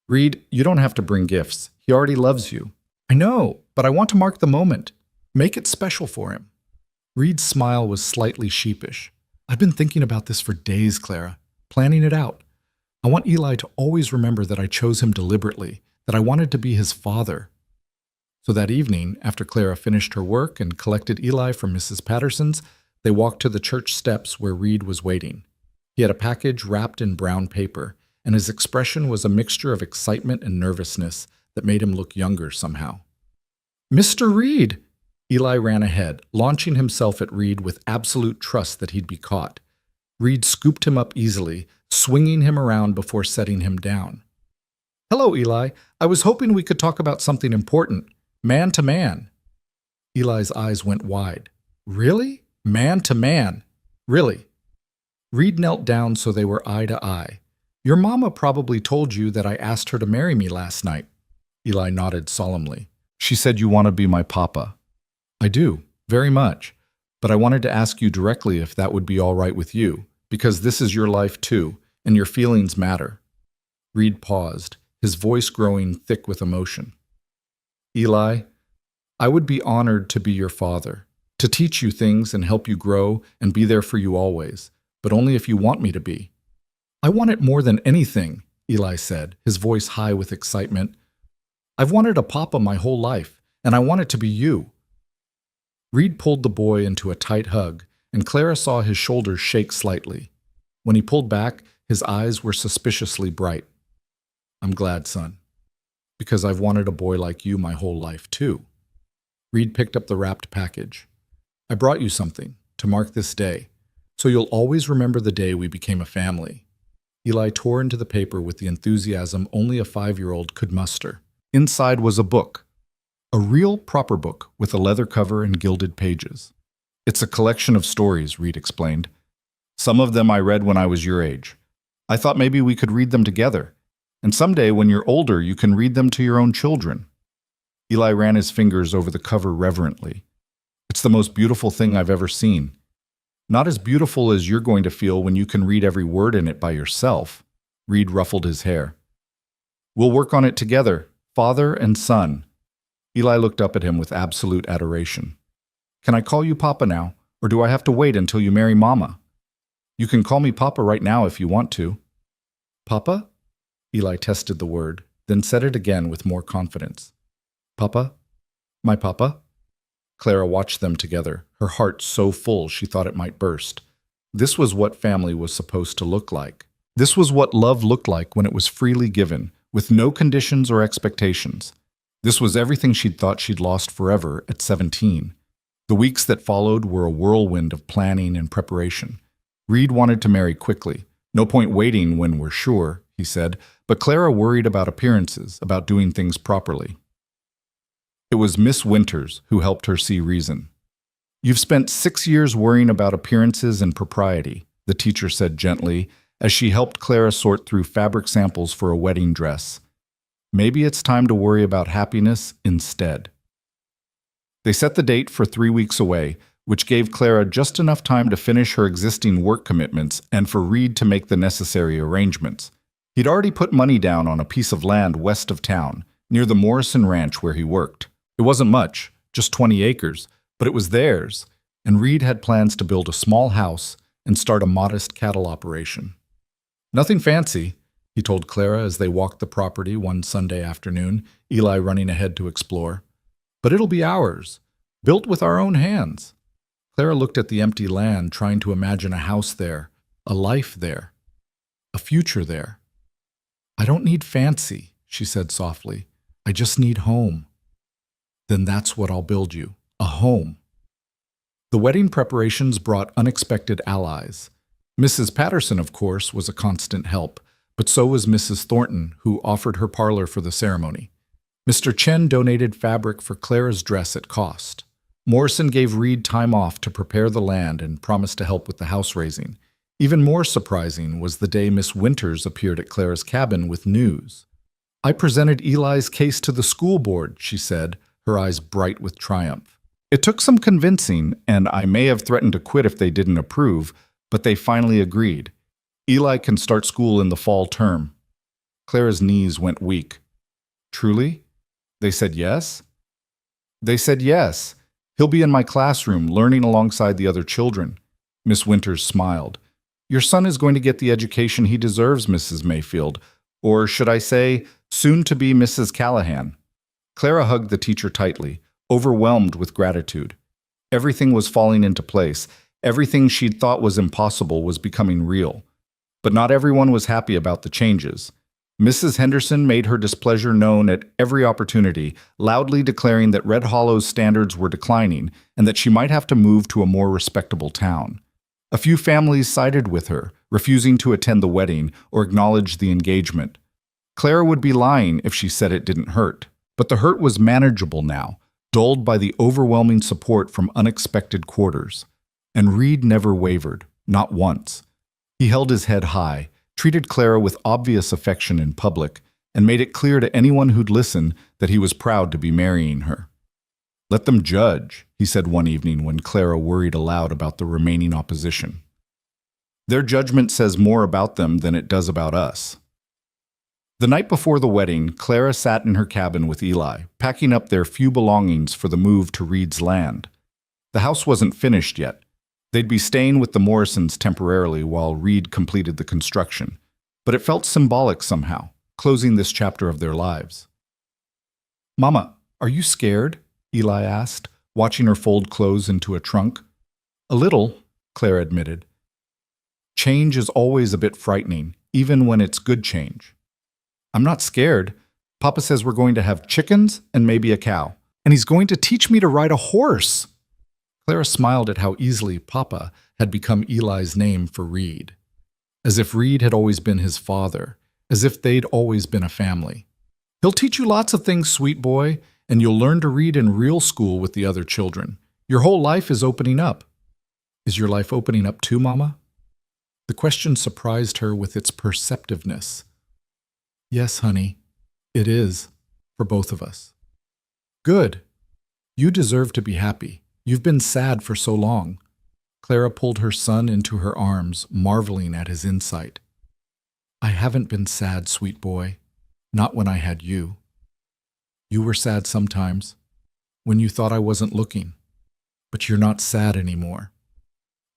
Reed, you don't have to bring gifts. He already loves you. I know, but I want to mark the moment. Make it special for him. Reed's smile was slightly sheepish. I've been thinking about this for days, Clara, planning it out. I want Eli to always remember that I chose him deliberately, that I wanted to be his father. So that evening, after Clara finished her work and collected Eli from Mrs. Patterson's, they walked to the church steps where Reed was waiting. He had a package wrapped in brown paper, and his expression was a mixture of excitement and nervousness that made him look younger somehow. Mr. Reed! Eli ran ahead, launching himself at Reed with absolute trust that he'd be caught. Reed scooped him up easily, swinging him around before setting him down. Hello, Eli. I was hoping we could talk about something important. Man to man. Eli's eyes went wide. Really? Man to man? Really? Reed knelt down so they were eye to eye. Your mama probably told you that I asked her to marry me last night. Eli nodded solemnly. She said you want to be my papa. I do, very much. But I wanted to ask you directly if that would be all right with you, because this is your life too, and your feelings matter. Reed paused, his voice growing thick with emotion. Eli, I would be honored to be your father, to teach you things and help you grow and be there for you always, but only if you want me to be. I want it more than anything, Eli said, his voice high with excitement. I've wanted a papa my whole life, and I want it to be you. Reed pulled the boy into a tight hug, and Clara saw his shoulders shake slightly. When he pulled back, his eyes were suspiciously bright. I'm glad, son, because I've wanted a boy like you my whole life, too. Reed picked up the wrapped package. I brought you something to mark this day, so you'll always remember the day we became a family. Eli tore into the paper with the enthusiasm only a 5-year-old could muster. Inside was a book. A real proper book with a leather cover and gilded pages. It's a collection of stories, Reed explained. Some of them I read when I was your age. I thought maybe we could read them together. And someday when you're older, you can read them to your own children. Eli ran his fingers over the cover reverently. It's the most beautiful thing I've ever seen. Not as beautiful as you're going to feel when you can read every word in it by yourself. Reed ruffled his hair. We'll work on it together, father and son. Eli looked up at him with absolute adoration. Can I call you Papa now, or do I have to wait until you marry Mama? You can call me Papa right now if you want to. Papa? Eli tested the word, then said it again with more confidence. Papa? My Papa? Clara watched them together, her heart so full she thought it might burst. This was what family was supposed to look like. This was what love looked like when it was freely given, with no conditions or expectations. This was everything she'd thought she'd lost forever at 17. The weeks that followed were a whirlwind of planning and preparation. Reed wanted to marry quickly. No point waiting when we're sure, he said, but Clara worried about appearances, about doing things properly. It was Miss Winters who helped her see reason. You've spent 6 years worrying about appearances and propriety, the teacher said gently, as she helped Clara sort through fabric samples for a wedding dress. Maybe it's time to worry about happiness instead. They set the date for 3 weeks away, which gave Clara just enough time to finish her existing work commitments and for Reed to make the necessary arrangements. He'd already put money down on a piece of land west of town, near the Morrison Ranch where he worked. It wasn't much, just 20 acres, but it was theirs, and Reed had plans to build a small house and start a modest cattle operation. Nothing fancy, he told Clara as they walked the property one Sunday afternoon, Eli running ahead to explore. But it'll be ours, built with our own hands. Clara looked at the empty land, trying to imagine a house there, a life there, a future there. "I don't need fancy," she said softly. "I just need home." "Then that's what I'll build you, a home." The wedding preparations brought unexpected allies. Mrs. Patterson, of course, was a constant help, but so was Mrs. Thornton, who offered her parlor for the ceremony. Mr. Chen donated fabric for Clara's dress at cost. Morrison gave Reed time off to prepare the land and promised to help with the house raising. Even more surprising was the day Miss Winters appeared at Clara's cabin with news. "I presented Eli's case to the school board," she said, her eyes bright with triumph. "It took some convincing, and I may have threatened to quit if they didn't approve, but they finally agreed. Eli can start school in the fall term." Clara's knees went weak. "Truly? They said yes?" "They said yes. He'll be in my classroom, learning alongside the other children." Miss Winters smiled. "Your son is going to get the education he deserves, Mrs. Mayfield, or should I say, soon to be Mrs. Callahan." Clara hugged the teacher tightly, overwhelmed with gratitude. Everything was falling into place. Everything she'd thought was impossible was becoming real. But not everyone was happy about the changes. Mrs. Henderson made her displeasure known at every opportunity, loudly declaring that Red Hollow's standards were declining and that she might have to move to a more respectable town. A few families sided with her, refusing to attend the wedding or acknowledge the engagement. Clara would be lying if she said it didn't hurt. But the hurt was manageable now, dulled by the overwhelming support from unexpected quarters. And Reed never wavered, not once. He held his head high, treated Clara with obvious affection in public, and made it clear to anyone who'd listen that he was proud to be marrying her. "Let them judge," he said one evening when Clara worried aloud about the remaining opposition. "Their judgment says more about them than it does about us." The night before the wedding, Clara sat in her cabin with Eli, packing up their few belongings for the move to Reed's land. The house wasn't finished yet. They'd be staying with the Morrisons temporarily while Reed completed the construction. But it felt symbolic somehow, closing this chapter of their lives. "Mama, are you scared?" Eli asked, watching her fold clothes into a trunk. "A little," Clara admitted. "Change is always a bit frightening, even when it's good change." "I'm not scared. Papa says we're going to have chickens and maybe a cow. And he's going to teach me to ride a horse." Clara smiled at how easily Papa had become Eli's name for Reed. As if Reed had always been his father, as if they'd always been a family. "He'll teach you lots of things, sweet boy, and you'll learn to read in real school with the other children. Your whole life is opening up." "Is your life opening up too, Mama?" The question surprised her with its perceptiveness. "Yes, honey, it is, for both of us." "Good. You deserve to be happy. You've been sad for so long." Clara pulled her son into her arms, marveling at his insight. "I haven't been sad, sweet boy. Not when I had you. You were sad sometimes, when you thought I wasn't looking. But you're not sad anymore."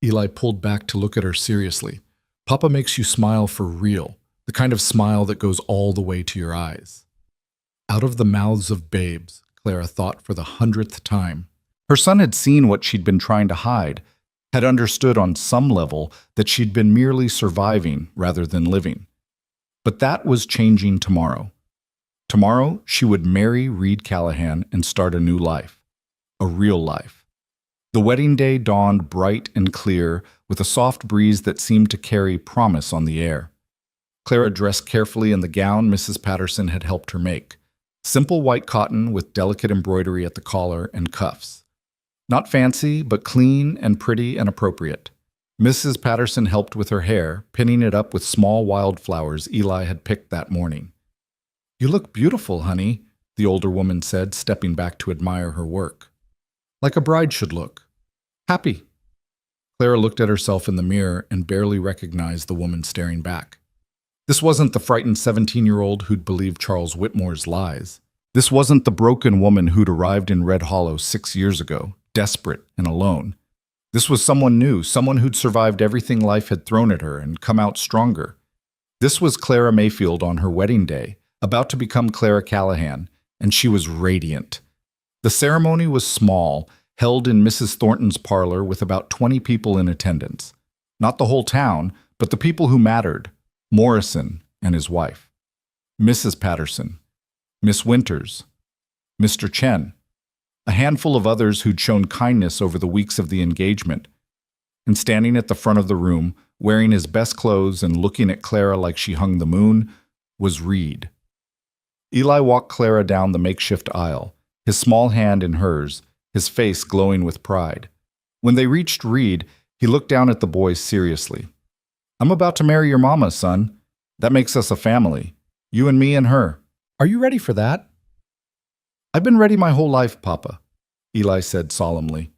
Eli pulled back to look at her seriously. "Papa makes you smile for real, the kind of smile that goes all the way to your eyes." Out of the mouths of babes, Clara thought for the 100th time. Her son had seen what she'd been trying to hide, had understood on some level that she'd been merely surviving rather than living. But that was changing tomorrow. Tomorrow, she would marry Reed Callahan and start a new life. A real life. The wedding day dawned bright and clear, with a soft breeze that seemed to carry promise on the air. Clara dressed carefully in the gown Mrs. Patterson had helped her make. Simple white cotton with delicate embroidery at the collar and cuffs. Not fancy, but clean and pretty and appropriate. Mrs. Patterson helped with her hair, pinning it up with small wildflowers Eli had picked that morning. "You look beautiful, honey," the older woman said, stepping back to admire her work. "Like a bride should look. Happy." Clara looked at herself in the mirror and barely recognized the woman staring back. This wasn't the frightened 17-year-old who'd believed Charles Whitmore's lies. This wasn't the broken woman who'd arrived in Red Hollow 6 years ago, desperate and alone. This was someone new, someone who'd survived everything life had thrown at her and come out stronger. This was Clara Mayfield on her wedding day, about to become Clara Callahan, and she was radiant. The ceremony was small, held in Mrs. Thornton's parlor with about 20 people in attendance. Not the whole town, but the people who mattered, Morrison and his wife, Mrs. Patterson, Miss Winters, Mr. Chen, a handful of others who'd shown kindness over the weeks of the engagement, and standing at the front of the room, wearing his best clothes and looking at Clara like she hung the moon, was Reed. Eli walked Clara down the makeshift aisle, his small hand in hers, his face glowing with pride. When they reached Reed, he looked down at the boys seriously. "I'm about to marry your mama, son. That makes us a family. You and me and her. Are you ready for that?" "I've been ready my whole life, Papa," Eli said solemnly.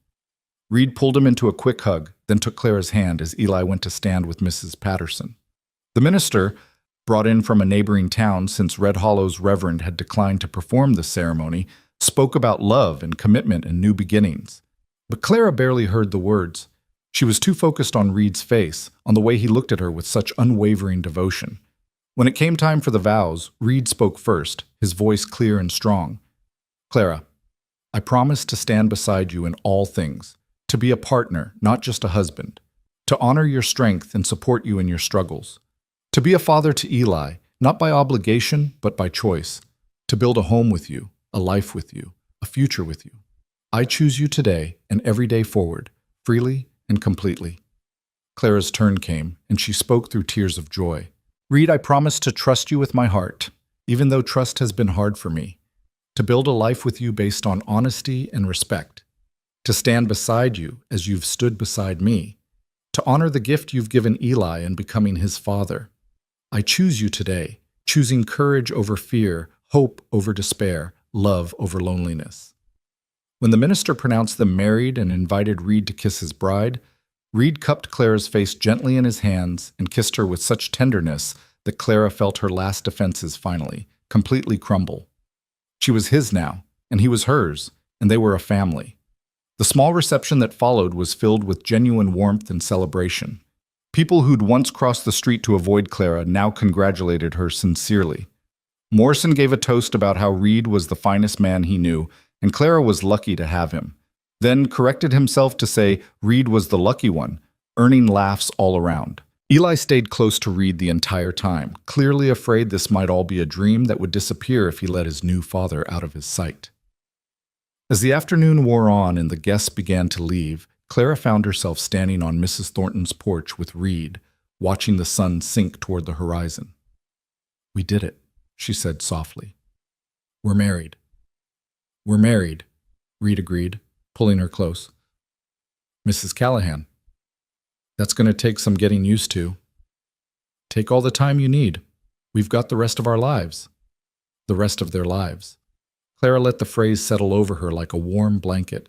Reed pulled him into a quick hug, then took Clara's hand as Eli went to stand with Mrs. Patterson. The minister, brought in from a neighboring town since Red Hollow's reverend had declined to perform the ceremony, spoke about love and commitment and new beginnings. But Clara barely heard the words. She was too focused on Reed's face, on the way he looked at her with such unwavering devotion. When it came time for the vows, Reed spoke first, his voice clear and strong. "Clara, I promise to stand beside you in all things, to be a partner, not just a husband, to honor your strength and support you in your struggles, to be a father to Eli, not by obligation, but by choice, to build a home with you, a life with you, a future with you. I choose you today and every day forward, freely and completely." Clara's turn came, and she spoke through tears of joy. "Reed, I promise to trust you with my heart, even though trust has been hard for me, to build a life with you based on honesty and respect, to stand beside you as you've stood beside me, to honor the gift you've given Eli in becoming his father. I choose you today, choosing courage over fear, hope over despair, love over loneliness." When the minister pronounced them married and invited Reed to kiss his bride, Reed cupped Clara's face gently in his hands and kissed her with such tenderness that Clara felt her last defenses finally, completely crumble. She was his now, and he was hers, and they were a family. The small reception that followed was filled with genuine warmth and celebration. People who'd once crossed the street to avoid Clara now congratulated her sincerely. Morrison gave a toast about how Reed was the finest man he knew, and Clara was lucky to have him, then corrected himself to say Reed was the lucky one, earning laughs all around. Eli stayed close to Reed the entire time, clearly afraid this might all be a dream that would disappear if he let his new father out of his sight. As the afternoon wore on and the guests began to leave, Clara found herself standing on Mrs. Thornton's porch with Reed, watching the sun sink toward the horizon. "We did it," she said softly. "We're married." "We're married," Reed agreed, pulling her close. "Mrs. Callahan, that's going to take some getting used to. Take all the time you need. We've got the rest of our lives." The rest of their lives. Clara let the phrase settle over her like a warm blanket.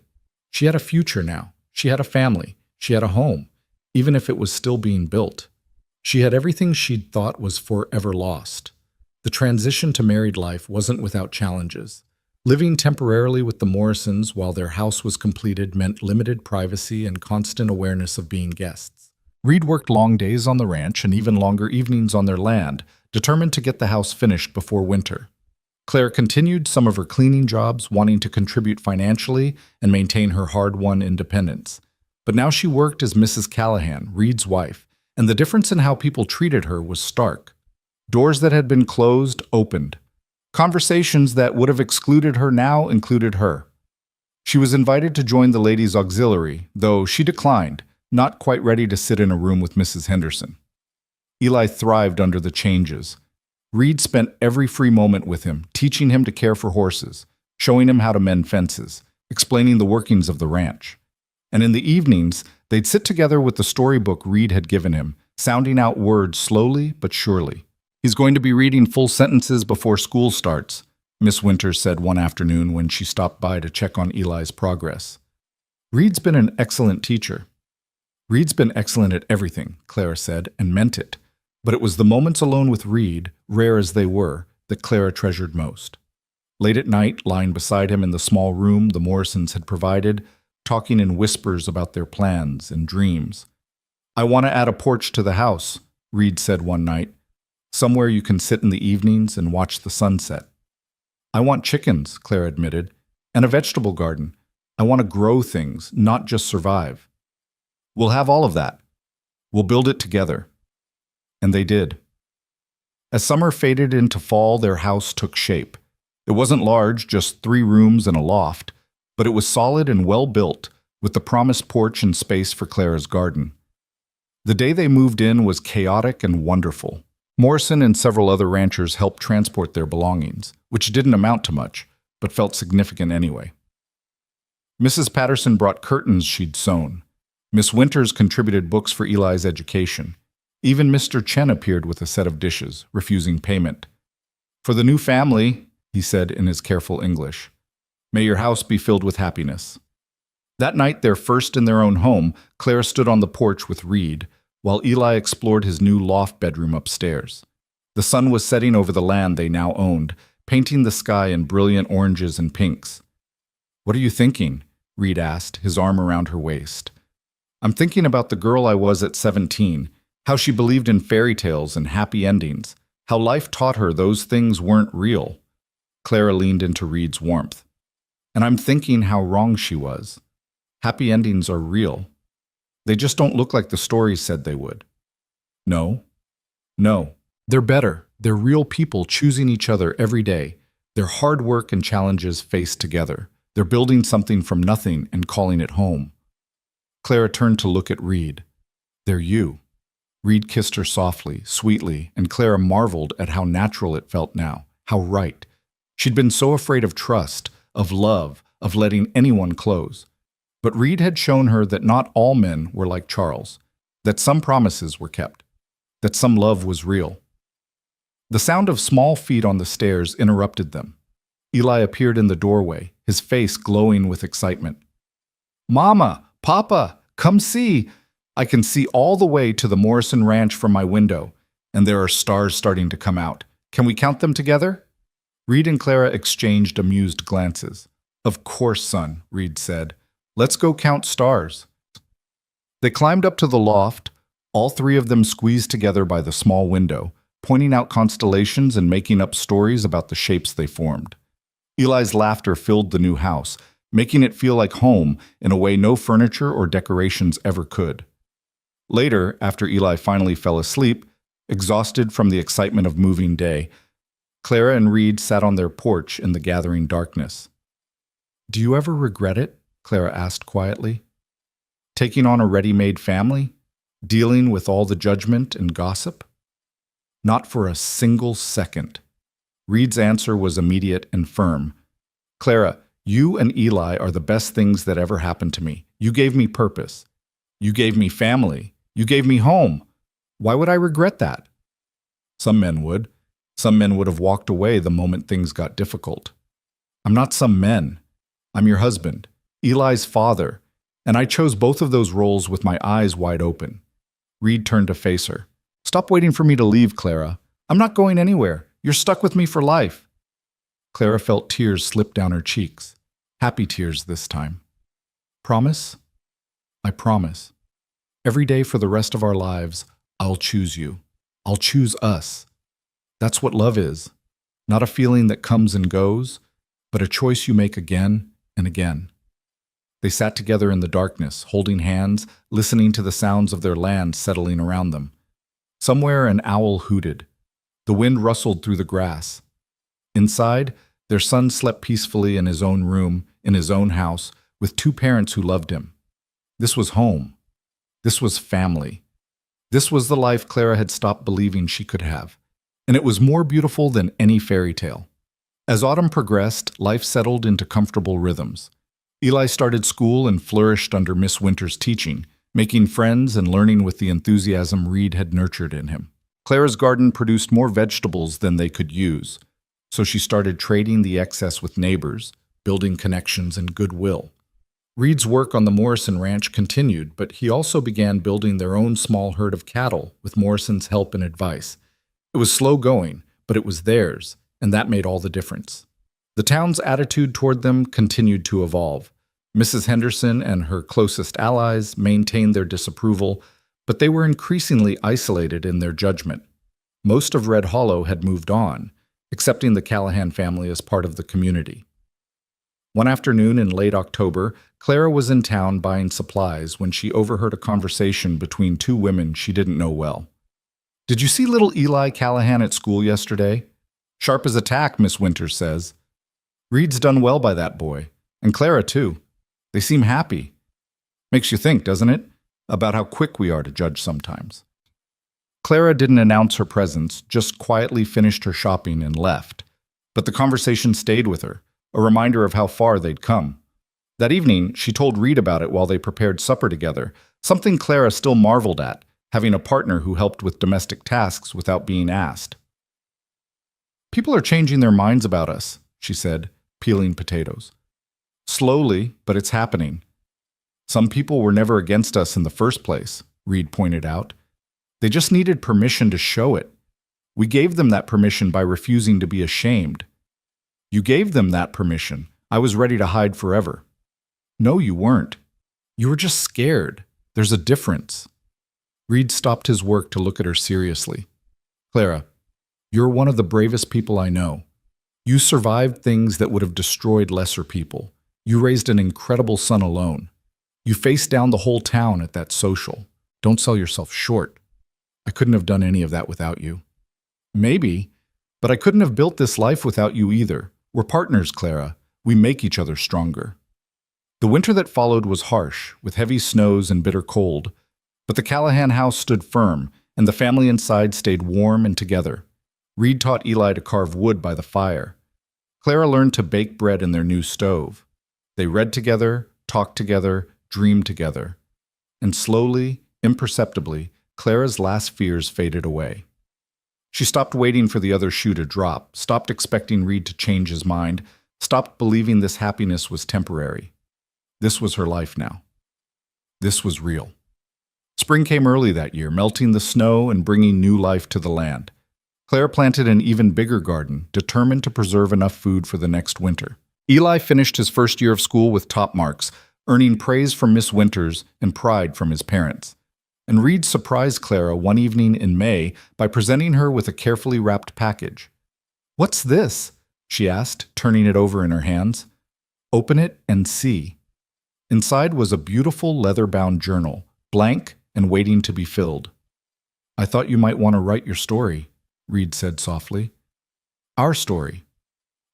She had a future now. She had a family. She had a home, even if it was still being built. She had everything she'd thought was forever lost. The transition to married life wasn't without challenges. Living temporarily with the Morrisons while their house was completed meant limited privacy and constant awareness of being guests. Reed worked long days on the ranch and even longer evenings on their land, determined to get the house finished before winter. Claire continued some of her cleaning jobs, wanting to contribute financially and maintain her hard-won independence. But now she worked as Mrs. Callahan, Reed's wife, and the difference in how people treated her was stark. Doors that had been closed opened. Conversations that would have excluded her now included her. She was invited to join the ladies' auxiliary, though she declined, not quite ready to sit in a room with Mrs. Henderson. Eli thrived under the changes. Reed spent every free moment with him, teaching him to care for horses, showing him how to mend fences, explaining the workings of the ranch. And in the evenings, they'd sit together with the storybook Reed had given him, sounding out words slowly but surely. "He's going to be reading full sentences before school starts," Miss Winters said one afternoon when she stopped by to check on Eli's progress. "Reed's been an excellent teacher." "Reed's been excellent at everything," Clara said, and meant it. But it was the moments alone with Reed, rare as they were, that Clara treasured most. Late at night, lying beside him in the small room the Morrisons had provided, talking in whispers about their plans and dreams. "I want to add a porch to the house," Reed said one night. "Somewhere you can sit in the evenings and watch the sunset." "I want chickens," Clara admitted, "and a vegetable garden. I want to grow things, not just survive. We'll have all of that. We'll build it together. And they did. As summer faded into fall, their house took shape. It wasn't large, just 3 rooms and a loft, but it was solid and well built, with the promised porch and space for Clara's garden. The day they moved in was chaotic and wonderful. Morrison and several other ranchers helped transport their belongings, which didn't amount to much, but felt significant anyway. Mrs. Patterson brought curtains she'd sewn. Miss Winters contributed books for Eli's education. Even Mr. Chen appeared with a set of dishes, refusing payment. "For the new family," he said in his careful English, "may your house be filled with happiness." That night, their first in their own home, Clara stood on the porch with Reed, while Eli explored his new loft bedroom upstairs. The sun was setting over the land they now owned, painting the sky in brilliant oranges and pinks. "What are you thinking?" Reed asked, his arm around her waist. "I'm thinking about the girl I was at 17, how she believed in fairy tales and happy endings, how life taught her those things weren't real." Clara leaned into Reed's warmth. "And I'm thinking how wrong she was. Happy endings are real. They just don't look like the stories said they would." No. They're better. They're real people choosing each other every day. Their hard work and challenges faced together. They're building something from nothing and calling it home. Clara turned to look at Reed. "They're you." Reed kissed her softly, sweetly, and Clara marveled at how natural it felt now, how right. She'd been so afraid of trust, of love, of letting anyone close. But Reed had shown her that not all men were like Charles, that some promises were kept, that some love was real. The sound of small feet on the stairs interrupted them. Eli appeared in the doorway, his face glowing with excitement. "Mama! Papa! Come see! I can see all the way to the Morrison Ranch from my window, and there are stars starting to come out. Can we count them together?" Reed and Clara exchanged amused glances. "Of course, son," Reed said. "Let's go count stars." They climbed up to the loft, all 3 of them squeezed together by the small window, pointing out constellations and making up stories about the shapes they formed. Eli's laughter filled the new house, making it feel like home in a way no furniture or decorations ever could. Later, after Eli finally fell asleep, exhausted from the excitement of moving day, Clara and Reed sat on their porch in the gathering darkness. "Do you ever regret it?" Clara asked quietly. "Taking on a ready-made family? Dealing with all the judgment and gossip?" "Not for a single second." Reed's answer was immediate and firm. "Clara, you and Eli are the best things that ever happened to me. You gave me purpose. You gave me family. You gave me home. Why would I regret that?" Some men would. Some men would have walked away the moment things got difficult. "I'm not some men. I'm your husband, Eli's father, and I chose both of those roles with my eyes wide open." Reed turned to face her. "Stop waiting for me to leave, Clara. I'm not going anywhere. You're stuck with me for life." Clara felt tears slip down her cheeks. Happy tears this time. "Promise?" "I promise. Every day for the rest of our lives, I'll choose you. I'll choose us. That's what love is. Not a feeling that comes and goes, but a choice you make again and again." They sat together in the darkness, holding hands, listening to the sounds of their land settling around them. Somewhere an owl hooted. The wind rustled through the grass. Inside, their son slept peacefully in his own room, in his own house, with 2 parents who loved him. This was home. This was family. This was the life Clara had stopped believing she could have. And it was more beautiful than any fairy tale. As autumn progressed, life settled into comfortable rhythms. Eli started school and flourished under Miss Winter's teaching, making friends and learning with the enthusiasm Reed had nurtured in him. Clara's garden produced more vegetables than they could use, so she started trading the excess with neighbors, building connections and goodwill. Reed's work on the Morrison Ranch continued, but he also began building their own small herd of cattle with Morrison's help and advice. It was slow going, but it was theirs, and that made all the difference. The town's attitude toward them continued to evolve. Mrs. Henderson and her closest allies maintained their disapproval, but they were increasingly isolated in their judgment. Most of Red Hollow had moved on, accepting the Callahan family as part of the community. One afternoon in late October, Clara was in town buying supplies when she overheard a conversation between two women she didn't know well. "Did you see little Eli Callahan at school yesterday? Sharp as a tack, Miss Winters says. Reed's done well by that boy, and Clara too. They seem happy. Makes you think, doesn't it, about how quick we are to judge sometimes." Clara didn't announce her presence, just quietly finished her shopping and left. But the conversation stayed with her, a reminder of how far they'd come. That evening, she told Reed about it while they prepared supper together, something Clara still marveled at, having a partner who helped with domestic tasks without being asked. "People are changing their minds about us," she said, peeling potatoes. "Slowly, but it's happening. Some people were never against us in the first place," Reed pointed out. "They just needed permission to show it. We gave them that permission by refusing to be ashamed." "You gave them that permission. I was ready to hide forever." "No, you weren't. You were just scared. There's a difference." Reed stopped his work to look at her seriously. "Clara, you're one of the bravest people I know. You survived things that would have destroyed lesser people. You raised an incredible son alone. You faced down the whole town at that social. Don't sell yourself short. I couldn't have done any of that without you." "Maybe, but I couldn't have built this life without you either. We're partners, Clara. We make each other stronger." The winter that followed was harsh, with heavy snows and bitter cold. But the Callahan house stood firm, and the family inside stayed warm and together. Reed taught Eli to carve wood by the fire. Clara learned to bake bread in their new stove. They read together, talked together, dreamed together. And slowly, imperceptibly, Clara's last fears faded away. She stopped waiting for the other shoe to drop, stopped expecting Reed to change his mind, stopped believing this happiness was temporary. This was her life now. This was real. Spring came early that year, melting the snow and bringing new life to the land. Clara planted an even bigger garden, determined to preserve enough food for the next winter. Eli finished his first year of school with top marks, earning praise from Miss Winters and pride from his parents. And Reed surprised Clara one evening in May by presenting her with a carefully wrapped package. "What's this?" she asked, turning it over in her hands. "Open it and see." Inside was a beautiful leather-bound journal, blank and waiting to be filled. "I thought you might want to write your story," Reed said softly. "Our story.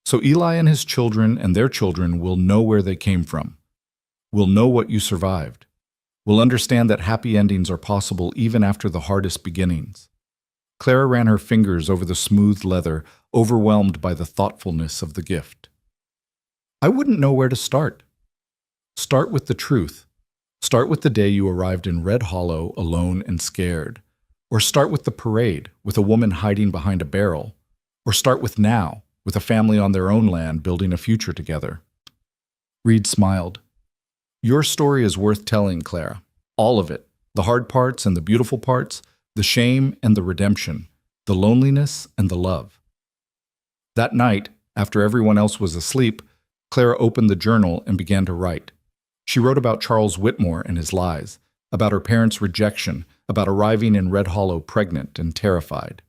So Eli and his children and their children will know where they came from. We'll know what you survived. We'll understand that happy endings are possible even after the hardest beginnings." Clara ran her fingers over the smooth leather, overwhelmed by the thoughtfulness of the gift. "I wouldn't know where to start." "Start with the truth. Start with the day you arrived in Red Hollow alone and scared. Or start with the parade, with a woman hiding behind a barrel. Or start with now, with a family on their own land building a future together." Reed smiled. "Your story is worth telling, Clara. All of it. The hard parts and the beautiful parts, the shame and the redemption, the loneliness and the love." That night, after everyone else was asleep, Clara opened the journal and began to write. She wrote about Charles Whitmore and his lies, about her parents' rejection, about arriving in Red Hollow pregnant and terrified.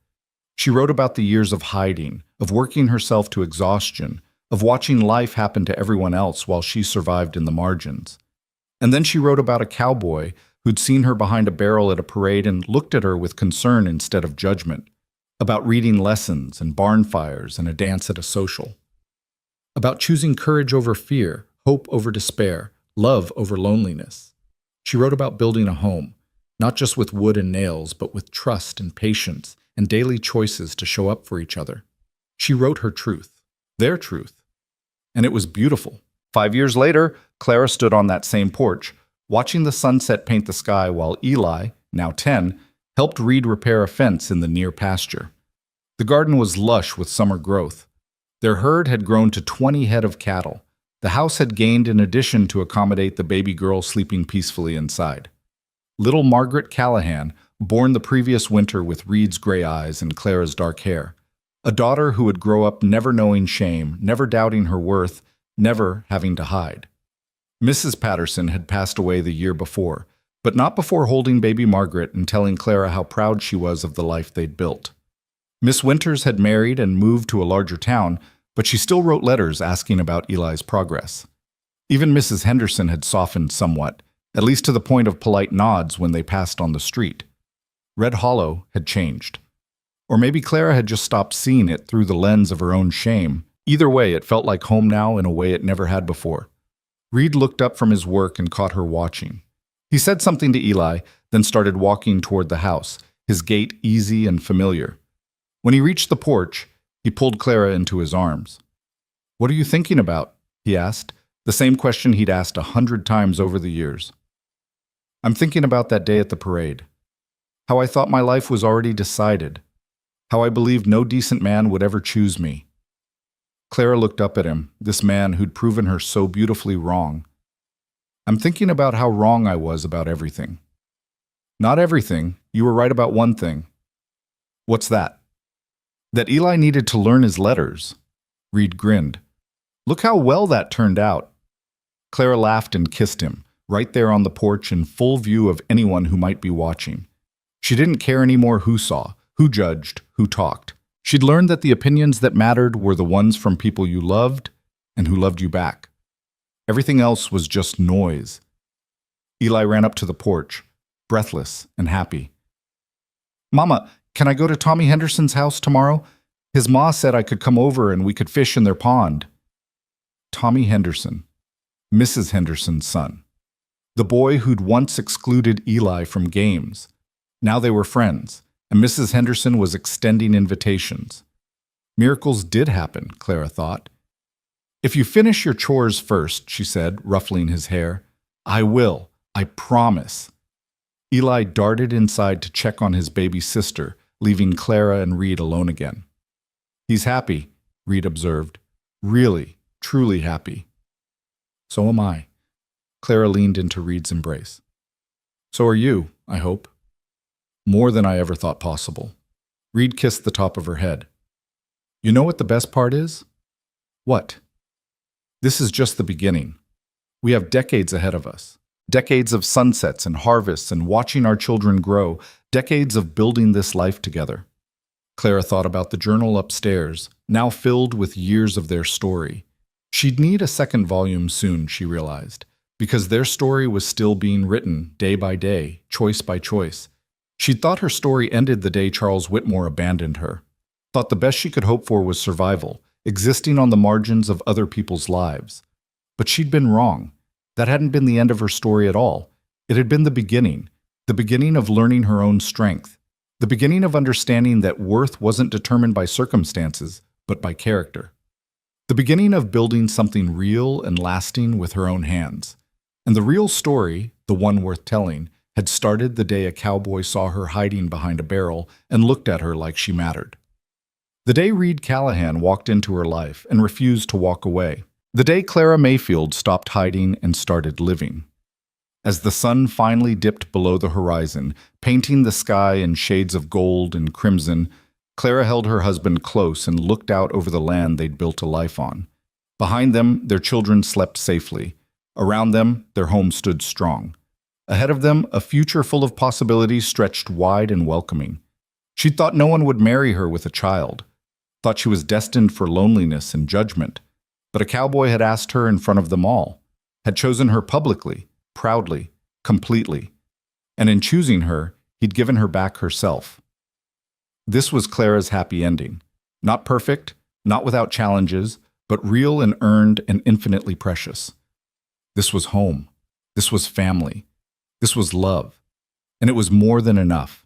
She wrote about the years of hiding, of working herself to exhaustion, of watching life happen to everyone else while she survived in the margins. And then she wrote about a cowboy who'd seen her behind a barrel at a parade and looked at her with concern instead of judgment, about reading lessons and barn fires and a dance at a social, about choosing courage over fear, hope over despair, love over loneliness. She wrote about building a home, not just with wood and nails, but with trust and patience and daily choices to show up for each other. She wrote her truth, their truth, and it was beautiful. 5 years later, Clara stood on that same porch, watching the sunset paint the sky while Eli, now 10, helped Reed repair a fence in the near pasture. The garden was lush with summer growth. Their herd had grown to 20 head of cattle. The house had gained an addition to accommodate the baby girl sleeping peacefully inside. Little Margaret Callahan, born the previous winter with Reed's gray eyes and Clara's dark hair. A daughter who would grow up never knowing shame, never doubting her worth, never having to hide. Mrs. Patterson had passed away the year before, but not before holding baby Margaret and telling Clara how proud she was of the life they'd built. Miss Winters had married and moved to a larger town, but she still wrote letters asking about Eli's progress. Even Mrs. Henderson had softened somewhat, at least to the point of polite nods when they passed on the street. Red Hollow had changed. Or maybe Clara had just stopped seeing it through the lens of her own shame. Either way, it felt like home now in a way it never had before. Reed looked up from his work and caught her watching. He said something to Eli, then started walking toward the house, his gait easy and familiar. When he reached the porch, he pulled Clara into his arms. "What are you thinking about?" he asked, the same question he'd asked 100 times over the years. "I'm thinking about that day at the parade. How I thought my life was already decided. How I believed no decent man would ever choose me." Clara looked up at him, this man who'd proven her so beautifully wrong. "I'm thinking about how wrong I was about everything." "Not everything. You were right about one thing." "What's that?" "That Eli needed to learn his letters." Reed grinned. "Look how well that turned out." Clara laughed and kissed him, right there on the porch in full view of anyone who might be watching. She didn't care anymore who saw, who judged, who talked. She'd learned that the opinions that mattered were the ones from people you loved and who loved you back. Everything else was just noise. Eli ran up to the porch, breathless and happy. "Mama, can I go to Tommy Henderson's house tomorrow? His ma said I could come over and we could fish in their pond." Tommy Henderson, Mrs. Henderson's son. The boy who'd once excluded Eli from games. Now they were friends, and Mrs. Henderson was extending invitations. Miracles did happen, Clara thought. "If you finish your chores first," she said, ruffling his hair. "I will. I promise." Eli darted inside to check on his baby sister, leaving Clara and Reed alone again. "He's happy," Reed observed. "Really, truly happy." "So am I." Clara leaned into Reed's embrace. "So are you, I hope." "More than I ever thought possible." Reed kissed the top of her head. "You know what the best part is?" "What?" "This is just the beginning. We have decades ahead of us. Decades of sunsets and harvests and watching our children grow. Decades of building this life together." Clara thought about the journal upstairs, now filled with years of their story. She'd need a second volume soon, she realized, because their story was still being written day by day, choice by choice. She'd thought her story ended the day Charles Whitmore abandoned her. Thought the best she could hope for was survival, existing on the margins of other people's lives. But she'd been wrong. That hadn't been the end of her story at all. It had been the beginning of learning her own strength, the beginning of understanding that worth wasn't determined by circumstances, but by character. The beginning of building something real and lasting with her own hands. And the real story, the one worth telling, had started the day a cowboy saw her hiding behind a barrel and looked at her like she mattered. The day Reed Callahan walked into her life and refused to walk away. The day Clara Mayfield stopped hiding and started living. As the sun finally dipped below the horizon, painting the sky in shades of gold and crimson, Clara held her husband close and looked out over the land they'd built a life on. Behind them, their children slept safely. Around them, their home stood strong. Ahead of them, a future full of possibilities stretched wide and welcoming. She'd thought no one would marry her with a child. Thought she was destined for loneliness and judgment. But a cowboy had asked her in front of them all, had chosen her publicly, proudly, completely. And in choosing her, he'd given her back herself. This was Clara's happy ending. Not perfect, not without challenges, but real and earned and infinitely precious. This was home. This was family. This was love. And it was more than enough.